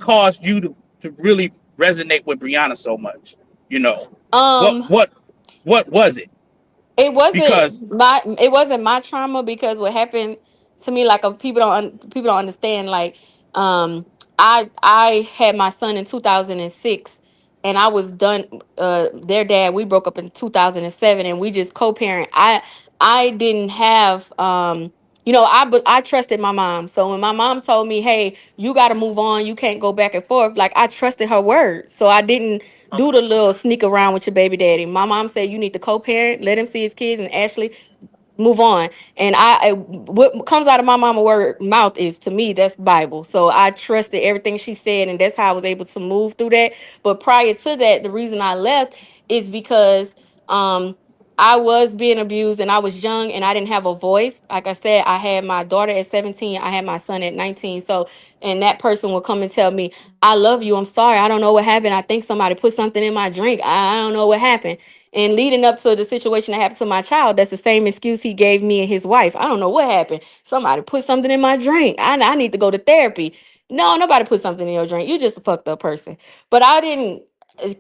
[SPEAKER 1] caused you to really resonate with Brianna so much. You know, what
[SPEAKER 2] Um,
[SPEAKER 1] what what was it?
[SPEAKER 2] It
[SPEAKER 1] Because
[SPEAKER 2] wasn't my trauma because what happened to me, like, people don't understand, like, I had my son in 2006, and I was done. Their dad, we broke up in 2007, and we just co-parent. I didn't have, but I trusted my mom. So when my mom told me, hey, you got to move on, you can't go back and forth, like, I trusted her word, so I didn't do
[SPEAKER 1] okay,
[SPEAKER 2] the little sneak around with your baby daddy. My mom said you need to co-parent, let him see his kids, and Ashley, move on. And what comes out of my mama word mouth is, to me, that's Bible. So I trusted everything she said, and that's how I was able to move through that. But prior to that, the reason I left is because um I was being abused and I was young and I didn't have a voice. Like I said, I had my daughter at 17, I had my son at 19. So, and that person will come and tell me, I love you, I'm sorry, I don't know what happened, I think somebody put something in my drink, I don't know what happened. And leading up to the situation that happened to my child, that's the same excuse he gave me and his wife. I don't know what happened. Somebody put something in my drink. I need to go to therapy. No, nobody put something in your drink. You just a fucked up person. But I didn't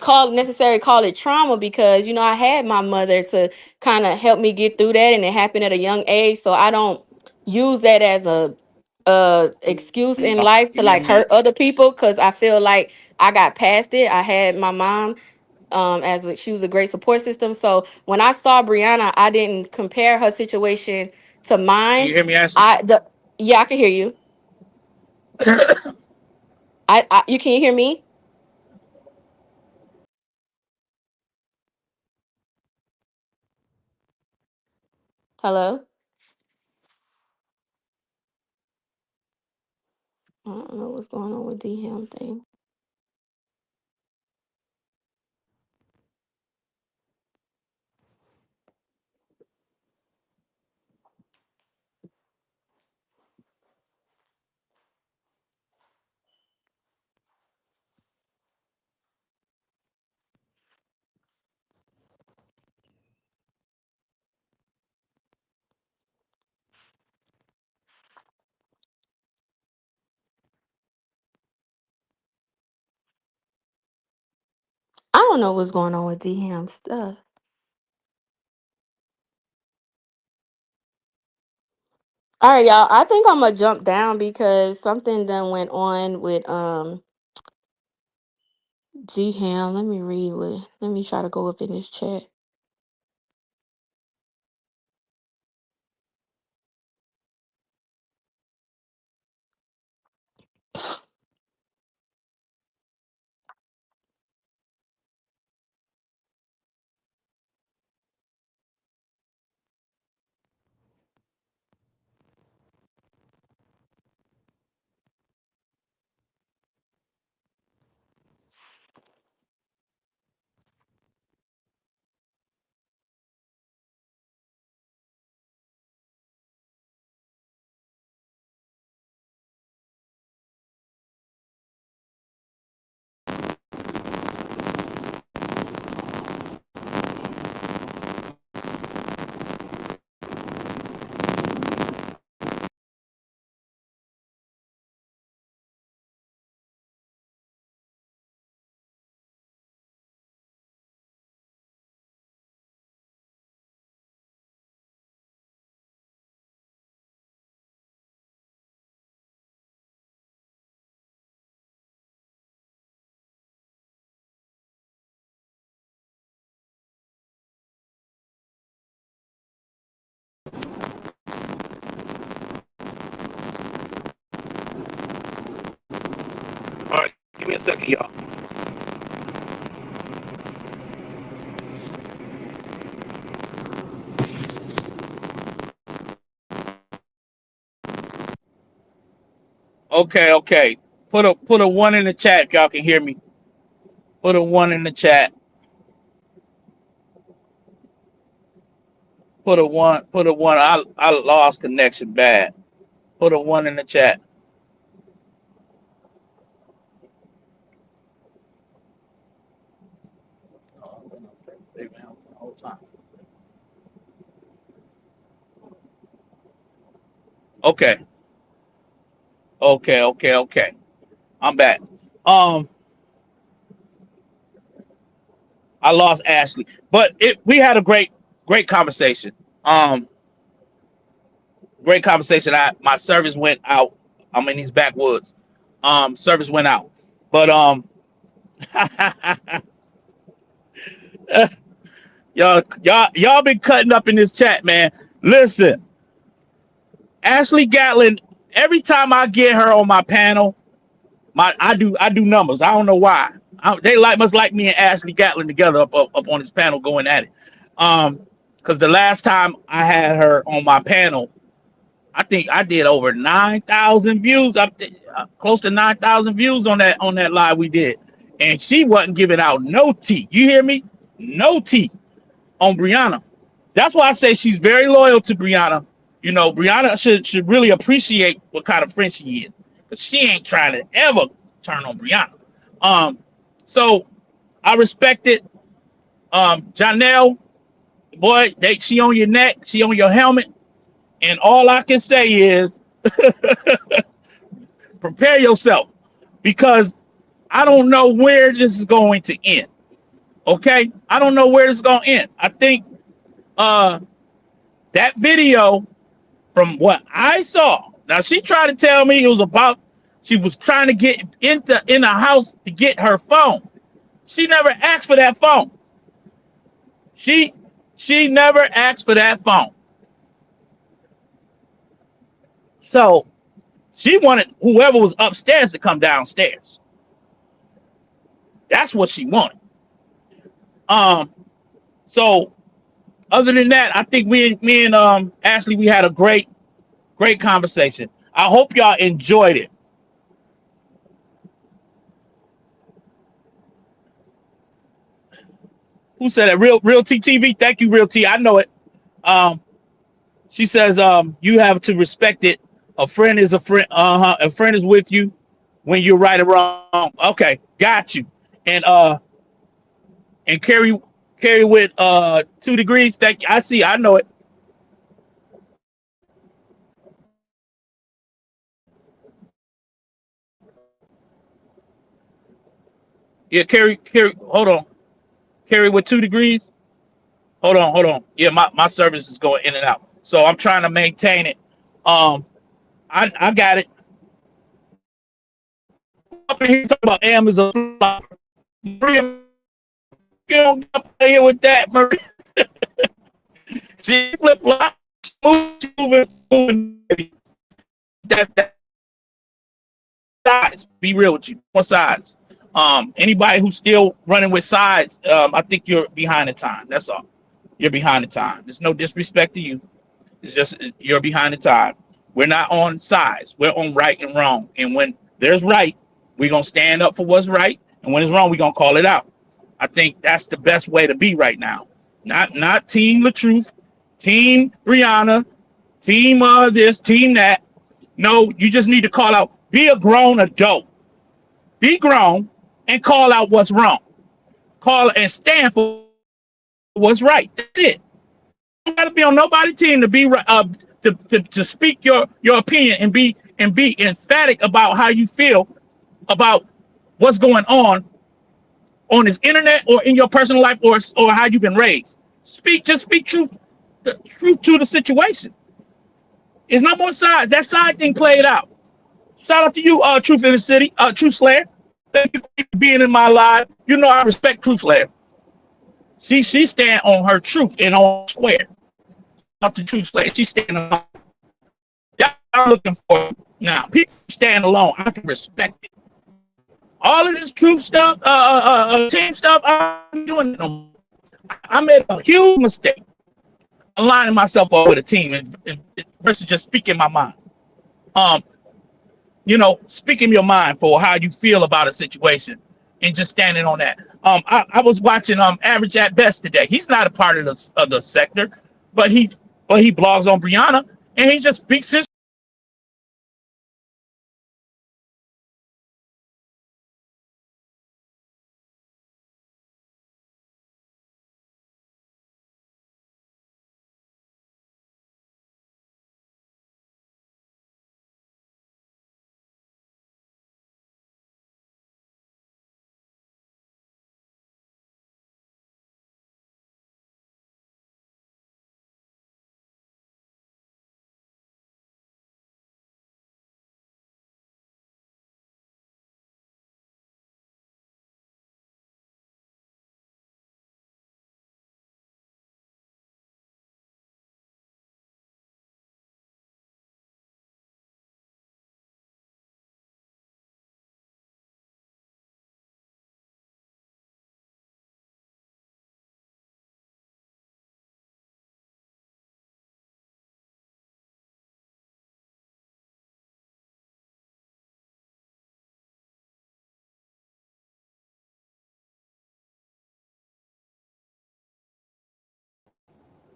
[SPEAKER 2] call it trauma, because I had my mother to kind of help me get through that, and it happened at a young age. So I don't use that as a excuse in life to
[SPEAKER 1] You hear
[SPEAKER 2] like
[SPEAKER 1] me?
[SPEAKER 2] hurt other people, because I feel like I got past it. I had my mom, she was a great support system. So when I saw Brianna, I didn't compare her situation to
[SPEAKER 1] Can
[SPEAKER 2] mine.
[SPEAKER 1] you hear me, Ashley?
[SPEAKER 2] Yeah, I can hear you. You can hear me? Hello? I don't know what's going on with D Ham thing. I don't know what's going on with D Ham stuff. All right, y'all. I think I'm gonna jump down because something done went on with G Ham. Let me read what. Let me try to go up in this chat.
[SPEAKER 1] All right, give me a second, y'all. Okay, okay. Put a one in the chat if y'all can hear me. Put a one in the chat. Put a one. Put a one. I lost connection bad. Put a one in the chat. Okay. Okay. Okay. Okay. I'm back. Um, I lost Ashley, but we had a great conversation. Um, great conversation. My service went out. I'm in these backwoods. Service went out, but y'all been cutting up in this chat, man. Listen, Ashley Gatlin. Every time I get her on my panel, I do numbers. I don't know why. They must like me and Ashley Gatlin together up on this panel going at it. Because because the last time I had her on my panel, I think I did over 9,000 views, close to 9,000 views on that live we did, and she wasn't giving out no tea. You hear me? No tea on Brianna. That's why I say she's very loyal to Brianna. You know, Brianna should really appreciate what kind of friend she is, because she ain't trying to ever turn on Brianna. Um, so I respect it. Janelle, boy, she on your neck, she on your helmet, and all I can say is prepare yourself, because I don't know where this is going to end. Okay, I don't know where this is going to end. I think uh, that video, from what I saw, now she tried to tell me it was about she was trying to get in the house to get her phone. She never asked for that phone. She she never asked for that phone. So she wanted whoever was upstairs to come downstairs. That's what she wanted. Um, so other than that, I think me and Ashley, we had a great conversation. I hope y'all enjoyed it. Who said that? Real TTV. Thank you, Real T. I know it. Um, she says you have to respect it. A friend is a friend. A friend is with you when you're right or wrong. Okay, got you. And and carry with 2 degrees. Thank you. I see. I know it. Yeah, carry. Hold on. Carry with 2 degrees. Hold on. Yeah, my service is going in and out. So I'm trying to maintain it. Um, I got it. Up in here talking about Amazon. Maria, you don't play here with that, Maria. She flip flop, moving. That sides. Be real with you. More sides. Anybody who's still running with sides, I think you're behind the time. That's all. You're behind the time. There's no disrespect to you. It's just you're behind the time. We're not on sides. We're on right and wrong. And when there's right, we're gonna stand up for what's right. And when it's wrong, we're gonna call it out. I think that's the best way to be right now. Not team the truth, team Brianna, team this, team that. No, you just need to call out. Be a grown adult. Be grown and call out what's wrong. Call and stand for what's right. That's it. You got to be on nobody's team to be to speak your opinion and be emphatic about how you feel about what's going on this internet or in your personal life or how you've been raised. Speak truth, the truth to the situation. There's no more sides. That side thing played out. Shout out to you, Truth in the City, Truth Slayer. Thank you for being in my live. You know I respect Truth Slayer. She stand on her truth and on square. Up to Truth Slayer. She stand alone. That's what I'm looking for now. People stand alone. I can respect it. All of this truth stuff, team stuff, I'm doing it no more. I made a huge mistake aligning myself up with a team versus just speaking my mind. Um, speaking your mind for how you feel about a situation and just standing on that. I was watching Average at Best today. He's not a part of the sector, but he blogs on Brianna and he just speaks his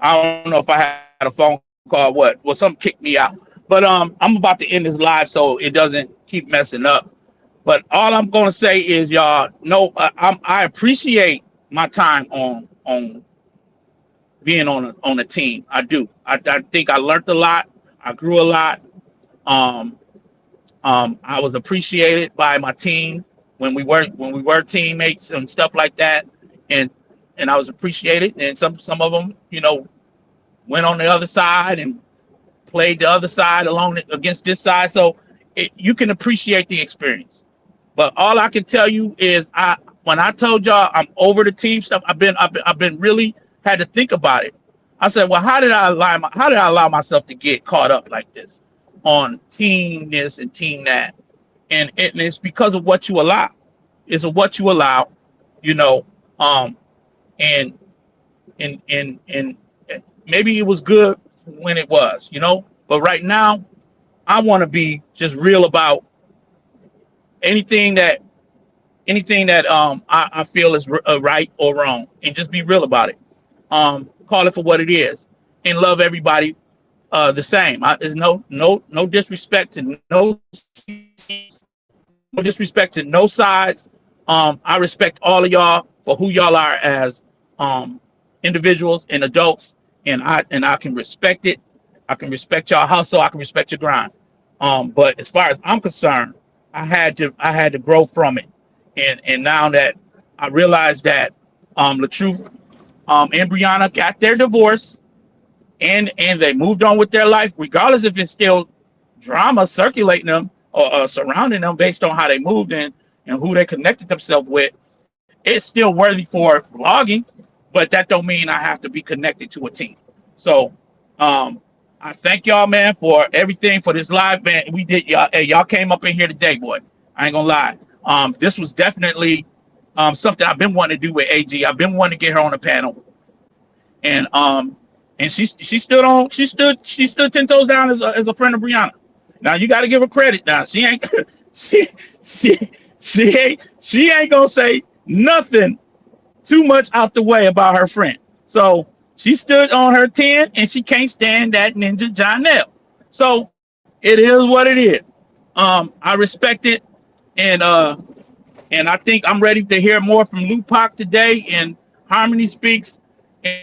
[SPEAKER 1] I don't know if I had a phone call, what? Well, something kicked me out. But I'm about to end this live so it doesn't keep messing up. But all I'm gonna say is, y'all know I appreciate my time on being on a team. I do. I think I learned a lot. I grew a lot. Um, I was appreciated by my team when we were teammates and stuff like that, and I was appreciated. And some of them, went on the other side and played the other side along against this side. So you can appreciate the experience. But all I can tell you is, when I told y'all I'm over the team stuff, I've been really had to think about it. I said, well, how did I allow myself to get caught up like this on team this and team that? And it's because of what you allow. It's of what you allow, you know. Um, and and maybe it was good when it was, but right now I want to be just real about anything that I feel is right or wrong, and just be real about it. Call it for what it is, and love everybody the same. There's no disrespect to no disrespect to no sides. I respect all of y'all for who y'all are as individuals and adults, and I can respect it. I can respect y'all hustle. I can respect your grind. But as far as I'm concerned, I had to grow from it, and now that I realize that LaTruth and Brianna got their divorce, and they moved on with their life, regardless if it's still drama circulating them or surrounding them based on how they moved and who they connected themselves with. It's still worthy for blogging, but that don't mean I have to be connected to a team. So I thank y'all, man, for everything for this live, man. We did y'all. Hey, y'all came up in here today, boy. I ain't gonna lie. This was definitely something I've been wanting to do with AG. I've been wanting to get her on a panel, and she stood 10 toes down as a friend of Brianna. Now you got to give her credit. Now she ain't she she she ain't gonna say nothing too much out the way about her friend. So she stood on her 10, and she can't stand that ninja Jonelle. So it is what it is. I respect it, and I think I'm ready to hear more from Lupac today and Harmony Speaks. And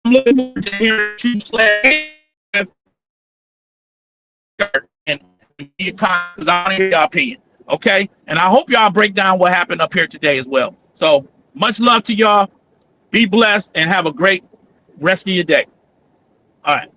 [SPEAKER 1] I'm looking forward to hearing you and be because I want to hear your opinion. Okay, and I hope y'all break down what happened up here today as well. So much love to y'all. Be blessed and have a great rest of your day. All right.